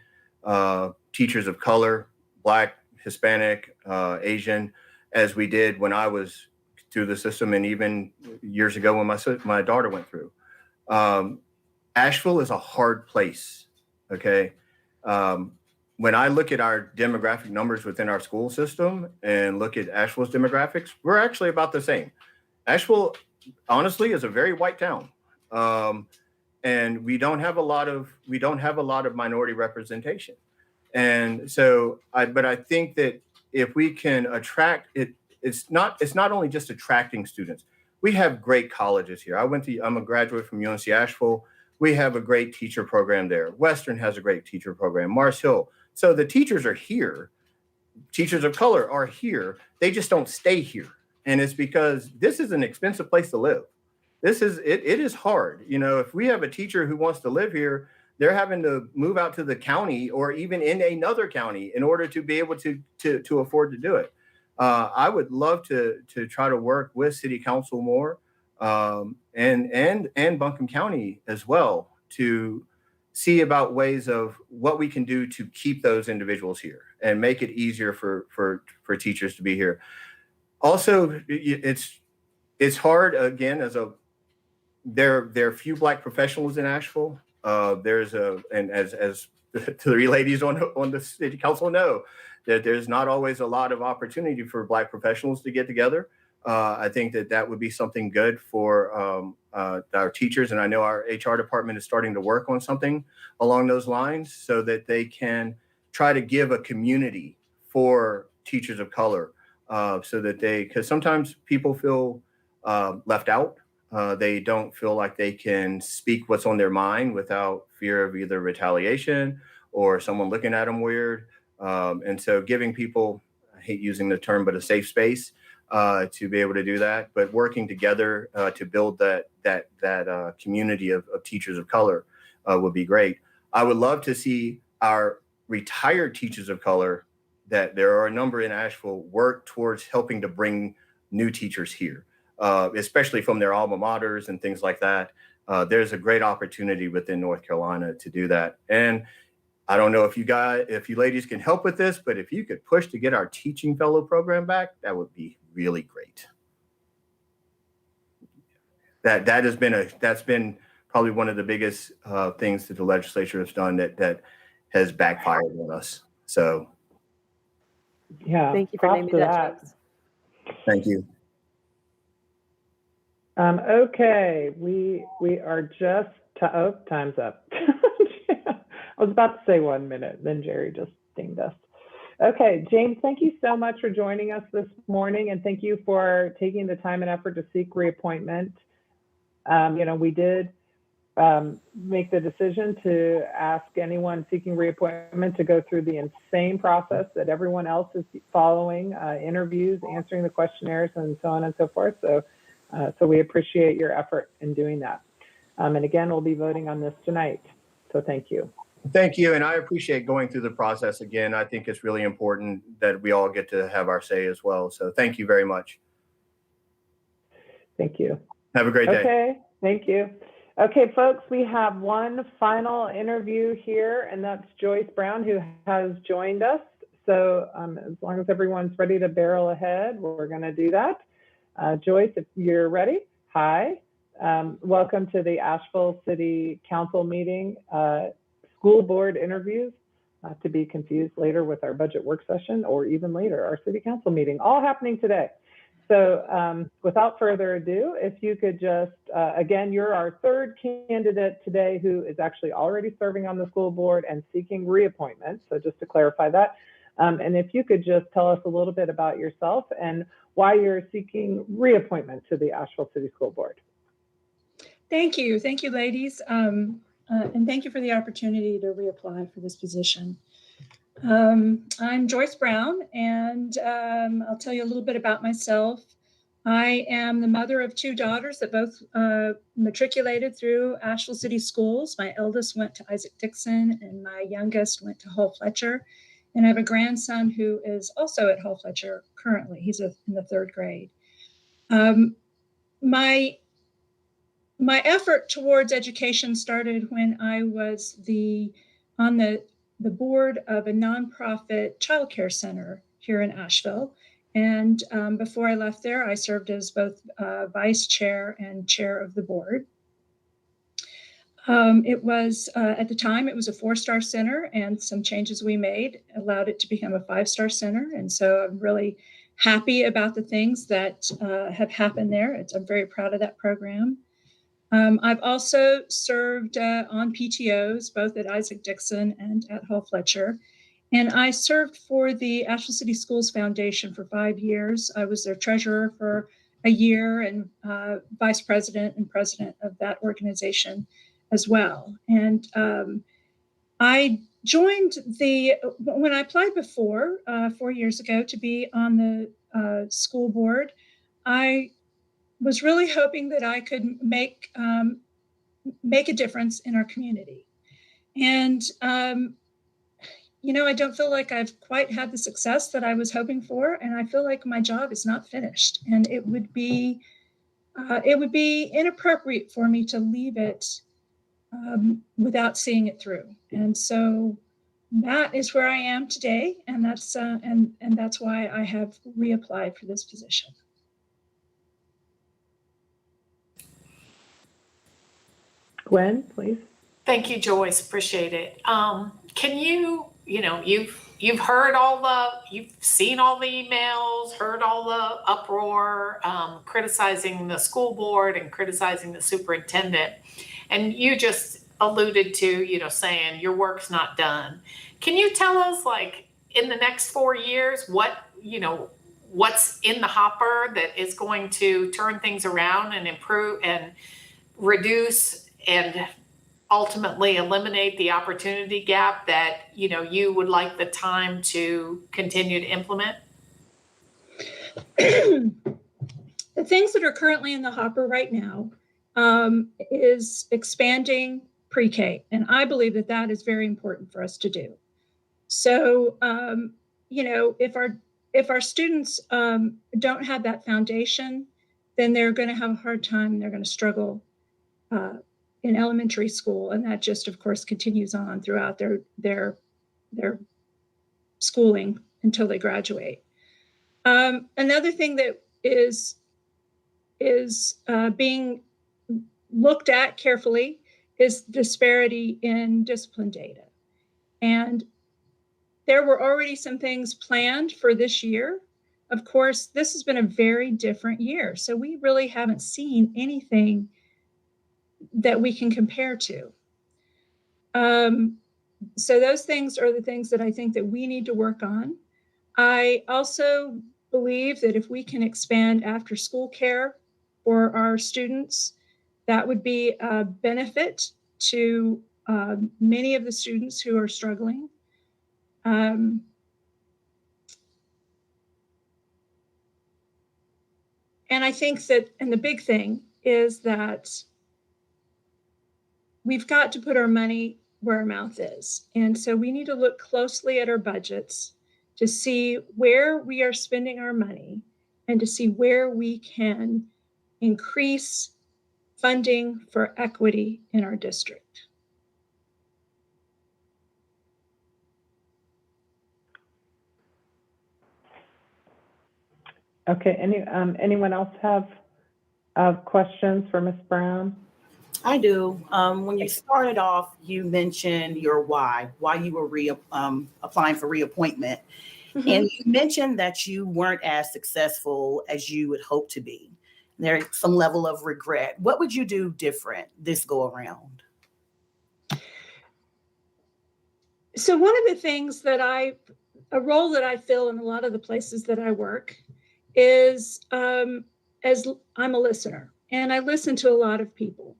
teachers of color, Black, Hispanic, Asian, as we did when I was through the system, and even years ago when my daughter went through. Asheville is a hard place, okay? When I look at our demographic numbers within our school system and look at Asheville's demographics, we're actually about the same. Asheville, honestly, is a very white town. And we don't have a lot of minority representation. And so but I think that if we can attract it, it's not only just attracting students. We have great colleges here. I'm a graduate from UNC Asheville. We have a great teacher program there. Western has a great teacher program, Mars Hill. So the teachers are here. Teachers of color are here. They just don't stay here. And it's because this is an expensive place to live. It is hard. You know, if we have a teacher who wants to live here, they're having to move out to the county or even in another county in order to be able to afford to do it. I would love to try to work with City Council more and Buncombe County as well to see about ways of what we can do to keep those individuals here and make it easier for teachers to be here. Also, it's hard again there are few Black professionals in Asheville. And as the three ladies on the City Council know, that there's not always a lot of opportunity for Black professionals to get together. I think that would be something good for our teachers. And I know our HR department is starting to work on something along those lines so that they can try to give a community for teachers of color so that because sometimes people feel left out. They don't feel like they can speak what's on their mind without fear of either retaliation or someone looking at them weird. And so giving people, I hate using the term, but a safe space to be able to do that, but working together to build that community of teachers of color would be great. I would love to see our retired teachers of color, that there are a number in Asheville, work towards helping to bring new teachers here. Especially from their alma maters and things like that. There's a great opportunity within North Carolina to do that. And I don't know if you ladies can help with this, but if you could push to get our teaching fellow program back, that would be really great. That's been probably one of the biggest things that the legislature has done that has backfired on us. So yeah, thank you for naming that, James. Thank you. Okay, we are just time's up. I was about to say 1 minute, then Jerry just dinged us. Okay, James, thank you so much for joining us this morning, and thank you for taking the time and effort to seek reappointment. We did make the decision to ask anyone seeking reappointment to go through the same process that everyone else is following, interviews, answering the questionnaires, and so on and so forth. So we appreciate your effort in doing that. And again, we'll be voting on this tonight. So thank you. Thank you. And I appreciate going through the process again. I think it's really important that we all get to have our say as well. So thank you very much. Thank you. Have a great day. Okay, thank you. Okay, folks, we have one final interview here, and that's Joyce Brown, who has joined us. So as long as everyone's ready to barrel ahead, we're going to do that. Joyce, if you're ready, hi. Welcome to the Asheville City Council meeting, school board interviews, not to be confused later with our budget work session or even later, our City Council meeting, all happening today. So without further ado, if you could just, again, you're our third candidate today who is actually already serving on the school board and seeking reappointment. So just to clarify that. And if you could just tell us a little bit about yourself and why you're seeking reappointment to the Asheville City School Board. Thank you, ladies. And thank you for the opportunity to reapply for this position. I'm Joyce Brown, and I'll tell you a little bit about myself. I am the mother of two daughters that both matriculated through Asheville City Schools. My eldest went to Isaac Dixon, and my youngest went to Hull Fletcher. And I have a grandson who is also at Hull Fletcher currently. He's in the third grade. My my effort towards education started when I was on the board of a nonprofit childcare center here in Asheville. And before I left there, I served as both vice chair and chair of the board. It was, at the time, it was a 4-star center, and some changes we made allowed it to become a 5-star center. And so I'm really happy about the things that have happened there. I'm very proud of that program. I've also served on PTOs, both at Isaac Dixon and at Hull Fletcher. And I served for the Asheville City Schools Foundation for 5 years. I was their treasurer for a year and vice president and president of that organization as well. And I joined when I applied before, 4 years ago, to be on the school board, I was really hoping that I could make a difference in our community. And, I don't feel like I've quite had the success that I was hoping for, and I feel like my job is not finished. And it would be inappropriate for me to leave it without seeing it through. And so that is where I am today, and that's why I have reapplied for this position. Gwen, please. Thank you, Joyce. Appreciate it. Can you, you've heard you've seen all the emails, heard all the uproar, criticizing the school board and criticizing the superintendent. And you just alluded to, saying your work's not done. Can you tell us, like, in the next 4 years, what's in the hopper that is going to turn things around and improve and reduce and ultimately eliminate the opportunity gap that, you would like the time to continue to implement? The things that are currently in the hopper right now is expanding pre-K. And I believe that is very important for us to do. So, if our students don't have that foundation, then they're going to have a hard time. They're going to struggle in elementary school. And that just, of course, continues on throughout their schooling until they graduate. Another thing that is being looked at carefully is disparity in discipline data. And there were already some things planned for this year. Of course, this has been a very different year. So we really haven't seen anything that we can compare to. So those things are the things that I think that we need to work on. I also believe that if we can expand after school care for our students, that would be a benefit to many of the students who are struggling. And I think that, and the big thing is that we've got to put our money where our mouth is. And so we need to look closely at our budgets to see where we are spending our money and to see where we can increase funding for equity in our district. Okay, anyone else have questions for Ms. Brown? I do. When you started off, you mentioned your why you were applying for reappointment. Mm-hmm. And you mentioned that you weren't as successful as you would hope to be. There's some level of regret. What would you do different this go around? So one of the things a role that I fill in a lot of the places that I work is as I'm a listener, and I listen to a lot of people.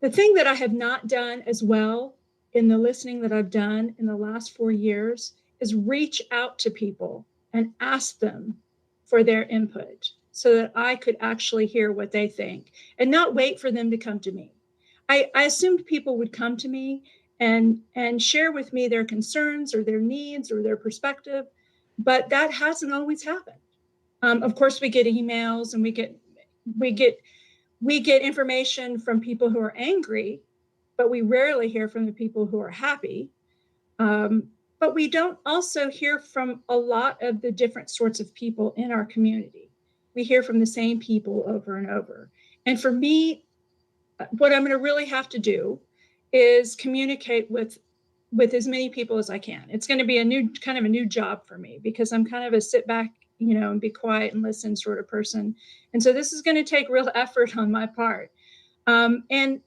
The thing that I have not done as well in the listening that I've done in the last 4 years is reach out to people and ask them for their input so that I could actually hear what they think and not wait for them to come to me. I assumed people would come to me and share with me their concerns or their needs or their perspective, but that hasn't always happened. Of course, we get emails and we get we get information from people who are angry, but we rarely hear from the people who are happy. But we don't also hear from a lot of the different sorts of people in our community. We hear from the same people over and over. And for me, what I'm going to really have to do is communicate with as many people as I can. It's going to be a new job for me, because I'm kind of a sit back, and be quiet and listen sort of person. And so this is going to take real effort on my part. And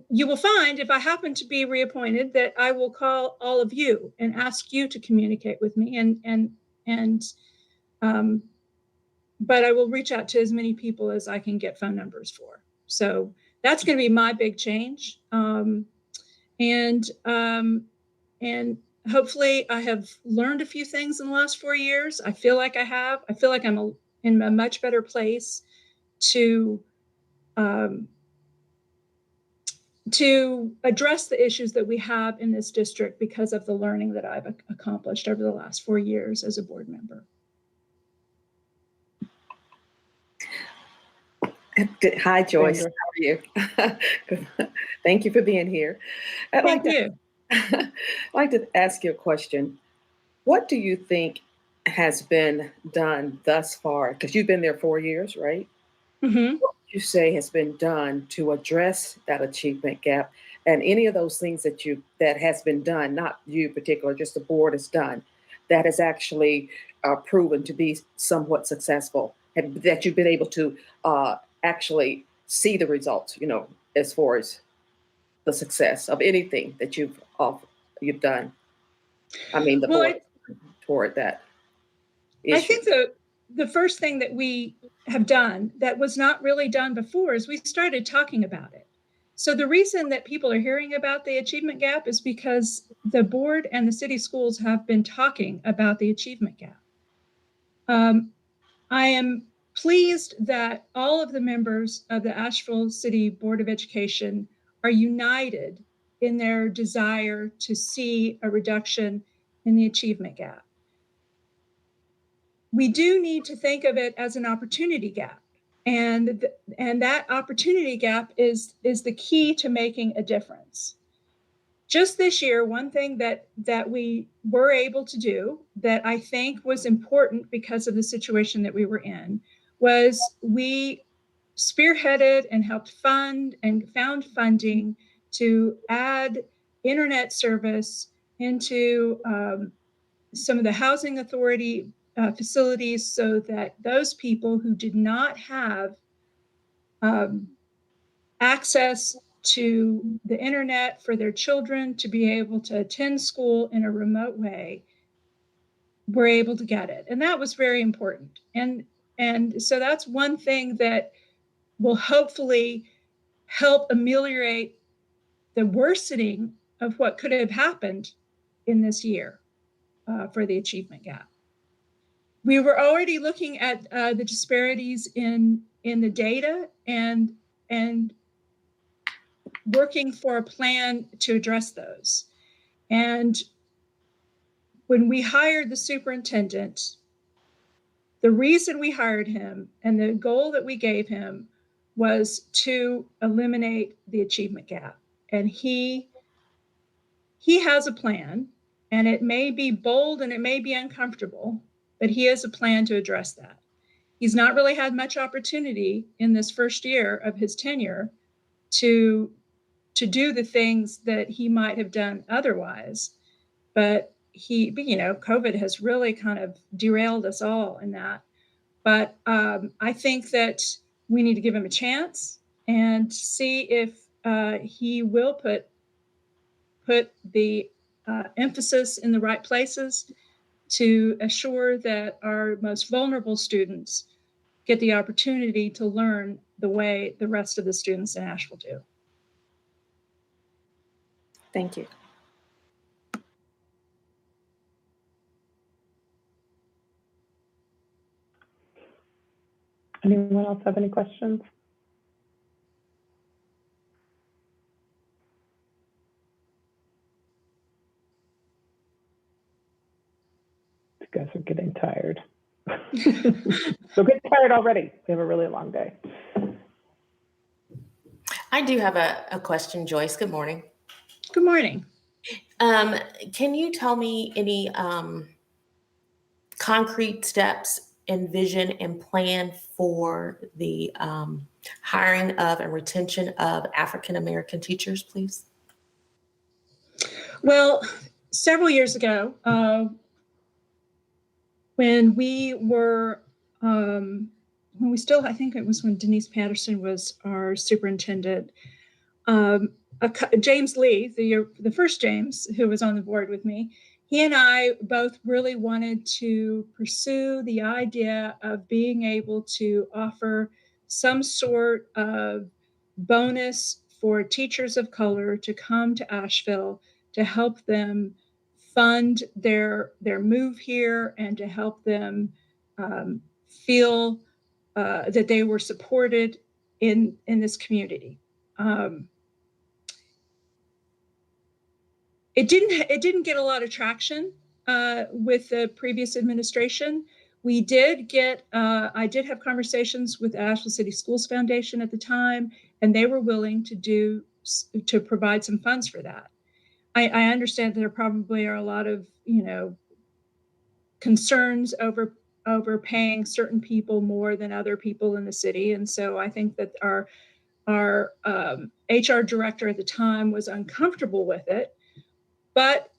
you will find, if I happen to be reappointed, that I will call all of you and ask you to communicate with me, but I will reach out to as many people as I can get phone numbers for. So that's going to be my big change. And hopefully I have learned a few things in the last 4 years. I feel like I have. I feel like I'm in a much better place to address the issues that we have in this district because of the learning that I've accomplished over the last 4 years as a board member. Hi, Joyce. How are you? Thank you for being here. I'd like to ask you a question. What do you think has been done thus far? Because you've been there 4 years, right? Mm-hmm. What would you say has been done to address that achievement gap, and any of those things that has been done, not you in particular, just the board has done, that has actually proven to be somewhat successful, and that you've been able to actually see the results, as far as the success of anything that you've done? I mean, the board toward that issue. I think the first thing that we have done that was not really done before is we started talking about it. So the reason that people are hearing about the achievement gap is because the board and the city schools have been talking about the achievement gap. I am pleased that all of the members of the Asheville City Board of Education are united in their desire to see a reduction in the achievement gap. We do need to think of it as an opportunity gap. And that opportunity gap is the key to making a difference. Just this year, one thing that we were able to do that I think was important because of the situation that we were in was we spearheaded and helped fund and found funding to add internet service into some of the housing authority facilities, so that those people who did not have access to the internet for their children to be able to attend school in a remote way were able to get it. And that was very important. And so that's one thing that will hopefully help ameliorate the worsening of what could have happened in this year for the achievement gap. We were already looking at the disparities in the data and working for a plan to address those. And when we hired the superintendent, the reason we hired him and the goal that we gave him was to eliminate the achievement gap. And he has a plan, and it may be bold and it may be uncomfortable, but he has a plan to address that. He's not really had much opportunity in this first year of his tenure to do the things that he might have done otherwise. But COVID has really kind of derailed us all in that. But I think that we need to give him a chance and see if he will put the emphasis in the right places to assure that our most vulnerable students get the opportunity to learn the way the rest of the students in Asheville do. Thank you. Anyone else have any questions? You guys are getting tired. So get tired already. We have a really long day. I do have a question, Joyce. Good morning. Good morning. Can you tell me any concrete steps and vision and plan for the hiring of and retention of African American teachers, please? Well, several years ago, when we were, when we still, I think it was when Denise Patterson was our superintendent, James Lee, the first James who was on the board with me, he and I both really wanted to pursue the idea of being able to offer some sort of bonus for teachers of color to come to Asheville to help them fund their move here and to help them feel that they were supported in this community. It didn't get a lot of traction with the previous administration. We did get, I did have conversations with the Asheville City Schools Foundation at the time, and they were willing to provide some funds for that. I understand that there probably are a lot of, concerns over paying certain people more than other people in the city. And so I think that our HR director at the time was uncomfortable with it. But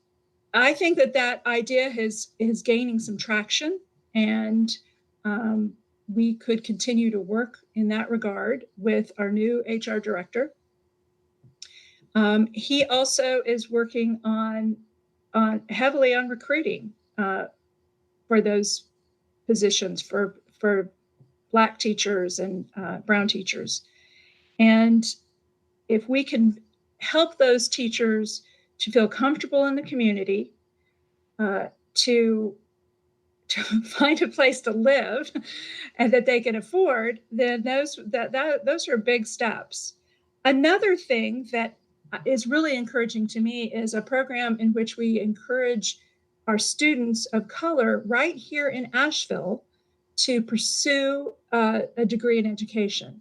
I think that idea is gaining some traction, and we could continue to work in that regard with our new HR director. He also is working heavily on recruiting for those positions for Black teachers and brown teachers. And if we can help those teachers to feel comfortable in the community, to find a place to live and that they can afford, then those are big steps. Another thing that is really encouraging to me is a program in which we encourage our students of color right here in Asheville to pursue a degree in education.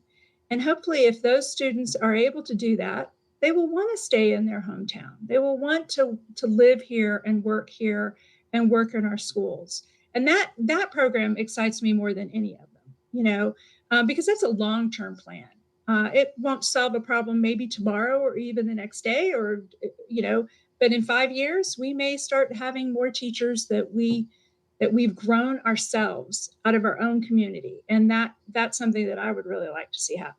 And hopefully, if those students are able to do that, they will want to stay in their hometown. They will want to live here and work in our schools. And that program excites me more than any of them, because that's a long-term plan. It won't solve a problem maybe tomorrow or even the next day, but in 5 years, we may start having more teachers that we've grown ourselves out of our own community. And that's something that I would really like to see happen.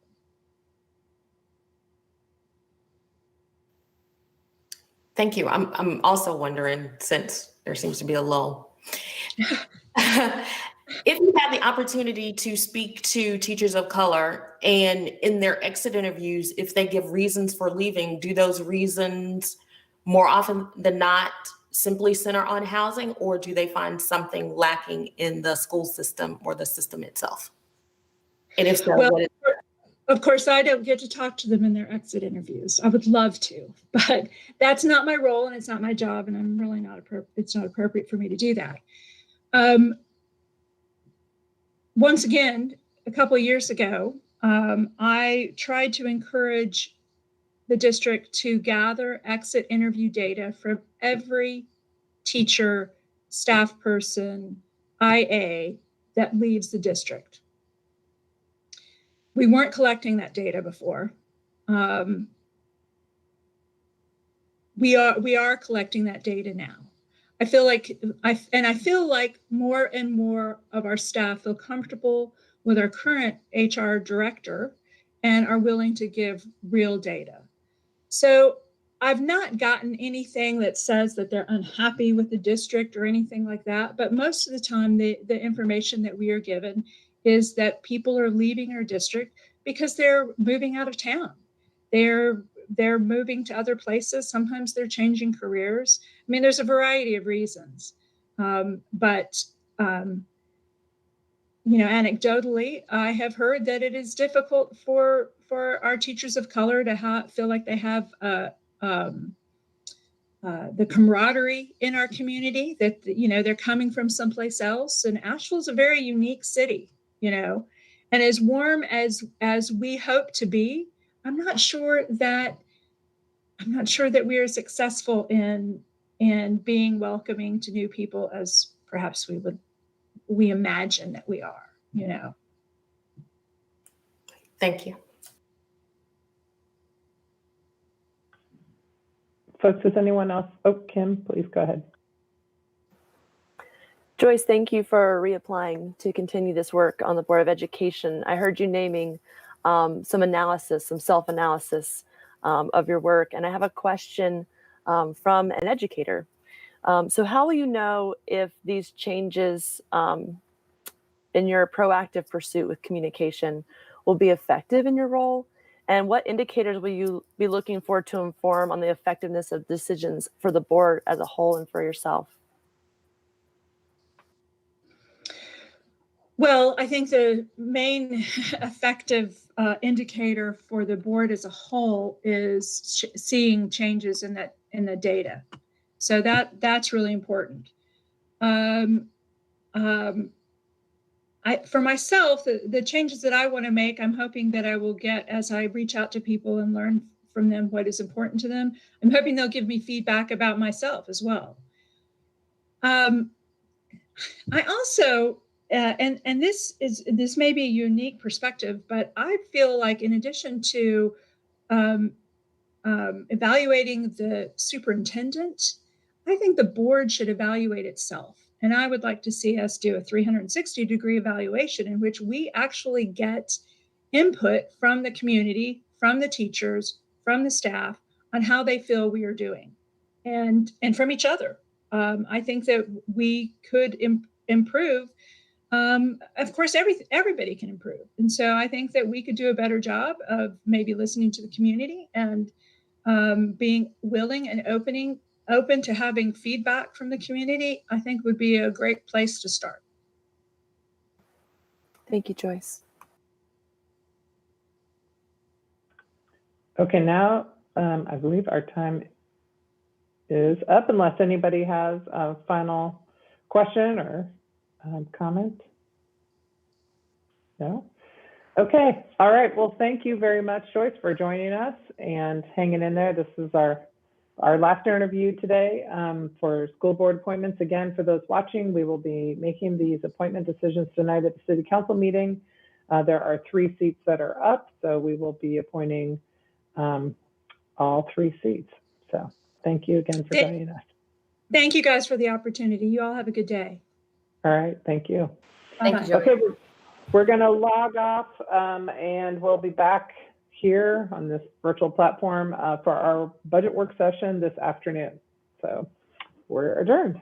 Thank you. I'm also wondering, since there seems to be a lull, if you had the opportunity to speak to teachers of color and in their exit interviews, if they give reasons for leaving, do those reasons more often than not simply center on housing, or do they find something lacking in the school system or the system itself? And if so, well, of course, I don't get to talk to them in their exit interviews. I would love to, but that's not my role and it's not my job, and I'm really it's not appropriate for me to do that. Once again, a couple of years ago, I tried to encourage the district to gather exit interview data from every teacher, staff person, IA that leaves the district. We weren't collecting that data before. We are collecting that data now. I feel like more and more of our staff feel comfortable with our current HR director and are willing to give real data. So I've not gotten anything that says that they're unhappy with the district or anything like that. But most of the time, the information that we are given is that people are leaving our district because they're moving out of town. They're moving to other places. Sometimes they're changing careers. I mean, there's a variety of reasons. Anecdotally, I have heard that it is difficult for our teachers of color to feel like they have the camaraderie in our community, that they're coming from someplace else. And Asheville is a very unique city, and as warm as we hope to be, I'm not sure that we are successful in being welcoming to new people as perhaps we imagine that we are, you know. Thank you. Folks, does anyone else? Oh, Kim, please go ahead. Joyce, thank you for reapplying to continue this work on the Board of Education. I heard you naming some self-analysis of your work, and I have a question from an educator. So how will you know if these changes in your proactive pursuit with communication will be effective in your role? And what indicators will you be looking for to inform on the effectiveness of decisions for the board as a whole and for yourself? Well, I think the main effective indicator for the board as a whole is seeing changes in the data. So that's really important. For myself, the changes that I want to make, I'm hoping that I will get as I reach out to people and learn from them what is important to them. I'm hoping they'll give me feedback about myself as well. I also, and this may be a unique perspective, but I feel like in addition to evaluating the superintendent, I think the board should evaluate itself. And I would like to see us do a 360-degree evaluation in which we actually get input from the community, from the teachers, from the staff on how they feel we are doing, and from each other. I think that we could improve. Of course, everybody can improve. And so I think that we could do a better job of maybe listening to the community and being willing and open to having feedback from the community, I think would be a great place to start. Thank you, Joyce. Okay, now I believe our time is up unless anybody has a final question or comment. No? Okay, all right. Well, thank you very much, Joyce, for joining us and hanging in there. This is our last interview today for school board appointments. Again, for those watching, we will be making these appointment decisions tonight at the City Council meeting. There are 3 seats that are up, so we will be appointing all 3 seats. So thank you again for joining us. Thank you guys for the opportunity. You all have a good day. All right, thank you. Thank you, Joyce. Okay, we're going to log off and we'll be back here on this virtual platform for our budget work session this afternoon. So we're adjourned.